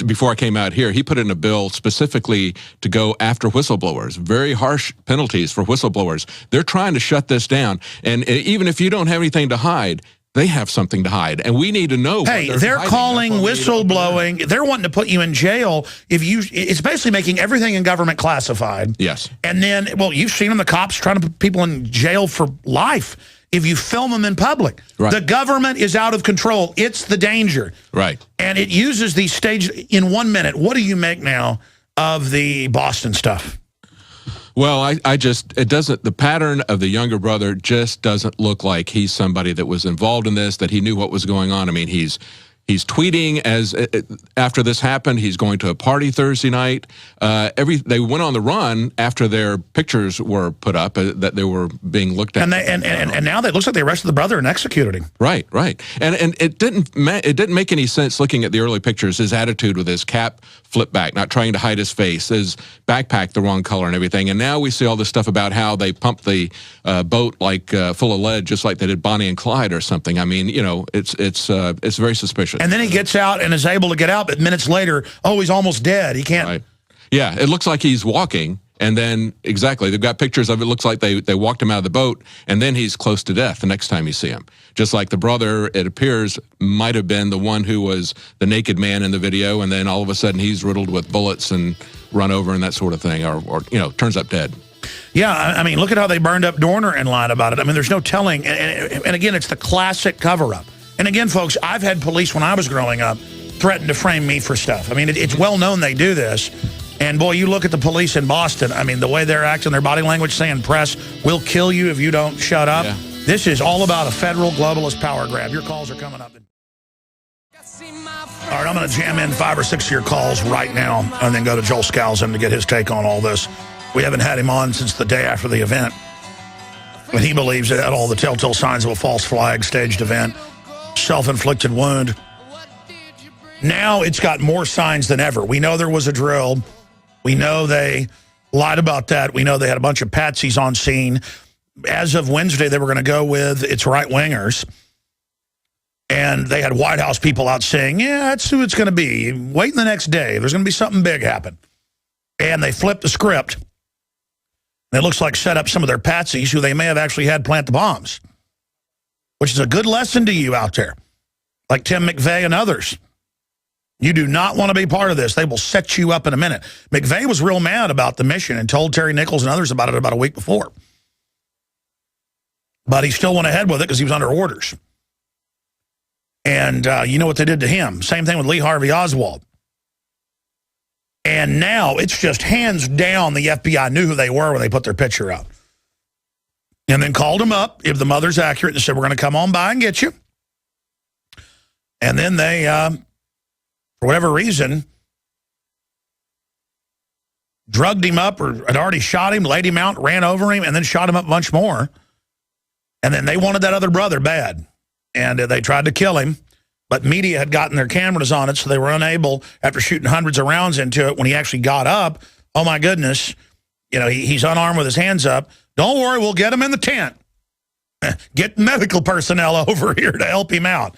before I came out here, he put in a bill specifically to go after whistleblowers. Very harsh penalties for whistleblowers. They're trying to shut this down. And even if you don't have anything to hide, they have something to hide, and we need to know. Hey, they're calling whistleblowing. They're wanting to put you in jail if you. It's basically making everything in government classified. Yes. And then, well, you've seen them, the cops trying to put people in jail for life if you film them in public. Right. The government is out of control. It's the danger. Right. And it uses these staged in 1 minute. What do you make now of the Boston stuff? Well, it doesn't, the pattern of the younger brother just doesn't look like he's somebody that was involved in this, that he knew what was going on. I mean, he's tweeting after this happened. He's going to a party Thursday night. They went on the run after their pictures were put up that they were being looked at. And now it looks like they arrested the brother and executed him. Right, right. And it didn't make any sense looking at the early pictures. His attitude with his cap flipped back, not trying to hide his face, his backpack the wrong color and everything. And now we see all this stuff about how they pumped the boat like full of lead, just like they did Bonnie and Clyde or something. I mean, it's very suspicious. And then he gets out and is able to get out, but minutes later, oh, he's almost dead. He can't. Right. Yeah, it looks like he's walking, and then, exactly, they've got pictures of it. Looks like they walked him out of the boat, and then he's close to death the next time you see him. Just like the brother, it appears, might have been the one who was the naked man in the video, and then all of a sudden he's riddled with bullets and run over and that sort of thing, or turns up dead. Yeah, I mean, look at how they burned up Dorner and lied about it. I mean, there's no telling. And again, it's the classic cover-up. And again, folks, I've had police when I was growing up threaten to frame me for stuff. I mean, it's well known they do this. And, boy, you look at the police in Boston. I mean, the way they're acting, their body language saying, press, we'll kill you if you don't shut up. Yeah. This is all about a federal globalist power grab. Your calls are coming up. All right, I'm going to jam in 5 or 6 of your calls right now and then go to Joel Skousen to get his take on all this. We haven't had him on since the day after the event. And he believes it had all the telltale signs of a false flag staged event, self-inflicted wound. Now it's got more signs than ever. We know there was a drill. We know they lied about that. We know they had a bunch of patsies on scene. As of Wednesday, they were going to go with its right-wingers. And they had White House people out saying, yeah, that's who it's going to be. Wait the next day. There's going to be something big happen. And they flipped the script. And it looks like set up some of their patsies who they may have actually had plant the bombs, which is a good lesson to you out there, like Tim McVeigh and others. You do not want to be part of this. They will set you up in a minute. McVeigh was real mad about the mission and told Terry Nichols and others about it about a week before. But he still went ahead with it because he was under orders. And you know what they did to him. Same thing with Lee Harvey Oswald. And now it's just hands down the FBI knew who they were when they put their picture out. And then called them up, if the mother's accurate, and said, we're going to come on by and get you. And then they, for whatever reason, drugged him up or had already shot him, laid him out, ran over him, and then shot him up a bunch more. And then they wanted that other brother bad. And they tried to kill him. But media had gotten their cameras on it, so they were unable, after shooting hundreds of rounds into it, when he actually got up, oh, my goodness, you know, he's unarmed with his hands up. Don't worry, we'll get him in the tent. Get medical personnel over here to help him out.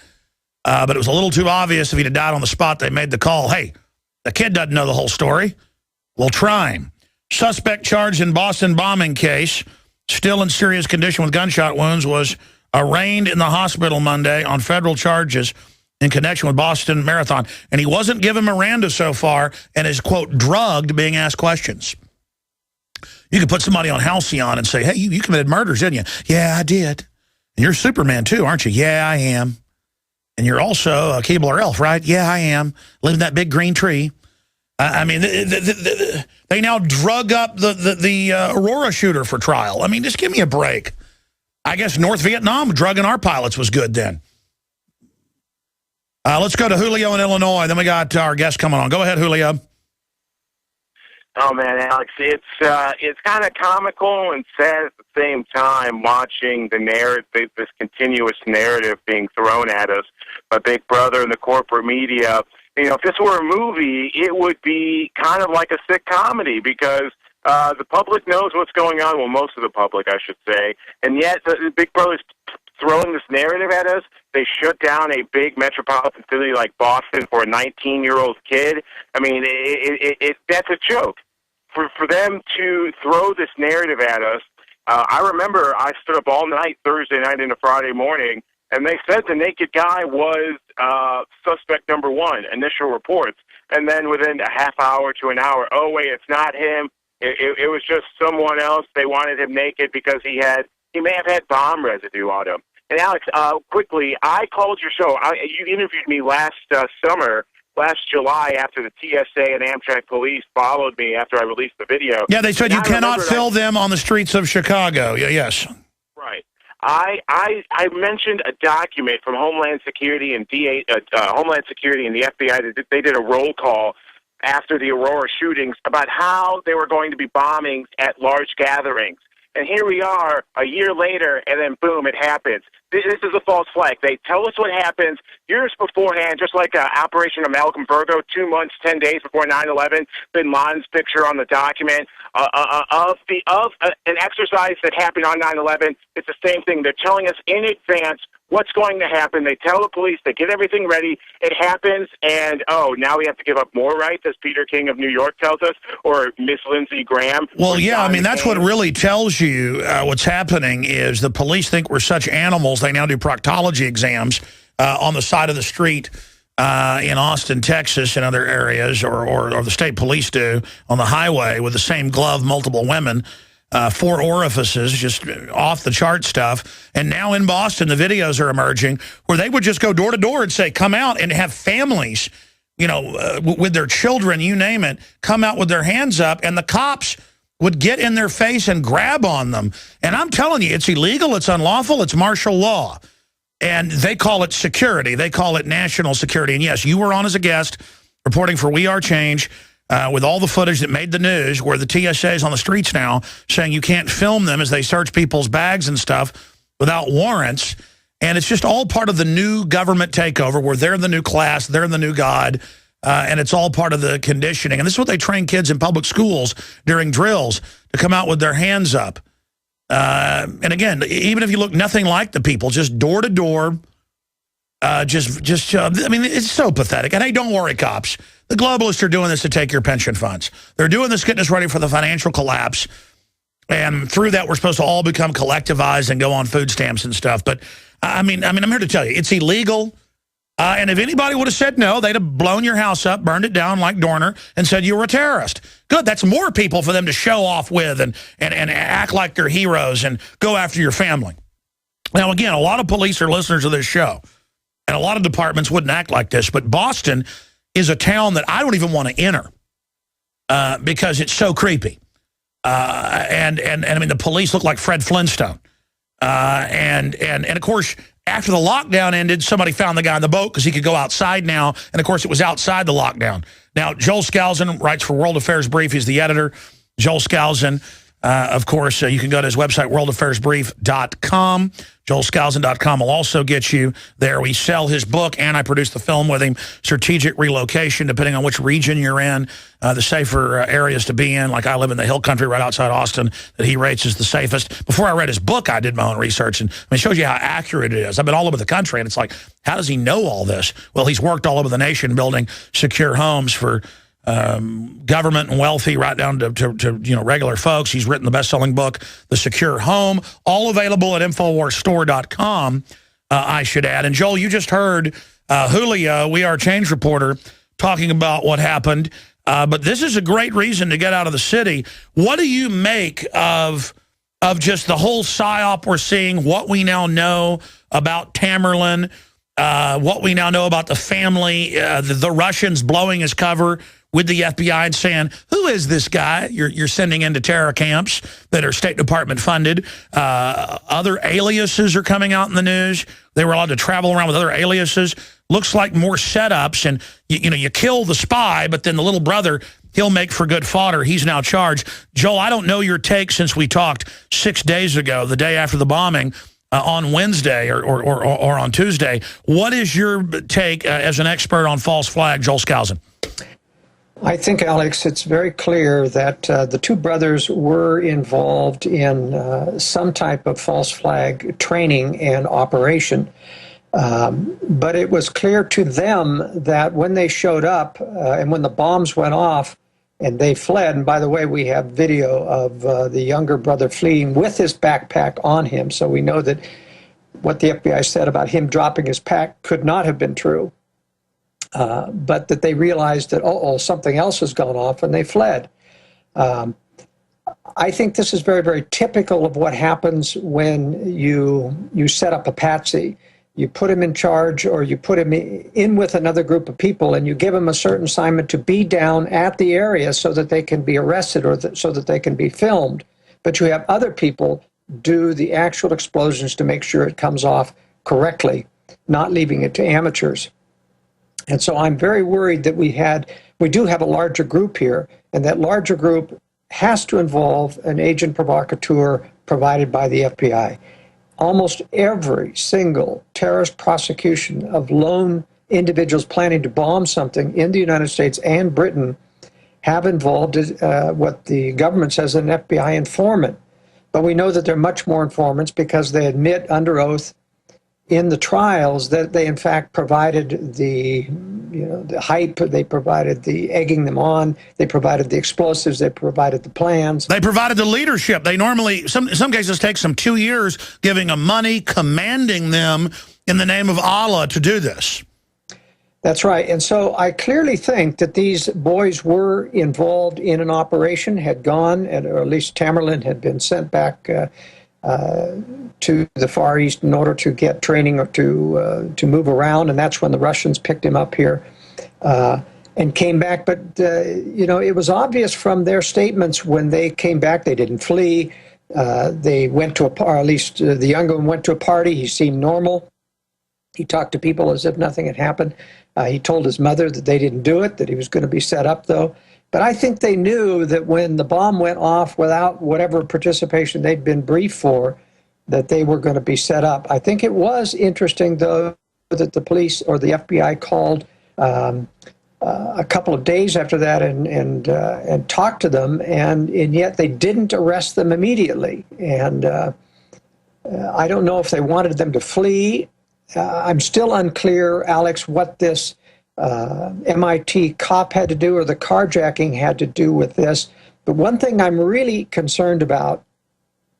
But it was a little too obvious if he'd have died on the spot. They made the call, hey, the kid doesn't know the whole story. We'll try him. Suspect charged in Boston bombing case, still in serious condition with gunshot wounds, was arraigned in the hospital Monday on federal charges in connection with Boston Marathon. And he wasn't given Miranda so far and is, quote, drugged being asked questions. You could put somebody on Halcyon and say, hey, you committed murders, didn't you? Yeah, I did. And you're Superman, too, aren't you? Yeah, I am. And you're also a Keebler elf, right? Yeah, I am. Live in that big green tree. I mean, they now drug up the Aurora shooter for trial. I mean, just give me a break. I guess North Vietnam drugging our pilots was good then. Let's go to Julio in Illinois. Then we got our guest coming on. Go ahead, Julio. Oh, man, Alex, it's kind of comical and sad at the same time watching the narrative, this continuous narrative being thrown at us by Big Brother and the corporate media. You know, if this were a movie, it would be kind of like a sick comedy because the public knows what's going on. Well, most of the public, I should say. And yet, the Big Brother's throwing this narrative at us. They shut down a big metropolitan city like Boston for a 19-year-old kid. I mean, that's a joke. For them to throw this narrative at us, I remember I stood up all night Thursday night into Friday morning, and they said the naked guy was suspect number one, initial reports. And then within a half hour to an hour, oh, wait, it's not him. It was just someone else. They wanted him naked because he may have had bomb residue on him. And Alex, quickly, I called your show. You interviewed me last July after the TSA and Amtrak police followed me after I released the video. Yeah, they said you cannot fill them on the streets of Chicago. Yeah, yes. Right. I mentioned a document from Homeland Security and Homeland Security and the FBI. They did a roll call after the Aurora shootings about how they were going to be bombings at large gatherings. And here we are a year later, and then boom, it happens. This is a false flag. They tell us what happens years beforehand, just like Operation Amalgam Virgo, 2 months, 10 days before 9/11. Bin Laden's picture on the document of an exercise that happened on 9/11. It's the same thing. They're telling us in advance what's going to happen. They tell the police, they get everything ready. It happens, and now we have to give up more rights, as Peter King of New York tells us, or Miss Lindsey Graham. Well, yeah, I mean, that's what really tells you what's happening is the police think we're such animals. They now do proctology exams on the side of the street in Austin, Texas, and other areas, or the state police do on the highway with the same glove, multiple women. 4 orifices, just off the chart stuff. And now in Boston, the videos are emerging where they would just go door to door and say, come out, and have families, you know, with their children, you name it, come out with their hands up, and the cops would get in their face and grab on them. And I'm telling you, it's illegal, it's unlawful, it's martial law. And they call it security. They call it national security. And yes, you were on as a guest reporting for We Are Change, with all the footage that made the news, where the TSA is on the streets now saying you can't film them as they search people's bags and stuff without warrants. And it's just all part of the new government takeover where they're the new class, they're the new God, and it's all part of the conditioning. And this is what they train kids in public schools during drills, to come out with their hands up. And again, even if you look nothing like the people, just door to door, I mean, it's so pathetic. And hey, don't worry, cops. The globalists are doing this to take your pension funds. They're doing this, getting us ready for the financial collapse. And through that, we're supposed to all become collectivized and go on food stamps and stuff. But I mean, I'm here to tell you, it's illegal. And if anybody would have said no, they'd have blown your house up, burned it down like Dorner, and said you were a terrorist. Good, that's more people for them to show off with and act like they're heroes and go after your family. Now, again, a lot of police are listeners of this show, and a lot of departments wouldn't act like this. But Boston is a town that I don't even want to enter because it's so creepy. And I mean, the police look like Fred Flintstone. And of course, after the lockdown ended, somebody found the guy in the boat because he could go outside now. And, of course, it was outside the lockdown. Now, Joel Skousen writes for World Affairs Brief. He's the editor. Joel Skousen, of course, you can go to his website, worldaffairsbrief.com. JoelSkousen.com will also get you there. We sell his book, and I produce the film with him, Strategic Relocation, depending on which region you're in, the safer areas to be in. Like I live in the hill country right outside Austin that he rates as the safest. Before I read his book, I did my own research, and I mean, it shows you how accurate it is. I've been all over the country, and it's like, how does he know all this? Well, he's worked all over the nation building secure homes for government and wealthy, right down to regular folks. He's written the best-selling book, The Secure Home, all available at InfoWarsStore.com, I should add. And, Joel, you just heard Julio, We Are Change reporter, talking about what happened. But this is a great reason to get out of the city. What do you make of just the whole psyop we're seeing, what we now know about Tamerlan, what we now know about the family, the Russians blowing his cover with the FBI and saying, who is this guy you're sending into terror camps that are State Department funded? Other aliases are coming out in the news. They were allowed to travel around with other aliases. Looks like more setups. And, you kill the spy, but then the little brother, he'll make for good fodder. He's now charged. Joel, I don't know your take since we talked 6 days ago, the day after the bombing, on Wednesday or on Tuesday. What is your take as an expert on false flag, Joel Skousen? I think, Alex, it's very clear that the two brothers were involved in some type of false flag training and operation. But it was clear to them that when they showed up and when the bombs went off and they fled, and by the way, we have video of the younger brother fleeing with his backpack on him, so we know that what the FBI said about him dropping his pack could not have been true. But that they realized that, something else has gone off, and they fled. I think this is very, very typical of what happens when you set up a patsy. You put him in charge, or you put him in with another group of people, and you give him a certain assignment to be down at the area so that they can be arrested or so that they can be filmed. But you have other people do the actual explosions to make sure it comes off correctly, not leaving it to amateurs. And so I'm very worried that we do have a larger group here, and that larger group has to involve an agent provocateur provided by the FBI. Almost every single terrorist prosecution of lone individuals planning to bomb something in the United States and Britain have involved what the government says an FBI informant. But we know that there are much more informants because they admit under oath in the trials that they in fact provided the hype, they provided the egging them on, they provided the explosives, they provided the plans. They provided the leadership. They normally, in some cases, take some 2 years giving them money, commanding them in the name of Allah to do this. That's right. And so I clearly think that these boys were involved in an operation, had gone, or at least Tamerlan had been sent back to the Far East in order to get training or to move around, and that's when the Russians picked him up here and came back. But it was obvious from their statements when they came back, they didn't flee. They went to or at least the younger one went to a party. He seemed normal. He talked to people as if nothing had happened. He told his mother that they didn't do it, that he was going to be set up, though. But I think they knew that when the bomb went off without whatever participation they'd been briefed for, that they were going to be set up. I think it was interesting, though, that the police or the FBI called a couple of days after that and talked to them, and yet they didn't arrest them immediately. And I don't know if they wanted them to flee I'm still unclear, Alex, what this MIT cop had to do or the carjacking had to do with this. But one thing I'm really concerned about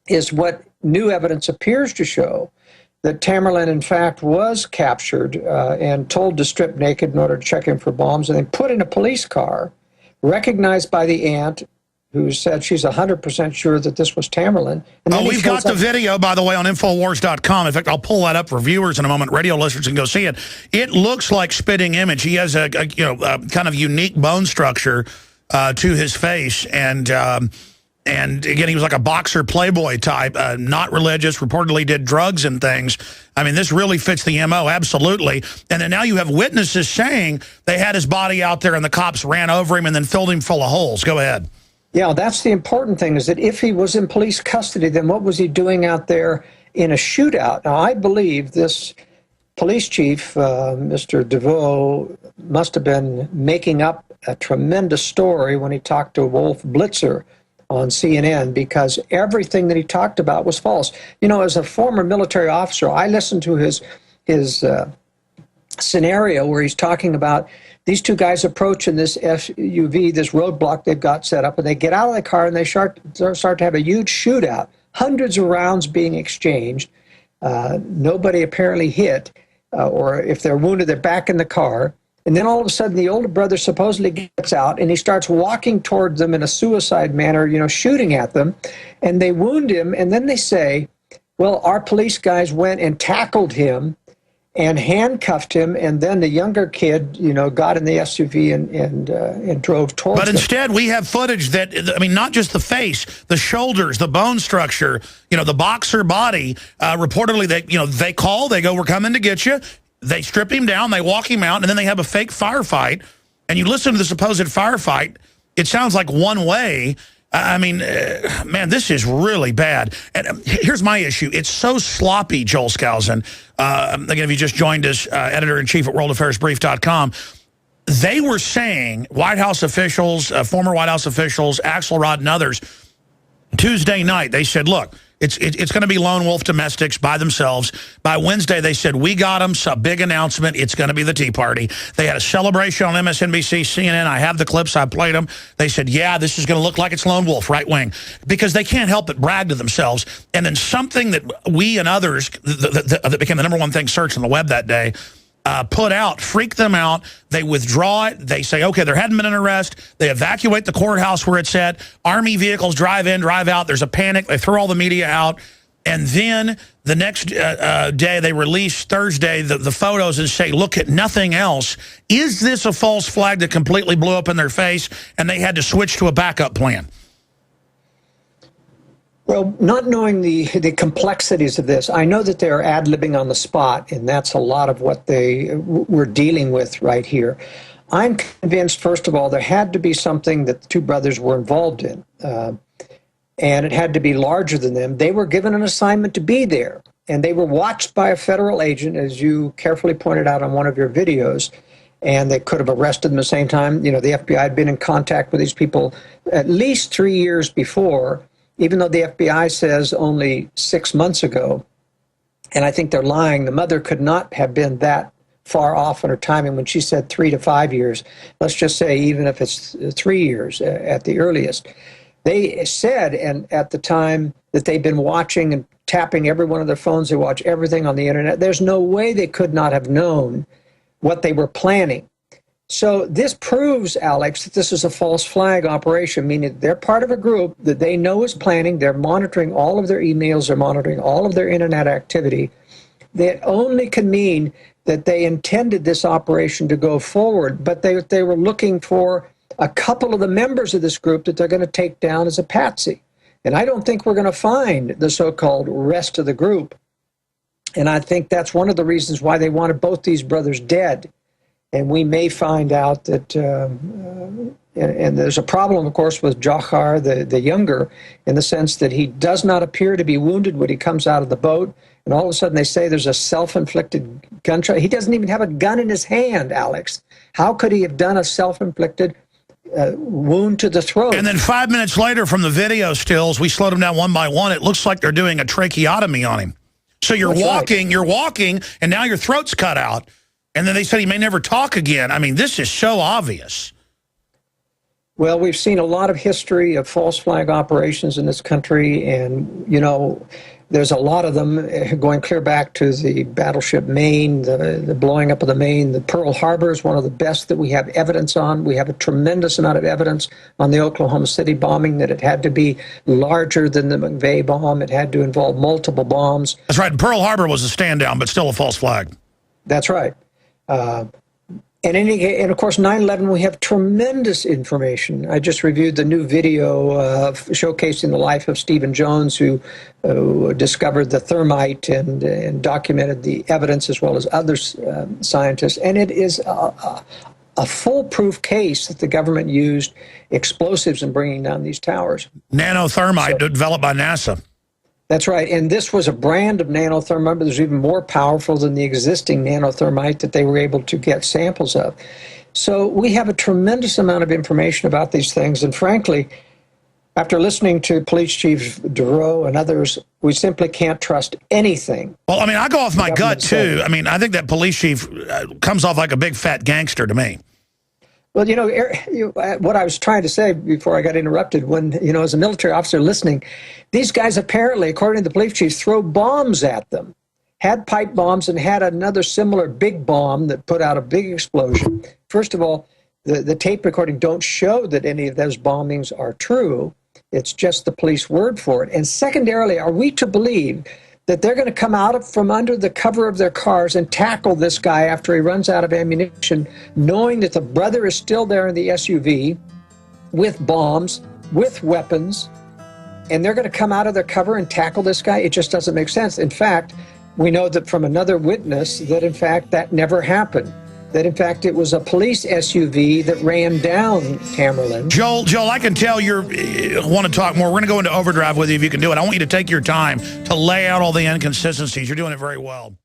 is what new evidence appears to show, that Tamerlan, in fact, was captured and told to strip naked in order to check him for bombs, and then put in a police car, recognized by the aunt, who said she's 100% sure that this was Tamerlan. And we've got the video, by the way, on Infowars.com. In fact, I'll pull that up for viewers in a moment. Radio listeners can go see it. It looks like spitting image. He has a kind of unique bone structure to his face, and again, he was like a boxer playboy type, not religious, reportedly did drugs and things. I mean, this really fits the MO, absolutely. And then now you have witnesses saying they had his body out there and the cops ran over him and then filled him full of holes. Go ahead. Yeah, that's the important thing, is that if he was in police custody, then what was he doing out there in a shootout? Now, I believe this police chief, Mr. DeVoe, must have been making up a tremendous story when he talked to Wolf Blitzer on CNN, because everything that he talked about was false. You know, as a former military officer, I listened to his scenario where he's talking about these two guys approaching this SUV, this roadblock they've got set up, and they get out of the car and they start to have a huge shootout. Hundreds of rounds being exchanged. Nobody apparently hit, or if they're wounded, they're back in the car. And then all of a sudden, the older brother supposedly gets out, and he starts walking toward them in a suicide manner, you know, shooting at them. And they wound him, and then they say, well, our police guys went and tackled him and handcuffed him, and then the younger kid, you know, got in the SUV and drove towards But instead, we have footage that, I mean, not just the face, the shoulders, the bone structure, you know, the boxer body. Reportedly, they call, they go, we're coming to get you. They strip him down, they walk him out, and then they have a fake firefight. And you listen to the supposed firefight, it sounds like one way. I mean, man, this is really bad. And here's my issue. It's so sloppy, Joel Skousen. Again, if you just joined us, editor-in-chief at worldaffairsbrief.com, they were saying, White House officials, former White House officials, Axelrod and others, Tuesday night, they said, look, it's going to be lone wolf domestics by themselves. By Wednesday, they said, we got them, a big announcement. It's going to be the Tea Party. They had a celebration on MSNBC, CNN. I have the clips. I played them. They said, yeah, this is going to look like it's lone wolf, right wing, because they can't help but brag to themselves. And then something that we and others, that became the #1 thing searched on the web that day, put out, freak them out. They withdraw it. They say, okay, there hadn't been an arrest. They evacuate the courthouse where it's at. Army vehicles drive in, drive out. There's a panic. They throw all the media out. And then the next day, they release Thursday the photos and say, look at nothing else. Is this a false flag that completely blew up in their face? And they had to switch to a backup plan. Well, not knowing the complexities of this, I know that they're ad-libbing on the spot, and that's a lot of what they were dealing with right here. I'm convinced, first of all, there had to be something that the two brothers were involved in, and it had to be larger than them. They were given an assignment to be there, and they were watched by a federal agent, as you carefully pointed out on one of your videos, and they could have arrested them at the same time. You know, the FBI had been in contact with these people at least 3 years before, even though the FBI says only 6 months ago, and I think they're lying. The mother could not have been that far off in her timing when she said 3 to 5 years. Let's just say even if it's 3 years at the earliest. They said, and at the time, that they've been watching and tapping every one of their phones. They watch everything on the internet. There's no way they could not have known what they were planning. So this proves, Alex, that this is a false flag operation, meaning they're part of a group that they know is planning. They're monitoring all of their emails. They're monitoring all of their internet activity. That only can mean that they intended this operation to go forward, but they were looking for a couple of the members of this group that they're going to take down as a patsy. And I don't think we're going to find the so-called rest of the group. And I think that's one of the reasons why they wanted both these brothers dead. And we may find out that, and there's a problem, of course, with Johar, the younger, in the sense that he does not appear to be wounded when he comes out of the boat. And all of a sudden they say there's a self-inflicted gunshot. He doesn't even have a gun in his hand, Alex. How could he have done a self-inflicted wound to the throat? And then 5 minutes later from the video stills, we slowed him down one by one. It looks like they're doing a tracheotomy on him. So you're walking, and now your throat's cut out. And then they said he may never talk again. I mean, this is so obvious. Well, we've seen a lot of history of false flag operations in this country, and, you know, there's a lot of them going clear back to the battleship Maine, the blowing up of the Maine. The Pearl Harbor is one of the best that we have evidence on. We have a tremendous amount of evidence on the Oklahoma City bombing that it had to be larger than the McVeigh bomb. It had to involve multiple bombs. That's right. Pearl Harbor was a stand down, but still a false flag. That's right. And of course, 9/11, we have tremendous information. I just reviewed the new video showcasing the life of Stephen Jones, who discovered the thermite and documented the evidence, as well as other scientists. And it is a foolproof case that the government used explosives in bringing down these towers. Nanothermite developed by NASA. That's right, and this was a brand of nanothermite that was even more powerful than the existing nanothermite that they were able to get samples of. So we have a tremendous amount of information about these things, and frankly, after listening to Police Chief Duro and others, we simply can't trust anything. Well, I mean, I go off my gut, too. I mean, I think that police chief comes off like a big fat gangster to me. Well, you know, what I was trying to say before I got interrupted, when, you know, as a military officer listening, these guys apparently, according to the police chiefs, throw bombs at them, had pipe bombs and had another similar big bomb that put out a big explosion. First of all, the tape recording don't show that any of those bombings are true. It's just the police word for it. And secondarily, are we to believe that they're going to come out from under the cover of their cars and tackle this guy after he runs out of ammunition, knowing that the brother is still there in the SUV with bombs, with weapons, and they're going to come out of their cover and tackle this guy? It just doesn't make sense. In fact, we know that from another witness that, in fact, that never happened. That, in fact, it was a police SUV that ran down Tamerlan. Joel, I can tell you want to talk more. We're going to go into overdrive with you if you can do it. I want you to take your time to lay out all the inconsistencies. You're doing it very well.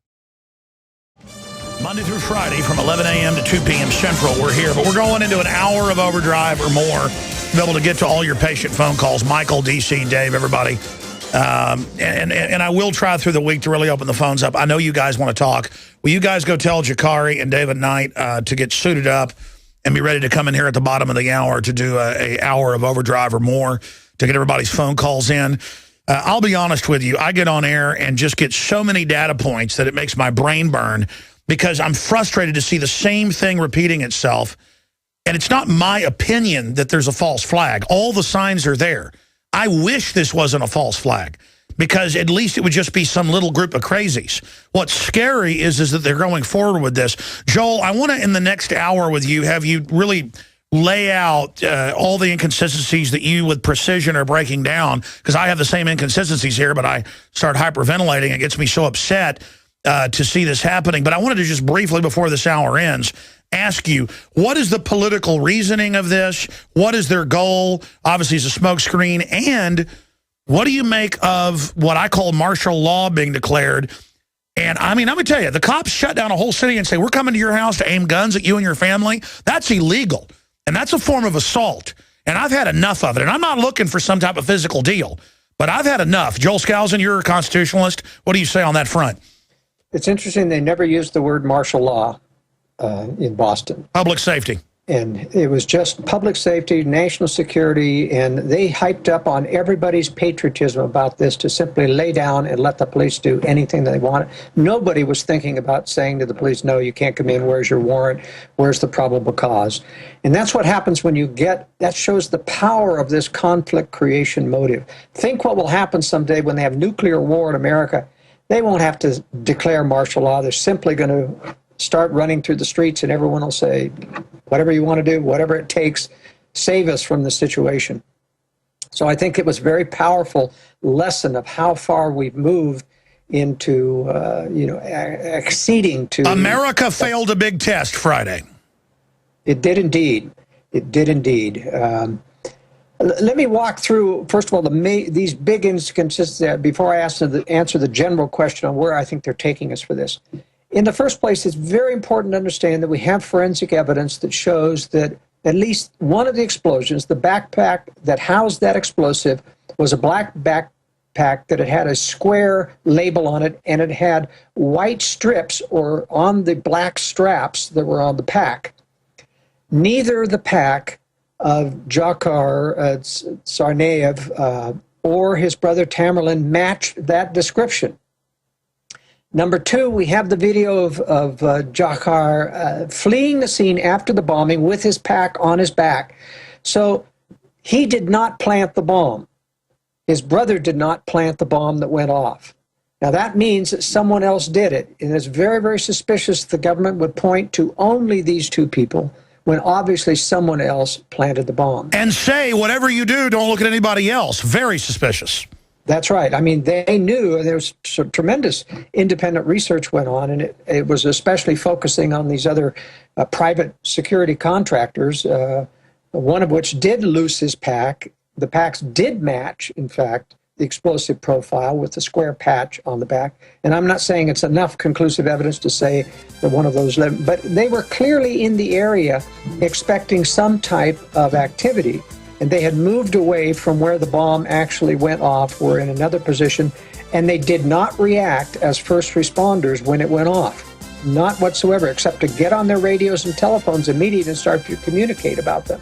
Monday through Friday from 11 a.m. to 2 p.m. Central, we're here. But we're going into an hour of overdrive or more to be able to get to all your patient phone calls. Michael, DC, Dave, everybody. And I will try through the week to really open the phones up. I know you guys want to talk. Will you guys go tell Jakari and David Knight to get suited up and be ready to come in here at the bottom of the hour to do a hour of overdrive or more to get everybody's phone calls in? I'll be honest with you. I get on air and just get so many data points that it makes my brain burn because I'm frustrated to see the same thing repeating itself. And it's not my opinion that there's a false flag. All the signs are there. I wish this wasn't a false flag because at least it would just be some little group of crazies. What's scary is that they're going forward with this. Joel, I want to, in the next hour with you, have you really lay out all the inconsistencies that you, with precision, are breaking down, because I have the same inconsistencies here, but I start hyperventilating. It gets me so upset to see this happening. But I wanted to just briefly, before this hour ends, ask you, what is the political reasoning of this? What is their goal? Obviously, it's a smokescreen. And what do you make of what I call martial law being declared? And I mean, I'm going to tell you, the cops shut down a whole city and say, we're coming to your house to aim guns at you and your family. That's illegal. And that's a form of assault. And I've had enough of it. And I'm not looking for some type of physical deal, but I've had enough. Joel Skousen, you're a constitutionalist. What do you say on that front? It's interesting they never used the word martial law in Boston. Public safety. And it was just public safety, national security, and they hyped up on everybody's patriotism about this to simply lay down and let the police do anything they wanted. Nobody was thinking about saying to the police, no, you can't come in, where's your warrant, where's the probable cause? And that's what happens when you get, that shows the power of this conflict creation motive. Think what will happen someday when they have nuclear war in America. They won't have to declare martial law. They're simply going to start running through the streets and everyone will say, whatever you want to do, whatever it takes, save us from the situation. So I think it was a very powerful lesson of how far we've moved into, acceding to... America failed a big test Friday. It did indeed. It did indeed. Let me walk through, first of all, these big inconsistencies before I answer the general question on where I think they're taking us for this. In the first place, it's very important to understand that we have forensic evidence that shows that at least one of the explosions, the backpack that housed that explosive, was a black backpack that it had a square label on it, and it had white strips or on the black straps that were on the pack. Neither the pack of Dzhokhar Tsarnaev or his brother Tamerlan matched that description. Number two, we have the video of Dzhokhar fleeing the scene after the bombing with his pack on his back. So he did not plant the bomb. His brother did not plant the bomb that went off. Now that means that someone else did it. And it's very, very suspicious the government would point to only these two people when obviously someone else planted the bomb. And say, whatever you do, don't look at anybody else. Very suspicious. That's right. I mean, they knew, and there was some tremendous independent research went on, and it was especially focusing on these other private security contractors, one of which did loose his pack. The packs did match, in fact, the explosive profile with the square patch on the back. And I'm not saying it's enough conclusive evidence to say that one of those, but they were clearly in the area expecting some type of activity. And they had moved away from where the bomb actually went off, were in another position, and they did not react as first responders when it went off. Not whatsoever, except to get on their radios and telephones immediately and start to communicate about them.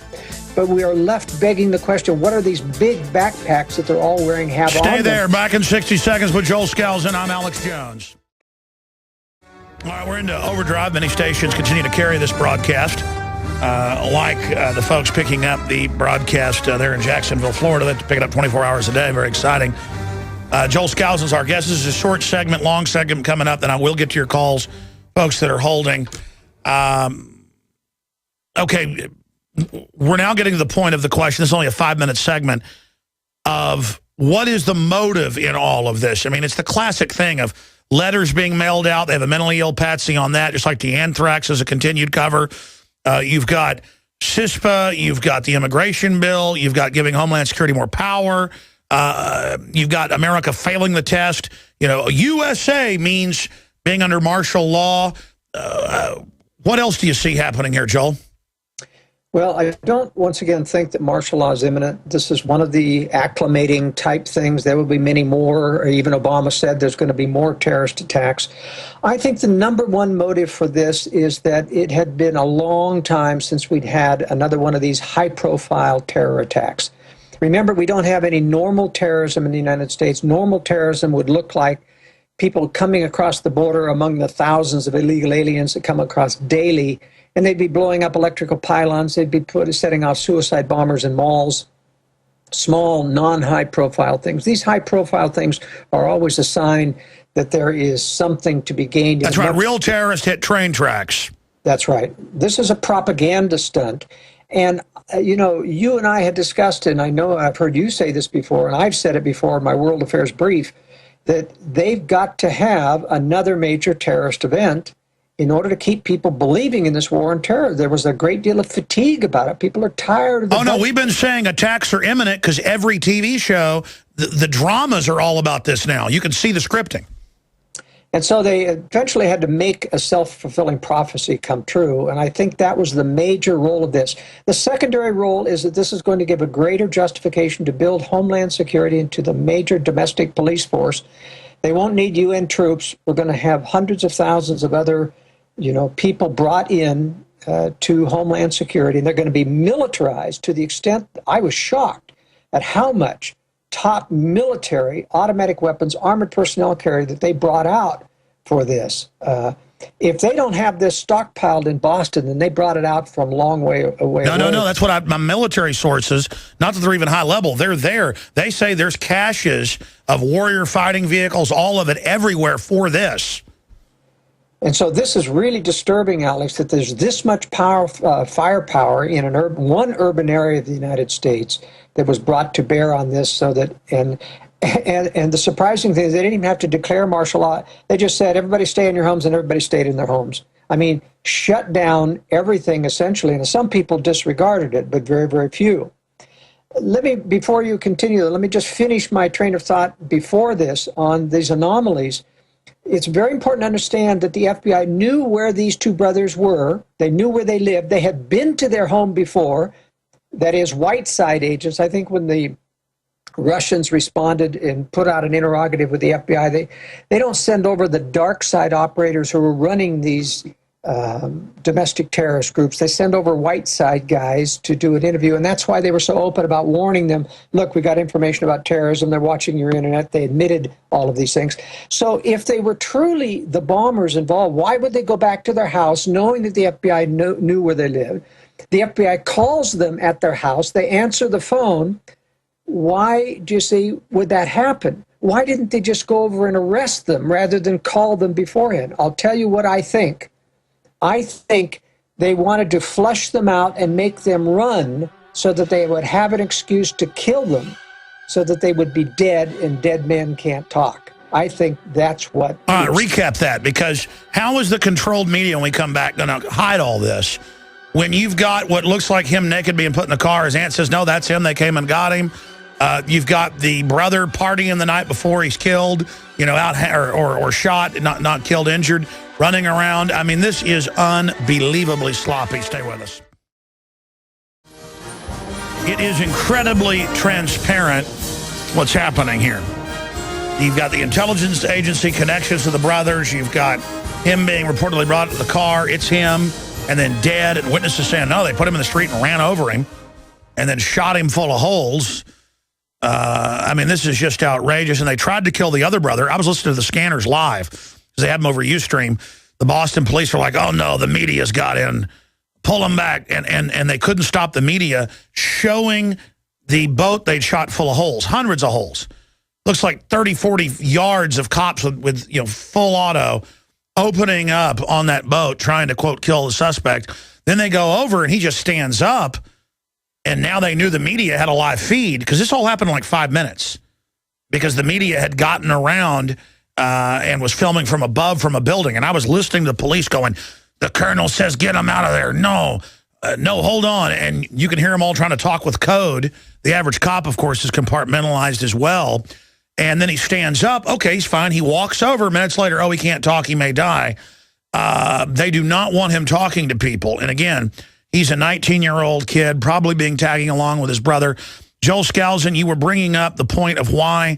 But we are left begging the question, what are these big backpacks that they're all wearing have on them? Stay there. Back in 60 seconds with Joel Skousen. I'm Alex Jones. All right, we're into overdrive. Many stations continue to carry this broadcast. Like the folks picking up the broadcast there in Jacksonville, Florida. They pick it up 24 hours a day. Very exciting. Joel Skousen's our guest. This is a short segment, long segment coming up, and I will get to your calls, folks that are holding. Okay, we're now getting to the point of the question. This is only a 5-minute segment of what is the motive in all of this. I mean, it's the classic thing of letters being mailed out. They have a mentally ill patsy on that, just like the anthrax as a continued cover. You've got CISPA, you've got the immigration bill, you've got giving Homeland Security more power, you've got America failing the test. You know, USA means being under martial law. What else do you see happening here, Joel? Well, I don't, once again, think that martial law is imminent. This is one of the acclimating type things. There will be many more. Or even Obama said there's going to be more terrorist attacks. I think the number one motive for this is that it had been a long time since we'd had another one of these high-profile terror attacks. Remember, we don't have any normal terrorism in the United States. Normal terrorism would look like people coming across the border among the thousands of illegal aliens that come across daily, and they'd be blowing up electrical pylons. They'd be setting off suicide bombers in malls, small, non-high-profile things. These high-profile things are always a sign that there is something to be gained. That's right. Real terrorists hit train tracks. That's right. This is a propaganda stunt. And, you know, you and I had discussed, and I know I've heard you say this before, and I've said it before in my World Affairs brief, that they've got to have another major terrorist event in order to keep people believing in this war on terror. There was a great deal of fatigue about it. People are tired of the... Oh, no, we've been saying attacks are imminent because every TV show, the dramas are all about this now. You can see the scripting. And so they eventually had to make a self-fulfilling prophecy come true, and I think that was the major role of this. The secondary role is that this is going to give a greater justification to build Homeland Security into the major domestic police force. They won't need UN troops. We're going to have hundreds of thousands of other, you know, people brought in to Homeland Security, and they're going to be militarized to the extent I was shocked at how much top military automatic weapons, armored personnel carrier that they brought out for this. If they don't have this stockpiled in Boston, then they brought it out from a long way away. No, that's what my military sources, not that they're even high level, they're there. They say there's caches of Warrior fighting vehicles, all of it everywhere for this. And so this is really disturbing, Alex, that there's this much power, firepower in one urban area of the United States that was brought to bear on this. So that and the surprising thing is they didn't even have to declare martial law. They just said everybody stay in your homes, and everybody stayed in their homes. I mean, shut down everything essentially. And some people disregarded it, but very, very few. Before you continue, let me just finish my train of thought before this on these anomalies. It's very important to understand that the FBI knew where these two brothers were. They knew where they lived. They had been to their home before. That is, white side agents. I think when the Russians responded and put out an interrogative with the FBI. They don't send over the dark side operators who are running these domestic terrorist groups. They send over white side guys to do an interview, and that's why they were so open about warning them, look, we got information about terrorism, they're watching your internet. They admitted all of these things. So if they were truly the bombers involved, why would they go back to their house knowing that the FBI knew where they lived? The FBI calls them at their house, they answer the phone. Why, do you see, would that happen? Why didn't they just go over and arrest them rather than call them beforehand? I'll tell you what I think. I think they wanted to flush them out and make them run so that they would have an excuse to kill them, so that they would be dead, and dead men can't talk. I think that's what... All right, recap that, because how is the controlled media, when we come back, going to hide all this? When you've got what looks like him naked being put in the car, his aunt says, no, that's him, they came and got him. You've got the brother partying the night before he's killed, you know, out or shot, not killed, injured, running around. I mean, this is unbelievably sloppy. Stay with us. It is incredibly transparent what's happening here. You've got the intelligence agency connections to the brothers. You've got him being reportedly brought to the car. It's him, and then dead, and witnesses saying, no, they put him in the street and ran over him and then shot him full of holes. I mean, this is just outrageous. And they tried to kill the other brother. I was listening to the Scanners live because they have them over Ustream. The Boston police were like, oh, no, the media's got in. Pull them back. And they couldn't stop the media showing the boat they'd shot full of holes, hundreds of holes. Looks like 30, 40 yards of cops with you know, full auto opening up on that boat trying to, quote, kill the suspect. Then they go over and he just stands up. And now they knew the media had a live feed, because this all happened in like 5 minutes, because the media had gotten around and was filming from above from a building. And I was listening to the police going, the colonel says, get him out of there. No, no, hold on. And you can hear them all trying to talk with code. The average cop, of course, is compartmentalized as well. And then he stands up. Okay, he's fine. He walks over. Minutes later, oh, he can't talk. He may die. They do not want him talking to people. And again, he's a 19-year-old kid, probably being tagging along with his brother. Joel Skousen, you were bringing up the point of why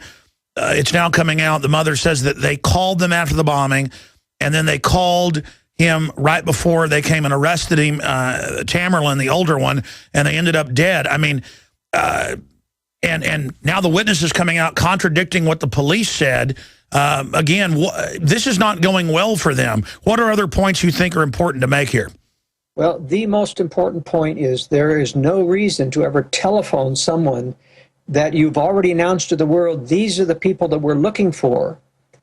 it's now coming out. The mother says that they called them after the bombing, and then they called him right before they came and arrested him, Tamerlan, the older one, and they ended up dead. I mean, and now the witness is coming out contradicting what the police said. Again, this is not going well for them. What are other points you think are important to make here? Well, the most important point is there is no reason to ever telephone someone that you've already announced to the world, these are the people that we're looking for.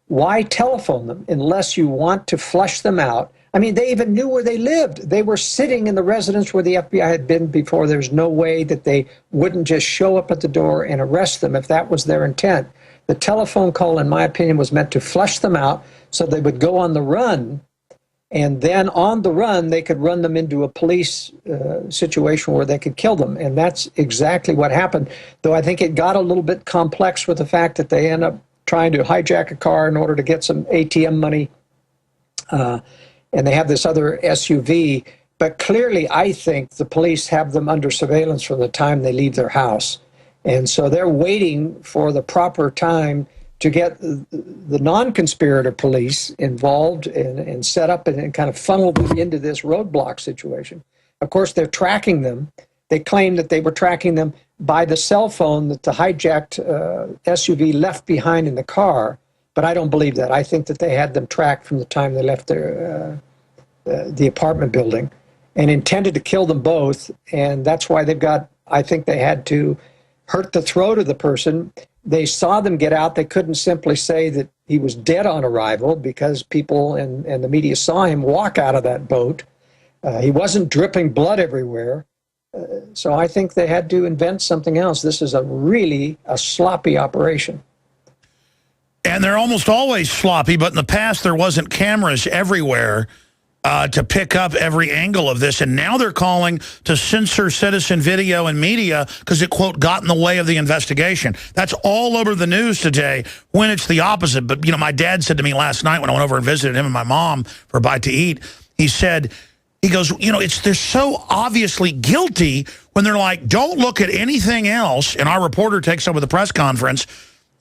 Why telephone them unless you want to flush them out? I mean, they even knew where they lived. They were sitting in the residence where the FBI had been before. There's no way that they wouldn't just show up at the door and arrest them if that was their intent. The telephone call, in my opinion, was meant to flush them out so they would go on the run. And then on the run, they could run them into a police situation where they could kill them. And that's exactly what happened. Though I think it got a little bit complex with the fact that they end up trying to hijack a car in order to get some ATM money. And they have this other SUV. But clearly, I think the police have them under surveillance from the time they leave their house. And so they're waiting for the proper time to get the non-conspirator police involved and set up and kind of funnel them into this roadblock situation. Of course, they're tracking them. They claim that they were tracking them by the cell phone that the hijacked SUV left behind in the car, but I don't believe that. I think that they had them tracked from the time they left their the apartment building and intended to kill them both, and that's why they've got, I think they had to hurt the throat of the person. They saw them get out. They couldn't simply say that he was dead on arrival because people and the media saw him walk out of that boat. He wasn't dripping blood everywhere. So I think they had to invent something else. This is really a sloppy operation. And they're almost always sloppy, but in the past there wasn't cameras everywhere to pick up every angle of this. And now they're calling to censor citizen video and media because it, quote, got in the way of the investigation. That's all over the news today when it's the opposite. But, you know, my dad said to me last night when I went over and visited him and my mom for a bite to eat, he said, He goes, you know, they're so obviously guilty when they're like, don't look at anything else. And our reporter takes over the press conference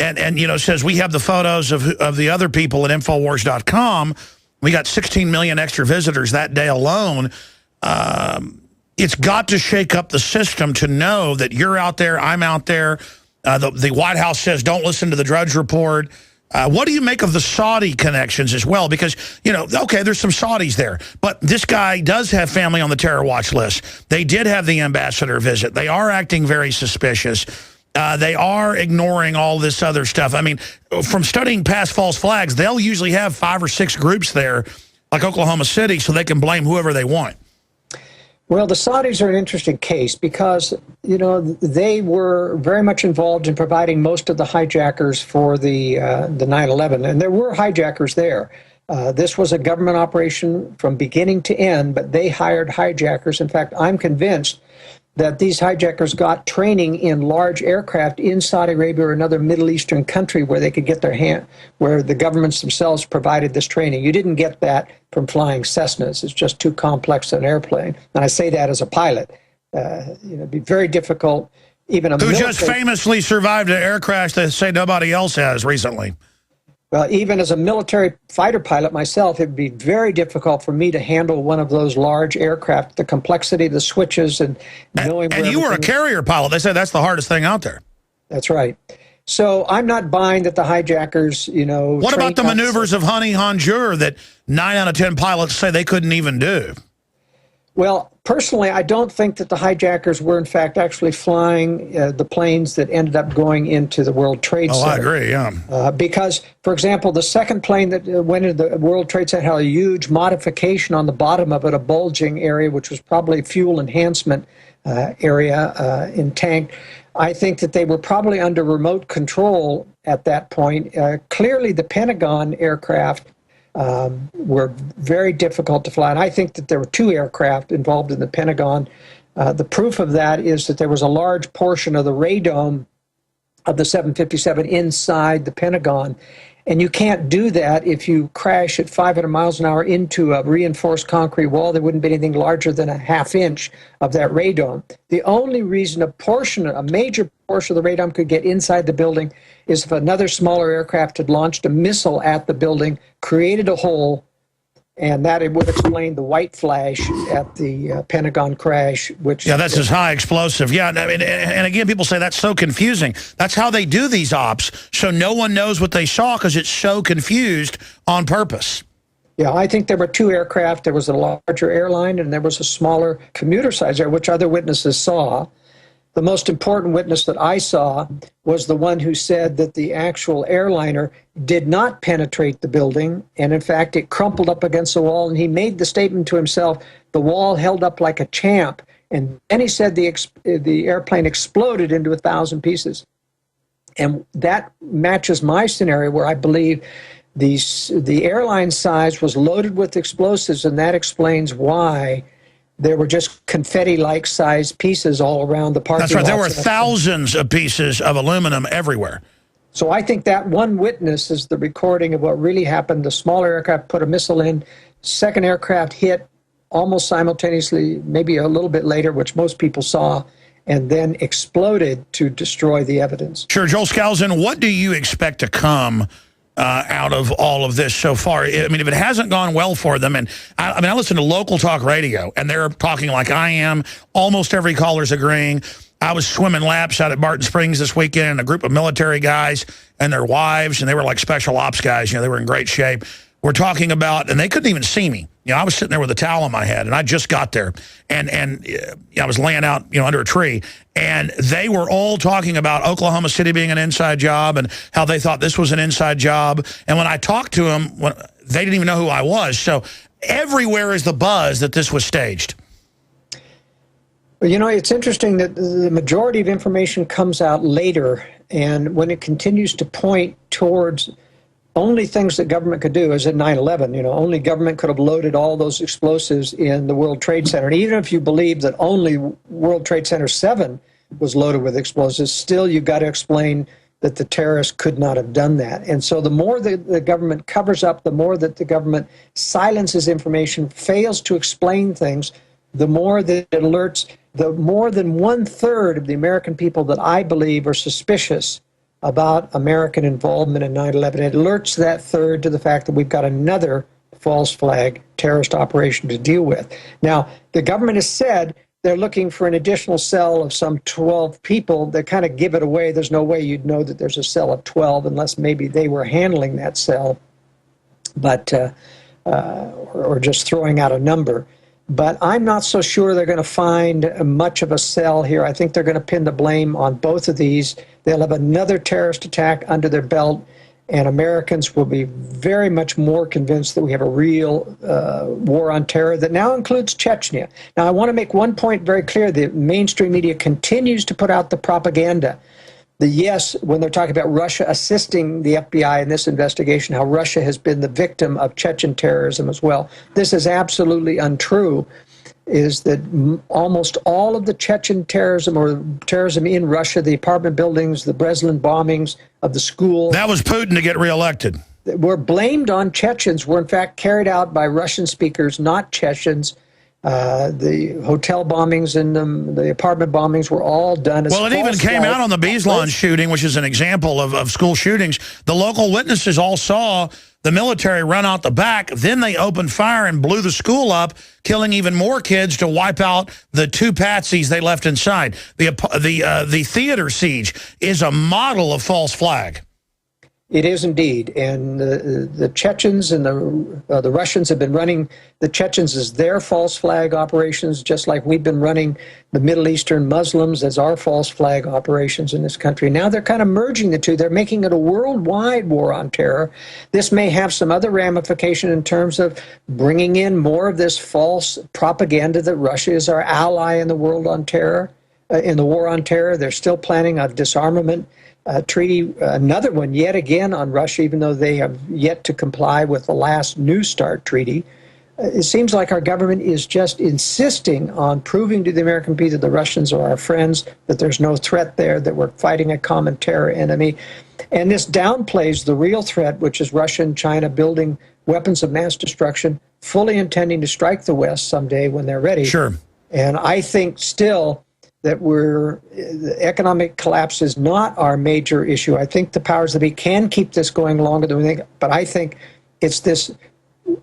and you know, says, we have the photos of the other people at Infowars.com. We got 16 million extra visitors that day alone. It's got to shake up the system to know that you're out there, I'm out there. The White House says, don't listen to the Drudge Report. What do you make of the Saudi connections as well? Because, you know, okay, there's some Saudis there, but this guy does have family on the terror watch list. They did have the ambassador visit. They are acting very suspicious. They are ignoring all this other stuff. I mean, from studying past false flags, they'll usually have 5 or 6 groups there, like Oklahoma City, so they can blame whoever they want. Well, the Saudis are an interesting case because, you know, they were very much involved in providing most of the hijackers for the 9/11, and there were hijackers there. This was a government operation from beginning to end, but they hired hijackers. In fact, I'm convinced that these hijackers got training in large aircraft in Saudi Arabia or another Middle Eastern country where they could get their hand, where the governments themselves provided this training. You didn't get that from flying Cessnas. It's just too complex an airplane. And I say that as a pilot. You know, it'd be very difficult, even a Who military, just famously survived an air crash that say nobody else has recently. Well, even as a military fighter pilot myself, it'd be very difficult for me to handle one of those large aircraft, the complexity of the switches and knowing where And you were a everything- carrier pilot. They said that's the hardest thing out there. That's right. So I'm not buying that the hijackers, you know... What about the trained us- maneuvers of Honey Hanjour that 9 out of 10 pilots say they couldn't even do? Well, personally, I don't think that the hijackers were, in fact, actually flying the planes that ended up going into the World Trade Center. Oh, I agree, yeah. Because, for example, the second plane that went into the World Trade Center had a huge modification on the bottom of it, a bulging area, which was probably fuel enhancement area in tank. I think that they were probably under remote control at that point. Clearly, the Pentagon aircraft were very difficult to fly. And I think that there were 2 aircraft involved in the Pentagon. The proof of that is that there was a large portion of the radome of the 757 inside the Pentagon. And you can't do that if you crash at 500 miles an hour into a reinforced concrete wall. There wouldn't be anything larger than a ½ inch of that radome. The only reason a major portion of the radome could get inside the building is if another smaller aircraft had launched a missile at the building, created a hole, and that it would explain the white flash at the Pentagon crash. Which that's as high explosive. Yeah, I mean, and again, people say that's so confusing. That's how they do these ops, so no one knows what they saw because it's so confused on purpose. Yeah, I think there were 2 aircraft. There was a larger airline and there was a smaller commuter size air, which other witnesses saw. The most important witness that I saw was the one who said that the actual airliner did not penetrate the building, and in fact, it crumpled up against the wall, and he made the statement to himself, the wall held up like a champ, and then he said the airplane exploded into 1,000 pieces. And that matches my scenario where I believe the airline size was loaded with explosives, and that explains why there were just confetti-like sized pieces all around the parking lot. That's right. There were thousands of pieces of aluminum everywhere. So I think that one witness is the recording of what really happened. The smaller aircraft put a missile in. Second aircraft hit almost simultaneously, maybe a little bit later, which most people saw, and then exploded to destroy the evidence. Sure. Joel Skousen, what do you expect to come out of all of this so far? I mean, if it hasn't gone well for them, and I listen to local talk radio, and they're talking like I am. Almost every caller's agreeing. I was swimming laps out at Barton Springs this weekend, and a group of military guys and their wives, and they were like special ops guys. You know, they were in great shape. We're talking about, and they couldn't even see me. You know, I was sitting there with a towel on my head, and I just got there, and I was laying out, you know, under a tree, and they were all talking about Oklahoma City being an inside job and how they thought this was an inside job. And when I talked to them, they didn't even know who I was. So everywhere is the buzz that this was staged. Well, you know, it's interesting that the majority of information comes out later, and when it continues to point towards only things that government could do, as in 9/11, you know, only government could have loaded all those explosives in the World Trade Center. And even if you believe that only World Trade Center 7 was loaded with explosives, still you've got to explain that the terrorists could not have done that. And so the more the government covers up, the more that the government silences information, fails to explain things, the more that it alerts the more than 1/3 of the American people that I believe are suspicious about American involvement in 9/11. It alerts that third to the fact that we've got another false flag terrorist operation to deal with. Now, the government has said they're looking for an additional cell of some 12 people. They kind of give it away. There's no way you'd know that there's a cell of 12 unless maybe they were handling that cell, but or just throwing out a number. But I'm not so sure they're going to find much of a cell here. I think they're going to pin the blame on both of these. They'll have another terrorist attack under their belt, and Americans will be very much more convinced that we have a real war on terror that now includes Chechnya. Now, I want to make one point very clear. The mainstream media continues to put out the propaganda. Yes, when they're talking about Russia assisting the FBI in this investigation, how Russia has been the victim of Chechen terrorism as well. This is absolutely untrue, is that almost all of the Chechen terrorism or terrorism in Russia, the apartment buildings, the Breslin bombings of the schools. That was Putin to get reelected. Were blamed on Chechens, were in fact carried out by Russian speakers, not Chechens. The hotel bombings and the apartment bombings were all done as well, it even came out on the Beslan shooting, which is an example of school shootings. The local witnesses all saw the military run out the back. Then they opened fire and blew the school up, killing even more kids to wipe out the 2 patsies they left inside. The theater siege is a model of false flag. It is indeed, and the Chechens and the Russians have been running the Chechens as their false flag operations, just like we've been running the Middle Eastern Muslims as our false flag operations in this country. Now they're kind of merging the two. They're making it a worldwide war on terror. This may have some other ramification in terms of bringing in more of this false propaganda that Russia is our ally in the world on terror, in the war on terror. They're still planning a disarmament treaty, another one yet again on Russia, even though they have yet to comply with the last New START treaty. It seems like our government is just insisting on proving to the American people that the Russians are our friends, that there's no threat there, that we're fighting a common terror enemy. And this downplays the real threat, which is Russia and China building weapons of mass destruction, fully intending to strike the West someday when they're ready. Sure. And I think still that the economic collapse is not our major issue. I think the powers that be can keep this going longer than we think, but I think it's this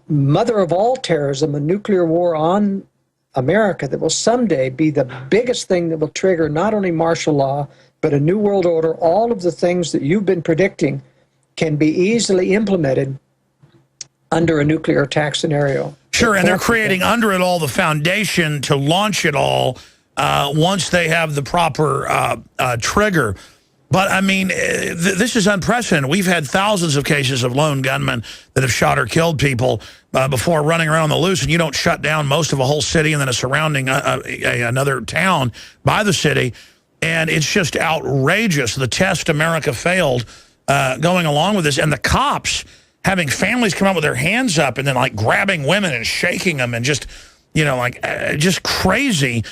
mother of all terrorism, a nuclear war on America, that will someday be the biggest thing that will trigger not only martial law, but a new world order. All of the things that you've been predicting can be easily implemented under a nuclear attack scenario. Sure, and they're creating under it all the foundation to launch it all once they have the proper trigger. But, I mean, this is unprecedented. We've had thousands of cases of lone gunmen that have shot or killed people before running around on the loose, and you don't shut down most of a whole city and then a surrounding another town by the city. And it's just outrageous, the test America failed going along with this. And the cops having families come out with their hands up and then, like, grabbing women and shaking them and just, you know, like, just crazy.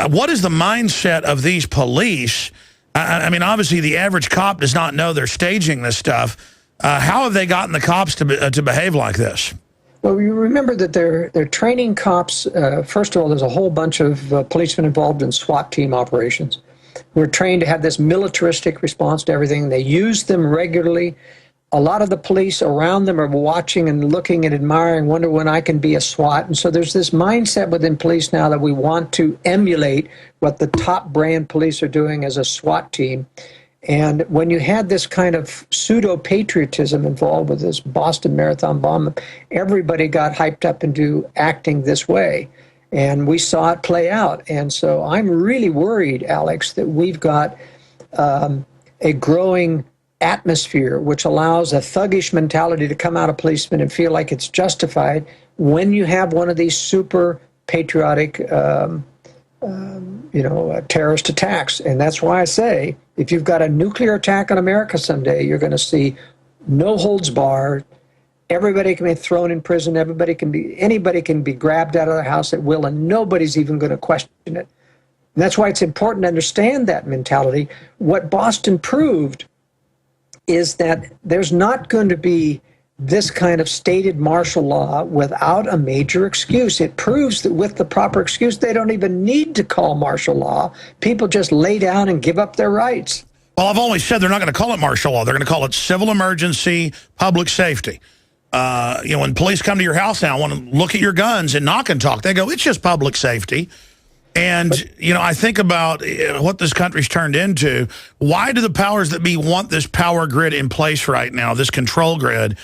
What is the mindset of these police? I mean, obviously, the average cop does not know they're staging this stuff. How have they gotten the cops to behave like this? Well, you remember that they're training cops. First of all, there's a whole bunch of policemen involved in SWAT team operations who are trained to have this militaristic response to everything. They use them regularly. A lot of the police around them are watching and looking and admiring, wonder when I can be a SWAT. And so there's this mindset within police now that we want to emulate what the top brand police are doing as a SWAT team. And when you had this kind of pseudo-patriotism involved with this Boston Marathon bomb, everybody got hyped up into acting this way. And we saw it play out. And so I'm really worried, Alex, that we've got a growing atmosphere which allows a thuggish mentality to come out of policemen and feel like it's justified when you have one of these super patriotic terrorist attacks. And that's why I say, if you've got a nuclear attack on America someday, you're going to see no holds barred. Everybody can be thrown in prison. Anybody can be grabbed out of their house at will, and nobody's even going to question it. And that's why it's important to understand that mentality. What Boston proved is that there's not going to be this kind of stated martial law without a major excuse. It proves that with the proper excuse, they don't even need to call martial law. People just lay down and give up their rights. Well, I've always said they're not going to call it martial law. They're going to call it civil emergency, public safety. When police come to your house now, want to look at your guns and knock and talk, they go, it's just public safety. And, I think about what this country's turned into. Why do the powers that be want this power grid in place right now, this control grid?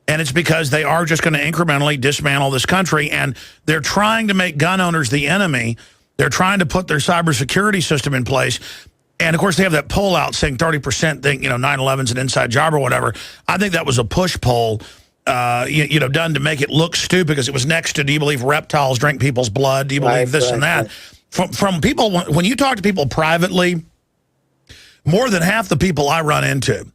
And it's because they are just going to incrementally dismantle this country, and they're trying to make gun owners the enemy. They're trying to put their cybersecurity system in place. And, of course, they have that poll out saying 30% think, 9/11's an inside job or whatever. I think that was a push poll, done to make it look stupid because it was next to, do you believe reptiles drink people's blood? Do you believe this and that? From people, when you talk to people privately, more than half the people I run into,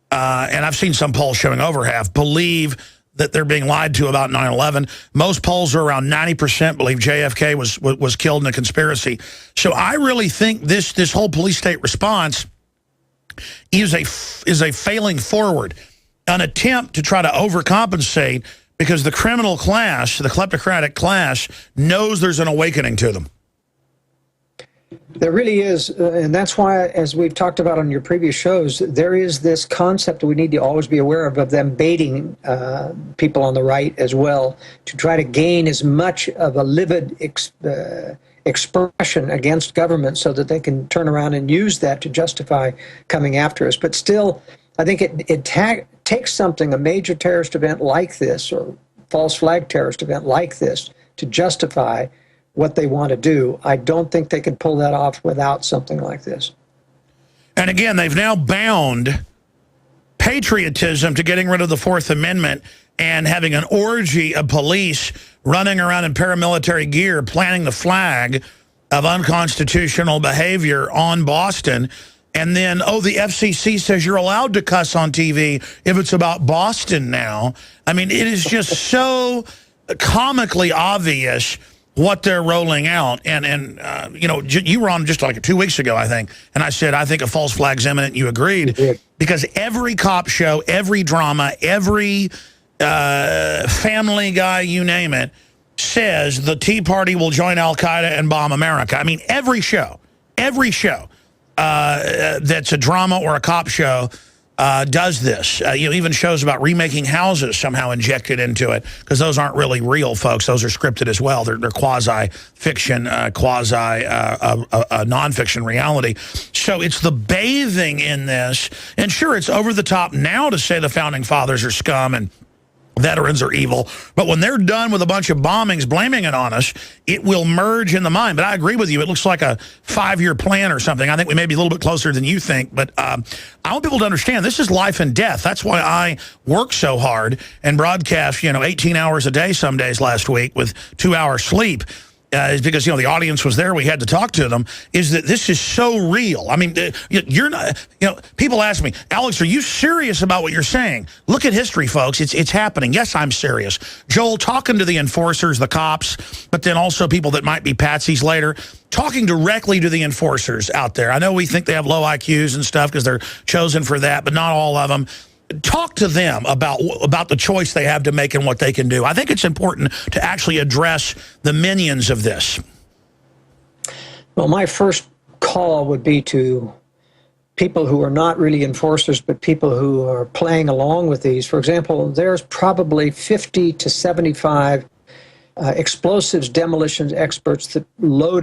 and I've seen some polls showing over half, believe that they're being lied to about 9/11. Most polls are around 90% believe JFK was killed in a conspiracy. So I really think this whole police state response is a failing forward, an attempt to try to overcompensate because the criminal class, the kleptocratic class, knows there's an awakening to them. There really is, and that's why, as we've talked about on your previous shows, there is this concept that we need to always be aware of them baiting people on the right as well to try to gain as much of a livid expression against government so that they can turn around and use that to justify coming after us. But still, I think it takes something, a major terrorist event like this, or false flag terrorist event like this, to justify what they want to do. I don't think they could pull that off without something like this. And again, they've now bound patriotism to getting rid of the Fourth Amendment and having an orgy of police running around in paramilitary gear, planting the flag of unconstitutional behavior on Boston. And then, the FCC says you're allowed to cuss on TV if it's about Boston now. I mean, it is just so comically obvious what they're rolling out. And you were on just like 2 weeks ago, I think, and I said, I think a false flag's imminent. You agreed. Because every cop show, every drama, every Family Guy, you name it, says the Tea Party will join Al-Qaeda and bomb America. I mean, every show that's a drama or a cop show does this. Even shows about remaking houses somehow injected into it, because those aren't really real, folks. Those are scripted as well. They're quasi-fiction, non-fiction reality. So it's the bathing in this. And sure, it's over the top now to say the Founding Fathers are scum and veterans are evil, but when they're done with a bunch of bombings blaming it on us, it will merge in the mind. But I agree with you. It looks like a 5-year plan or something. I think we may be a little bit closer than you think, but I want people to understand this is life and death. That's why I work so hard and broadcast, 18 hours a day some days last week with 2 hours sleep. Is because, the audience was there. We had to talk to them. Is that this is so real. I mean, you're not, people ask me, Alex, are you serious about what you're saying? Look at history, folks. It's happening. Yes, I'm serious. Joel, talking to the enforcers, the cops, but then also people that might be patsies later, talking directly to the enforcers out there. I know we think they have low IQs and stuff because they're chosen for that, but not all of them. Talk to them about the choice they have to make and what they can do. I think it's important to actually address the minions of this. Well, my first call would be to people who are not really enforcers, but people who are playing along with these. For example, there's probably 50 to 75 explosives demolitions experts that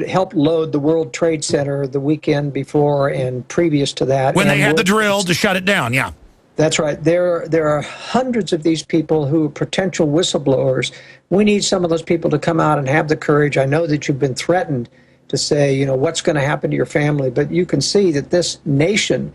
helped load the World Trade Center the weekend before and previous to that. When they had the drill to shut it down, yeah. That's right. There are hundreds of these people who are potential whistleblowers. We need some of those people to come out and have the courage. I know that you've been threatened to say, what's going to happen to your family, but you can see that this nation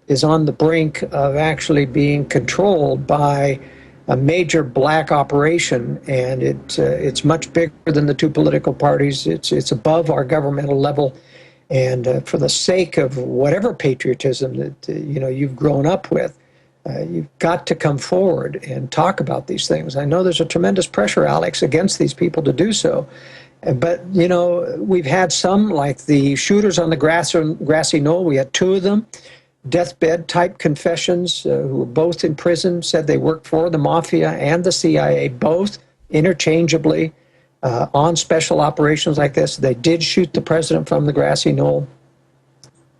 is on the brink of actually being controlled by a major black operation, and it's much bigger than the two political parties. It's above our governmental level, and for the sake of whatever patriotism that you've grown up with, you've got to come forward and talk about these things. I know there's a tremendous pressure, Alex, against these people to do so. But, we've had some, like the shooters on the grassy knoll. We had 2 of them. deathbed type confessions, who were both in prison, said they worked for the mafia and the CIA, both interchangeably on special operations like this. They did shoot the president from the grassy knoll.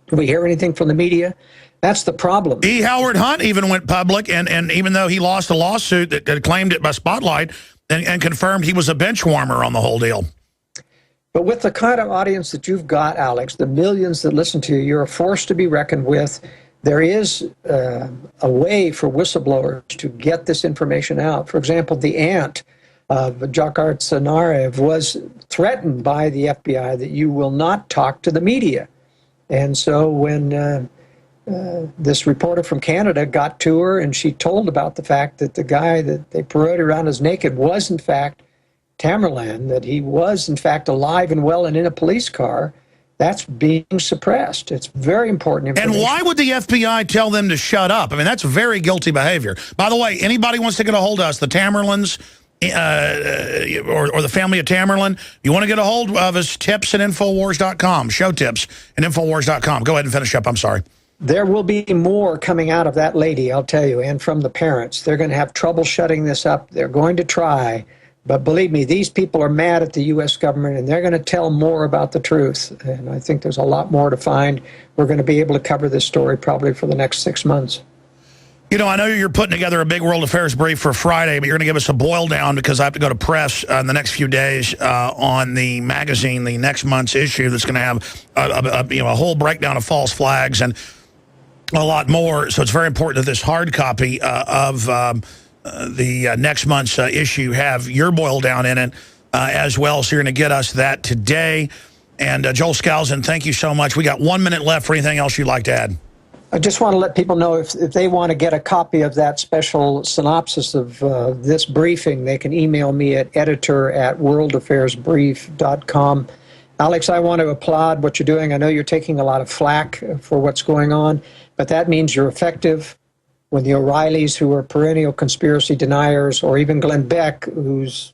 Do we hear anything from the media? That's the problem. E. Howard Hunt even went public, and even though he lost a lawsuit that claimed it by Spotlight and confirmed he was a bench warmer on the whole deal. But with the kind of audience that you've got, Alex, the millions that listen to you, you're a force to be reckoned with. There is a way for whistleblowers to get this information out. For example, the aunt of Dzhokhar Tsarnaev was threatened by the FBI that you will not talk to the media. And so when this reporter from Canada got to her and she told about the fact that the guy that they paraded around as naked was in fact Tamerlan, that he was in fact alive and well and in a police car, that's being suppressed. It's very important information. And why would the FBI tell them to shut up? I mean, that's very guilty behavior. By the way, anybody wants to get a hold of us, the Tamerlans, or the family of Tamerlan, you want to get a hold of us, tips at Infowars.com, show tips at Infowars.com. Go ahead and finish up. I'm sorry. There will be more coming out of that lady, I'll tell you, and from the parents. They're going to have trouble shutting this up. They're going to try. But believe me, these people are mad at the U.S. government, and they're going to tell more about the truth. And I think there's a lot more to find. We're going to be able to cover this story probably for the next 6 months. You know, I know you're putting together a big World Affairs brief for Friday, but you're going to give us a boil down because I have to go to press in the next few days on the magazine, the next month's issue that's going to have a whole breakdown of false flags and a lot more. So it's very important that this hard copy of the next month's issue have your boil down in it as well. So you're going to get us that today. And Joel Skousen, thank you so much. We got 1 minute left for anything else you'd like to add. I just want to let people know if they want to get a copy of that special synopsis of this briefing, they can email me at editor@worldaffairsbrief.com. Alex, I want to applaud what you're doing. I know you're taking a lot of flack for what's going on, but that means you're effective. When the O'Reillys, who are perennial conspiracy deniers, or even Glenn Beck, who's,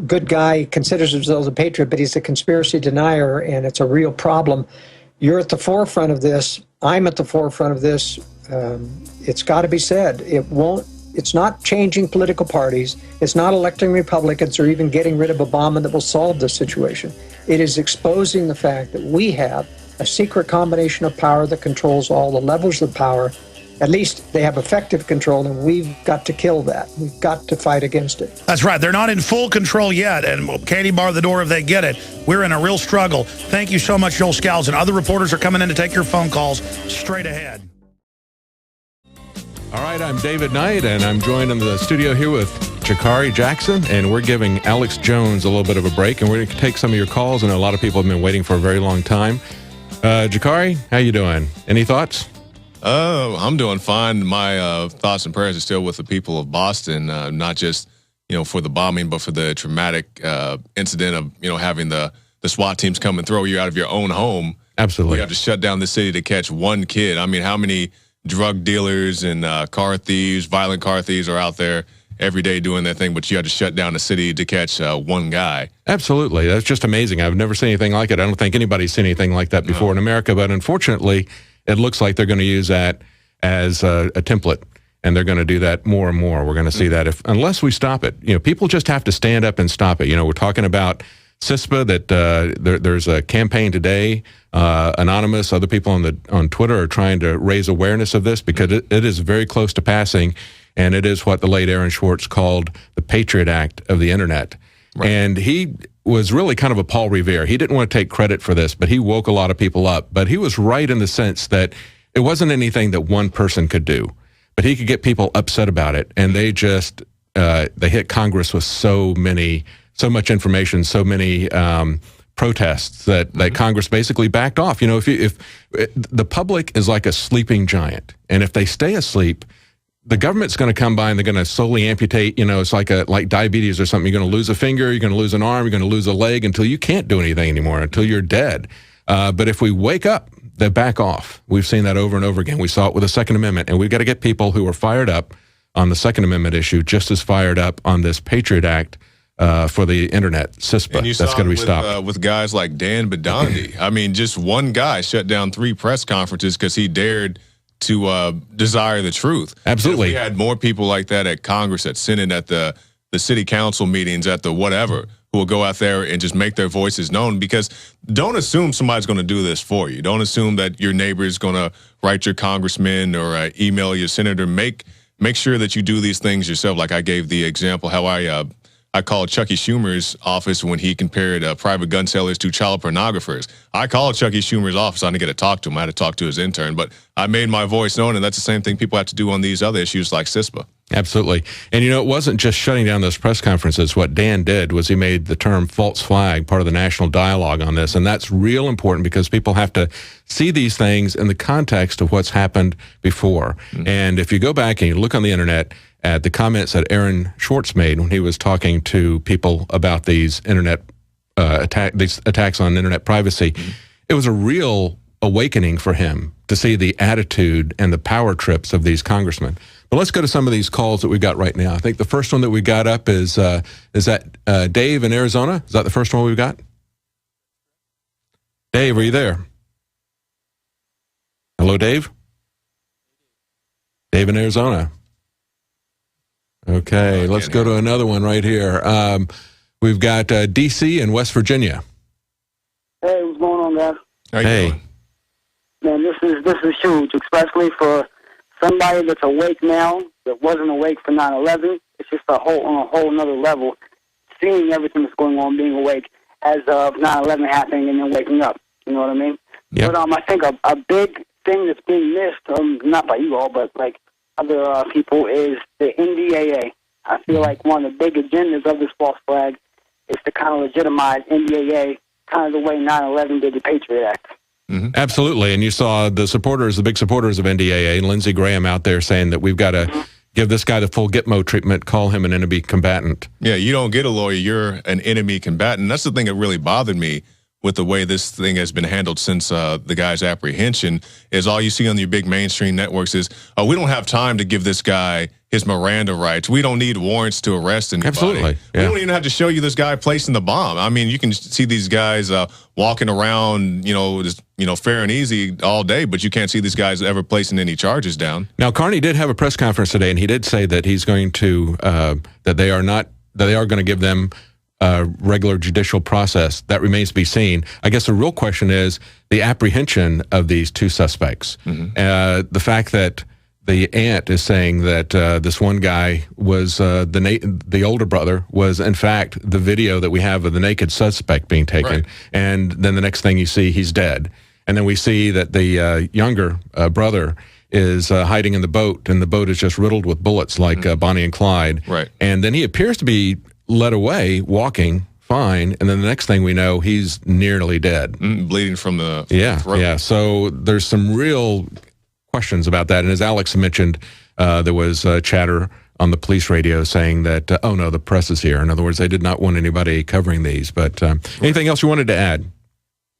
good guy, considers himself a patriot, but he's a conspiracy denier, and it's a real problem. You're at the forefront of this. I'm at the forefront of this. It's got to be said. It's not changing political parties. It's not electing Republicans or even getting rid of Obama that will solve this situation. It is exposing the fact that we have a secret combination of power that controls all the levels of power. At least they have effective control, and we've got to kill that. We've got to fight against it. That's right. They're not in full control yet, and Katie bar the door if they get it. We're in a real struggle. Thank you so much, Joel Skousen. Other reporters are coming in to take your phone calls straight ahead. All right, I'm David Knight, and I'm joined in the studio here with Jakari Jackson, and we're giving Alex Jones a little bit of a break, and we're going to take some of your calls. I know a lot of people have been waiting for a very long time. Jakari, how you doing? Any thoughts? I'm doing fine. My thoughts and prayers are still with the people of Boston, not just, for the bombing, but for the traumatic incident of, having the SWAT teams come and throw you out of your own home. Absolutely. We have to shut down the city to catch one kid. I mean, how many drug dealers and car thieves, violent car thieves are out there every day doing their thing, but you had to shut down the city to catch one guy. Absolutely. That's just amazing. I've never seen anything like it. I don't think anybody's seen anything like that before in America, but unfortunately, it looks like they're going to use that as a template, and they're going to do that more and more. We're going to see that unless we stop it. People just have to stand up and stop it. We're talking about CISPA, that there's a campaign today. Anonymous, other people on Twitter are trying to raise awareness of this because it is very close to passing, and it is what the late Aaron Swartz called the Patriot Act of the Internet. Right. And he was really kind of a Paul Revere. He didn't want to take credit for this, but he woke a lot of people up. But he was right in the sense that it wasn't anything that one person could do, but he could get people upset about it. And they just, they hit Congress with so much information, so many protests that Congress basically backed off. If the public is like a sleeping giant, and if they stay asleep, the government's going to come by and they're going to slowly amputate. It's like diabetes or something. You're going to lose a finger, you're going to lose an arm, you're going to lose a leg until you can't do anything anymore, until you're dead. But if we wake up, they back off. We've seen that over and over again. We saw it with the Second Amendment, and we've got to get people who are fired up on the Second Amendment issue just as fired up on this Patriot Act for the internet, CISPA. That's going to be stopped. With guys like Dan Bidandi. I mean, just one guy shut down 3 press conferences because he dared to desire the truth. Absolutely. If we had more people like that at Congress, at Senate, at the city council meetings, at the whatever, who will go out there and just make their voices known, because don't assume somebody's going to do this for you. Don't assume that your neighbor is going to write your congressman or email your senator. Make sure that you do these things yourself. Like I gave the example how I called Chucky Schumer's office when he compared private gun sellers to child pornographers. I called Chucky Schumer's office. I didn't get to talk to him. I had to talk to his intern, but I made my voice known, and that's the same thing people have to do on these other issues like CISPA. Absolutely. And, it wasn't just shutting down those press conferences. What Dan did was he made the term false flag part of the national dialogue on this, and that's real important because people have to see these things in the context of what's happened before. Mm-hmm. And if you go back and you look on the internet at the comments that Aaron Schwartz made when he was talking to people about these internet these attacks on internet privacy, it was a real awakening for him to see the attitude and the power trips of these congressmen. But let's go to some of these calls that we've got right now. I think the first one that we got up is that Dave in Arizona? Is that the first one we've got? Dave, are you there? Hello, Dave? Dave in Arizona. Okay, let's go to another one right here. We've got D.C. and West Virginia. Hey, what's going on, guys? How you doing? Man, this is huge, especially for somebody that's awake now that wasn't awake for 9/11. It's just on a whole another level, seeing everything that's going on, being awake as of 9/11 happening and then waking up. You know what I mean? Yep. But I think a big thing that's being missed, not by you all, but like other people, is the NDAA. I feel like one of the big agendas of this false flag is to kind of legitimize NDAA, kind of the way 9/11 did the Patriot Act. Mm-hmm. Absolutely. And you saw the big supporters of NDAA, and Lindsey Graham out there saying that we've got to give this guy the full Gitmo treatment, call him an enemy combatant. Yeah, you don't get a lawyer, you're an enemy combatant. That's the thing that really bothered me with the way this thing has been handled since the guy's apprehension, is all you see on your big mainstream networks is, we don't have time to give this guy his Miranda rights. We don't need warrants to arrest anybody. Absolutely. Yeah. We don't even have to show you this guy placing the bomb. I mean, you can see these guys walking around, just, fair and easy all day, but you can't see these guys ever placing any charges down. Now, Carney did have a press conference today, and he did say that he's going to, that they are going to give them regular judicial process. That remains to be seen. I guess the real question is the apprehension of these 2 suspects. Mm-hmm. The fact that the aunt is saying that this one guy was the older brother was in fact the video that we have of the naked suspect being taken, right. And then the next thing you see, he's dead, and then we see that the younger brother is hiding in the boat, and the boat is just riddled with bullets like Bonnie and Clyde, right? And then he appears to be led away, walking fine, and then the next thing we know, he's nearly dead, bleeding from the throat. Yeah. So there's some real questions about that, and as Alex mentioned, there was chatter on the police radio saying that, oh no, the press is here. In other words, they did not want anybody covering these. But anything else you wanted to add?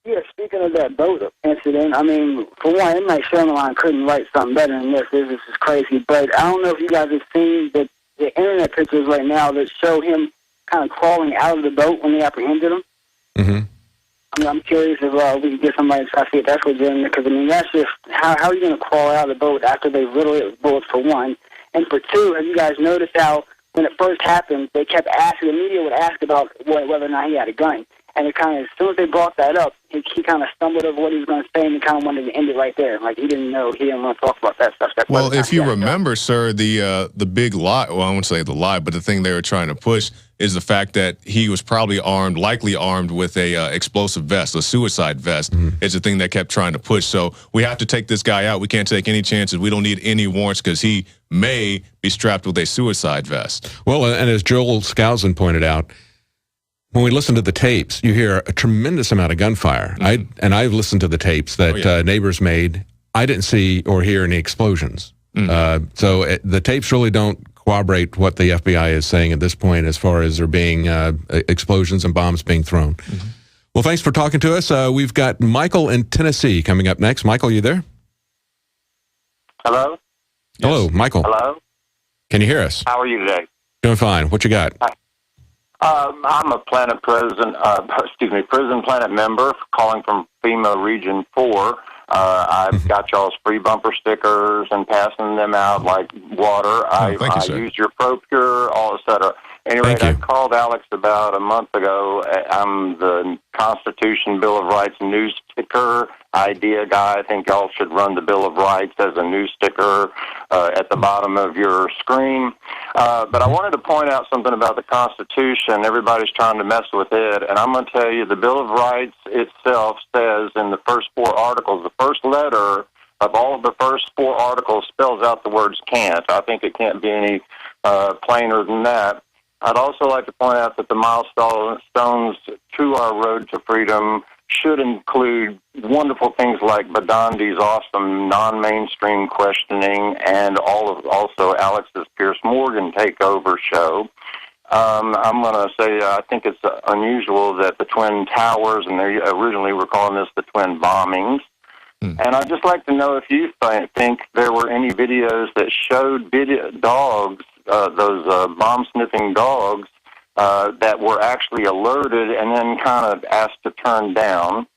Yeah, speaking of that boat incident, I mean, for one, M. Night Shyamalan couldn't write something better than this. This is crazy. But I don't know if you guys have seen the internet pictures right now that show him kind of crawling out of the boat when they apprehended him. Mm-hmm. I mean, I'm curious if we can get somebody to try to see if that's legitimate, because, I mean, that's just, how are you going to crawl out of the boat after they riddled it with bullets, for one? And for two, have you guys noticed how, when it first happened, they kept asking, the media would ask about whether or not he had a gun. And it kind of, as soon as they brought that up, he kind of stumbled over what he was going to say, and he kind of wanted to end it right there. Like, he didn't want to talk about that stuff. Well, if you remember, sir, the big lie, well, I won't say the lie, but the thing they were trying to push is the fact that he was probably likely armed with a explosive vest, a suicide vest, is the thing they kept trying to push. So we have to take this guy out. We can't take any chances. We don't need any warrants because he may be strapped with a suicide vest. Well, and as Joel Skousen pointed out, when we listen to the tapes, you hear a tremendous amount of gunfire. I've listened to the tapes that neighbors made. I didn't see or hear any explosions. So the tapes really don't corroborate what the FBI is saying at this point as far as there being explosions and bombs being thrown. Well, thanks for talking to us. We've got Michael in Tennessee coming up next. Michael, you there? Hello? Hello, Michael. Hello? Can you hear us? How are you today? Doing fine. What you got? I'm a Prison Planet member calling from FEMA Region 4. I've got y'all's free bumper stickers and passing them out like water. I used your ProPure, all et cetera. Anyway, I called Alex about a month ago. I'm the Constitution Bill of Rights news sticker idea guy. I think y'all should run the Bill of Rights as a news sticker at the bottom of your screen. But I wanted to point out something about the Constitution. Everybody's trying to mess with it, and I'm going to tell you the Bill of Rights itself says in the first 4 articles, the first letter of all of the first 4 articles spells out the words can't. I think it can't be any plainer than that. I'd also like to point out that the milestones to our road to freedom should include wonderful things like Badandi's awesome non-mainstream questioning and also Alex's Pierce Morgan takeover show. I'm going to say I think it's unusual that the Twin Towers, and they originally were calling this the Twin Bombings. And I'd just like to know if you think there were any videos that showed dogs, those bomb-sniffing dogs, that were actually alerted and then kind of asked to turn down.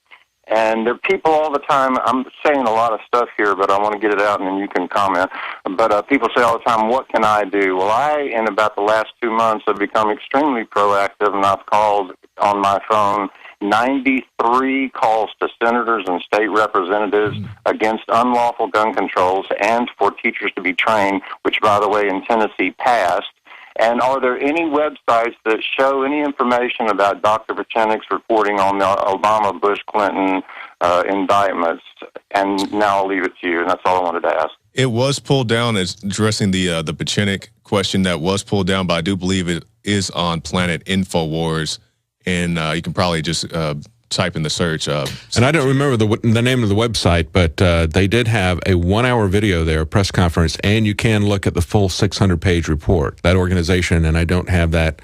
And there are people all the time, I'm saying a lot of stuff here, but I want to get it out and then you can comment. But people say all the time, what can I do? Well, in about the last 2 months, have become extremely proactive, and I've called on my phone 93 calls to senators and state representatives against unlawful gun controls and for teachers to be trained, which, by the way, in Tennessee passed. And are there any websites that show any information about Dr. Pachenik's reporting on the Obama, Bush, Clinton indictments? And now I'll leave it to you, and that's all I wanted to ask. It was pulled down as addressing the Pachenik question. That was pulled down, but I do believe it is on Planet Infowars, and you can probably just type in the search. And I don't remember the name of the website, but they did have a 1-hour video there, press conference, and you can look at the full 600-page report, that organization, and I don't have that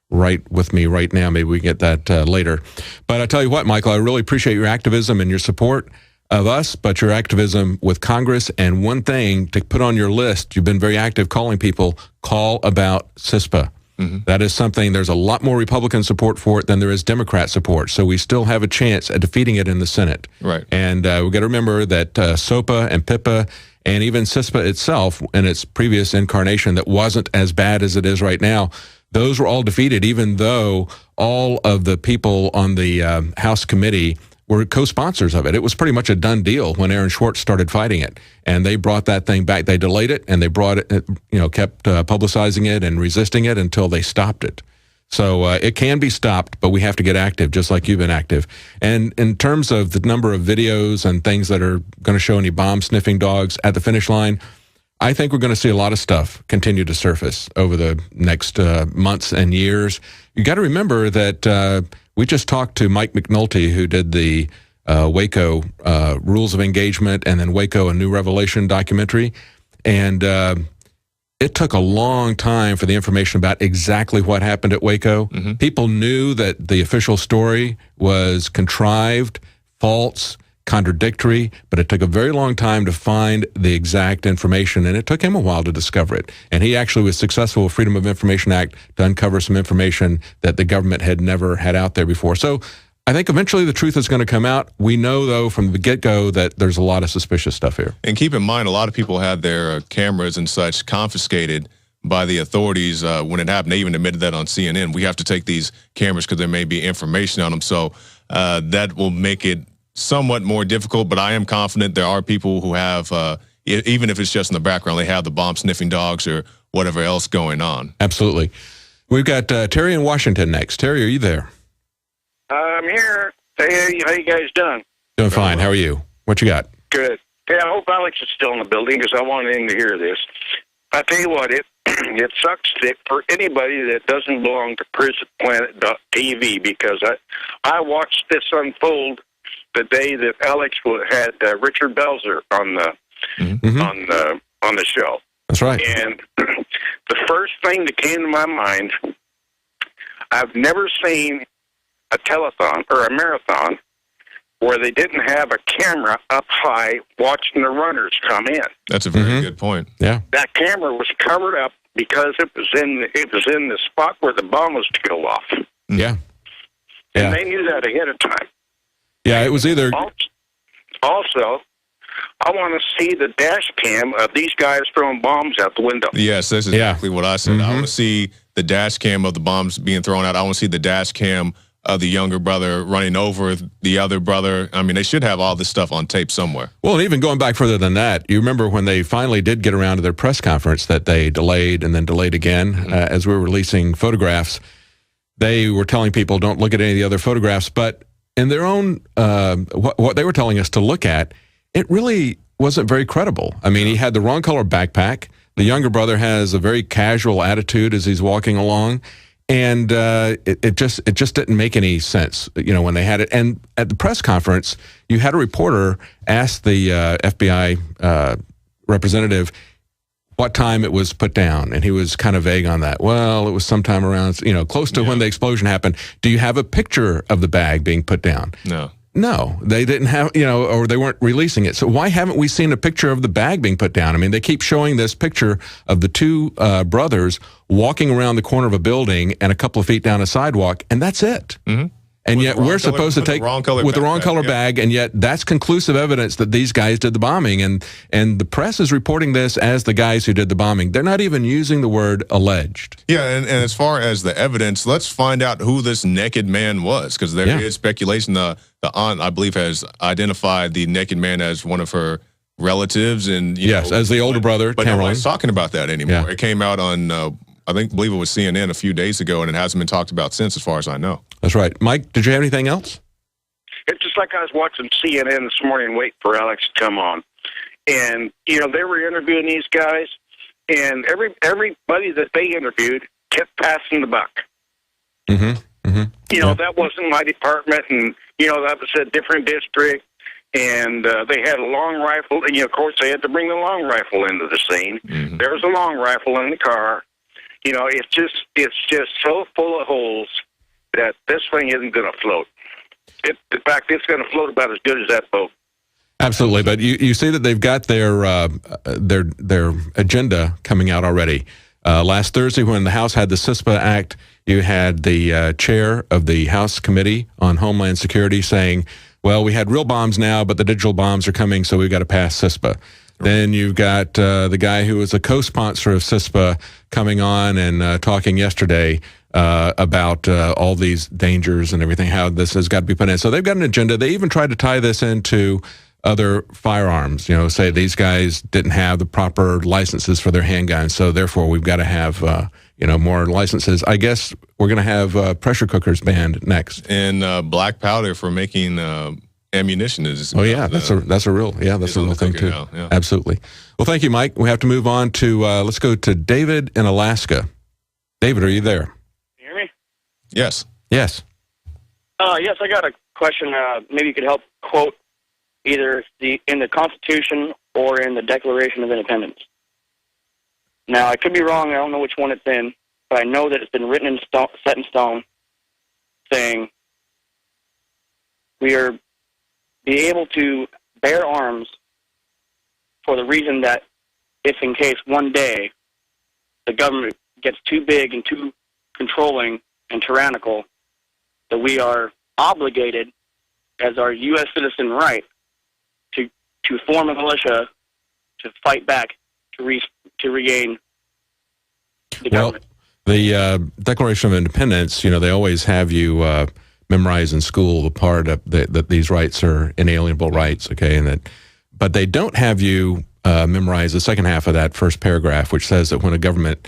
right with me right now. Maybe we can get that later. But I tell you what, Michael, I really appreciate your activism and your support of us, but your activism with Congress. And one thing to put on your list, you've been very active calling people, call about CISPA. That is something, there's a lot more Republican support for it than there is Democrat support. So we still have a chance at defeating it in the Senate. Right. And we've got to remember that SOPA and PIPA and even CISPA itself in its previous incarnation that wasn't as bad as it is right now, those were all defeated, even though all of the people on the House committee were co-sponsors of it. It was pretty much a done deal when Aaron Schwartz started fighting it. And they brought that thing back. They delayed it, and they brought it, kept publicizing it and resisting it until they stopped it. So it can be stopped, but we have to get active, just like you've been active. And in terms of the number of videos and things that are going to show any bomb-sniffing dogs at the finish line, I think we're going to see a lot of stuff continue to surface over the next months and years. You got to remember that we just talked to Mike McNulty, who did the Waco Rules of Engagement and then Waco, A New Revelation documentary. And it took a long time for the information about exactly what happened at Waco. People knew that the official story was contrived, false, contradictory, but it took a very long time to find the exact information, and it took him a while to discover it. And he actually was successful with Freedom of Information Act to uncover some information that the government had never had out there before. So I think eventually the truth is going to come out. We know, though, from the get-go that there's a lot of suspicious stuff here. And keep in mind, a lot of people had their cameras and such confiscated by the authorities when it happened. They even admitted that on CNN. We have to take these cameras because there may be information on them. So that will make it somewhat more difficult, but I am confident there are people who have, even if it's just in the background, they have the bomb-sniffing dogs or whatever else going on. Absolutely. We've got Terry in Washington next. Terry, are you there? I'm here. Hey, how you guys doing? Doing fine. How are you? What you got? Good. Yeah, I hope Alex is still in the building because I wanted him to hear this. I tell you what, it sucks for anybody that doesn't belong to PrisonPlanet.tv because I watched this unfold the day that Alex had Richard Belzer on the show. That's right. And the first thing that came to my mind, I've never seen a telethon or a marathon where they didn't have a camera up high watching the runners come in. That's a very good point. Yeah. That camera was covered up because it was in the spot where the bomb was to go off. Yeah. And they knew that ahead of time. Yeah, it was either... Also, I want to see the dash cam of these guys throwing bombs out the window. Yes, that's exactly what I said. I want to see the dash cam of the bombs being thrown out. I want to see the dash cam of the younger brother running over the other brother. I mean, they should have all this stuff on tape somewhere. Well, and even going back further than that, you remember when they finally did get around to their press conference that they delayed and then delayed again as we were releasing photographs. They were telling people, don't look at any of the other photographs. But in their own, what they were telling us to look at, it really wasn't very credible. I mean, he had the wrong color backpack. The younger brother has a very casual attitude as he's walking along. And it just didn't make any sense, when they had it. And at the press conference, you had a reporter ask the FBI representative what time it was put down, and he was kind of vague on that. Well, it was sometime around, close to when the explosion happened. Do you have a picture of the bag being put down? No, they didn't have, or they weren't releasing it. So why haven't we seen a picture of the bag being put down? I mean, they keep showing this picture of the two brothers walking around the corner of a building and a couple of feet down a sidewalk, and that's it. And yet we're supposed to take with the wrong color bag, and yet that's conclusive evidence that these guys did the bombing. And the press is reporting this as the guys who did the bombing. They're not even using the word alleged. Yeah, and as far as the evidence, let's find out who this naked man was, because there is speculation. The aunt, I believe, has identified the naked man as one of her relatives, and as the older brother. But Caroline. nobody's talking about that anymore. It came out on I believe it was CNN a few days ago, and it hasn't been talked about since, as far as I know. That's right. Mike, did you have anything else? It's just like I was watching CNN this morning, waiting for Alex to come on. And, they were interviewing these guys, and everybody that they interviewed kept passing the buck. That wasn't my department, and, that was a different district. And they had a long rifle, and, of course, they had to bring the long rifle into the scene. There was a long rifle in the car. It's just so full of holes that this thing isn't going to float. In fact, it's going to float about as good as that boat. Absolutely, but you see that they've got their agenda coming out already. Last Thursday, when the House had the CISPA Act, you had the chair of the House Committee on Homeland Security saying, well, we had real bombs now, but the digital bombs are coming, so we've got to pass CISPA. Then you've got the guy who was a co-sponsor of CISPA coming on and talking yesterday about all these dangers and everything, how this has got to be put in. So they've got an agenda. They even tried to tie this into other firearms, say these guys didn't have the proper licenses for their handguns, so therefore we've got to have, more licenses. I guess we're going to have pressure cookers banned next. And black powder for making ammunition is... that's a real thing too. Yeah. Absolutely. Well, thank you, Mike. We have to move on to, let's go to David in Alaska. David, are you there? Can you hear me? Yes. Yes. Yes, I got a question. Maybe you could help quote either in the Constitution or in the Declaration of Independence. Now, I could be wrong. I don't know which one it's in, but I know that it's been written in stone, set in stone, saying we are be able to bear arms for the reason that if in case one day the government gets too big and too controlling and tyrannical, that we are obligated as our U.S. citizen right to form a militia to fight back to regain the government. The Declaration of Independence, they always have you memorize in school the part of that these rights are inalienable rights, okay, but they don't have you memorize the second half of that first paragraph, which says that when a government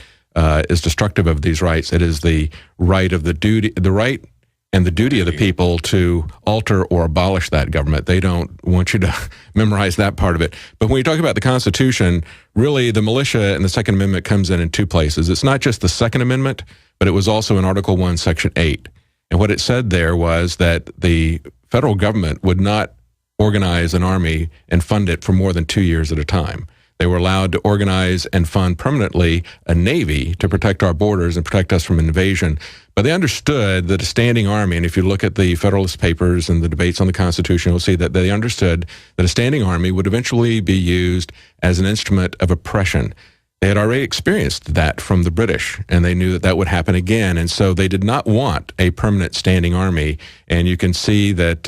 is destructive of these rights, it is the right of the right and the duty of the people to alter or abolish that government. They don't want you to memorize that part of it. But when you talk about the Constitution, really the militia and the Second Amendment comes in two places. It's not just the Second Amendment, but it was also in Article 1, Section 8. And what it said there was that the federal government would not organize an army and fund it for more than 2 years at a time. They were allowed to organize and fund permanently a navy to protect our borders and protect us from invasion. But they understood that a standing army, and if you look at the Federalist Papers and the debates on the Constitution, you'll see that they understood that a standing army would eventually be used as an instrument of oppression. They had already experienced that from the British, and they knew that that would happen again. And so they did not want a permanent standing army. And you can see that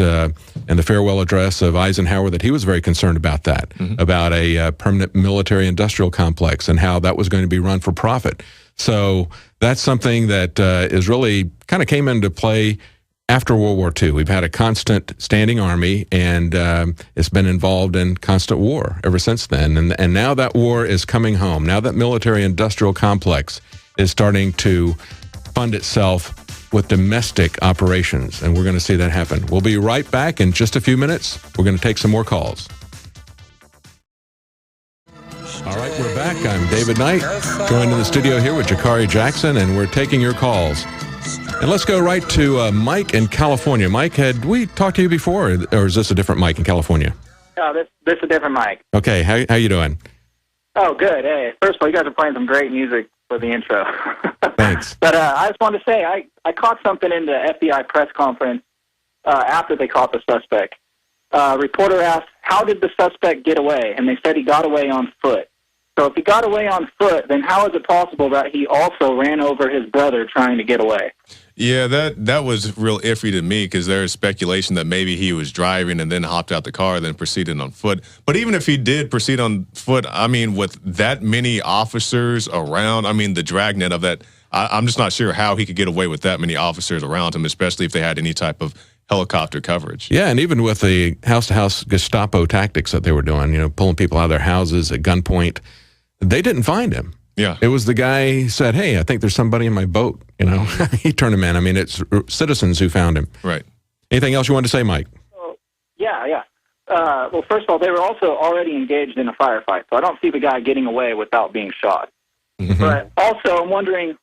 in the farewell address of Eisenhower that he was very concerned about that, about a permanent military-industrial complex and how that was going to be run for profit. So that's something that is really kind of came into play after World War II. We've had a constant standing army, and it's been involved in constant war ever since then. And now that war is coming home. Now that military-industrial complex is starting to fund itself with domestic operations, and we're going to see that happen. We'll be right back in just a few minutes. We're going to take some more calls. All right, we're back. I'm David Knight, joined in the studio here with Jakari Jackson, and we're taking your calls. And let's go right to Mike in California. Mike, had we talked to you before, or is this a different Mike in California? No, this is a different Mike. Okay, how you doing? Oh, good. Hey, first of all, you guys are playing some great music for the intro. Thanks. But I just wanted to say, I caught something in the FBI press conference after they caught the suspect. Reporter asked, how did the suspect get away? And they said he got away on foot. So if he got away on foot, then how is it possible that he also ran over his brother trying to get away? Yeah, that was real iffy to me because there's speculation that maybe he was driving and then hopped out the car, then proceeded on foot. But even if he did proceed on foot, I mean, with that many officers around, I mean, the dragnet of that, I'm just not sure how he could get away with that many officers around him, especially if they had any type of helicopter coverage. Yeah, and even with the house-to-house Gestapo tactics that they were doing, pulling people out of their houses at gunpoint, they didn't find him. Yeah. It was the guy who said, hey, I think there's somebody in my boat, He turned him in. I mean, it's citizens who found him. Right. Anything else you wanted to say, Mike? Yeah. Well, first of all, they were also already engaged in a firefight, so I don't see the guy getting away without being shot. But also, I'm wondering,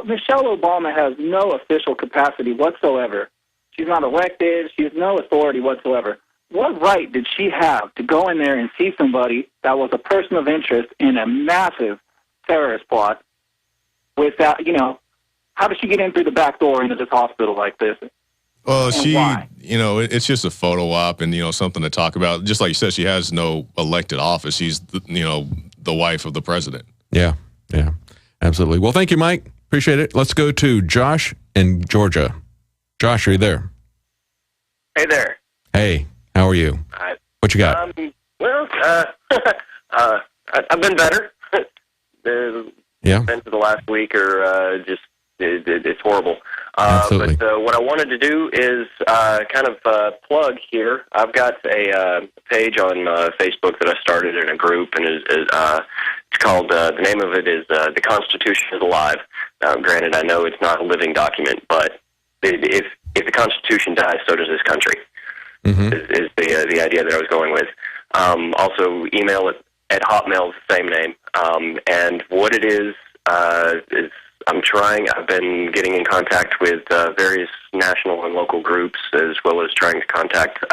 Michelle Obama has no official capacity whatsoever. She's not elected. She has no authority whatsoever. What right did she have to go in there and see somebody that was a person of interest in a massive terrorist plot without, how did she get in through the back door into this hospital like this? Well, and why? It's just a photo op and, something to talk about. Just like you said, she has no elected office. She's, the wife of the president. Yeah, absolutely. Well, thank you, Mike. Appreciate it. Let's go to Josh in Georgia. Josh, are you there? Hey there. Hey, how are you? What you got? I've been better. The events of the last week are just, it's horrible. Absolutely. But what I wanted to do is plug here. I've got a page on Facebook that I started in a group, and it's called, the name of it is The Constitution is Alive. Granted, I know it's not a living document, but if the Constitution dies, so does this country. Is the idea that I was going with. Also, email at Hotmail, the same name. And what it is I've been getting in contact with various national and local groups, as well as trying to contact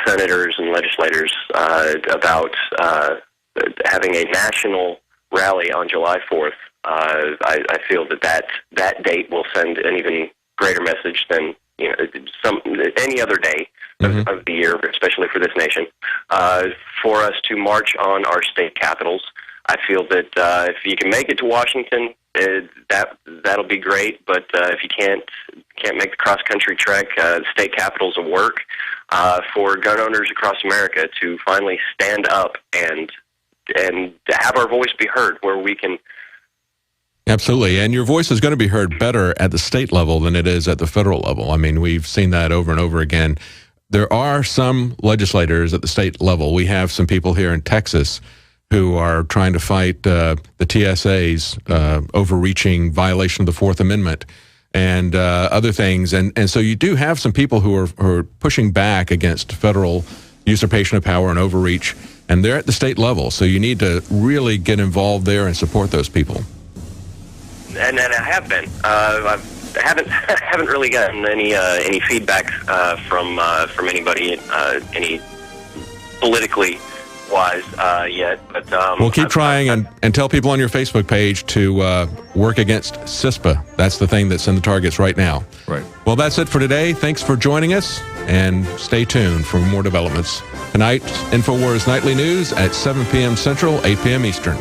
senators and legislators about having a national rally on July 4th. I feel that date will send an even greater message than any other day of the year, especially for this nation, for us to march on our state capitals. I feel that if you can make it to Washington, that'll be great. But if you can't make the cross country trek, the state capitals will work for gun owners across America to finally stand up and to have our voice be heard, where we can. Absolutely. And your voice is going to be heard better at the state level than it is at the federal level. I mean, we've seen that over and over again. There are some legislators at the state level. We have some people here in Texas who are trying to fight the TSA's overreaching violation of the Fourth Amendment and other things. And so you do have some people who are pushing back against federal usurpation of power and overreach, and they're at the state level. So you need to really get involved there and support those people. And I have been. I haven't really gotten any feedback from anybody, any politically wise yet. But we'll keep trying and tell people on your Facebook page to work against CISPA. That's the thing that's in the targets right now. Right. Well, that's it for today. Thanks for joining us, and stay tuned for more developments. Tonight, Infowars Nightly News at 7 p.m. Central, 8 p.m. Eastern.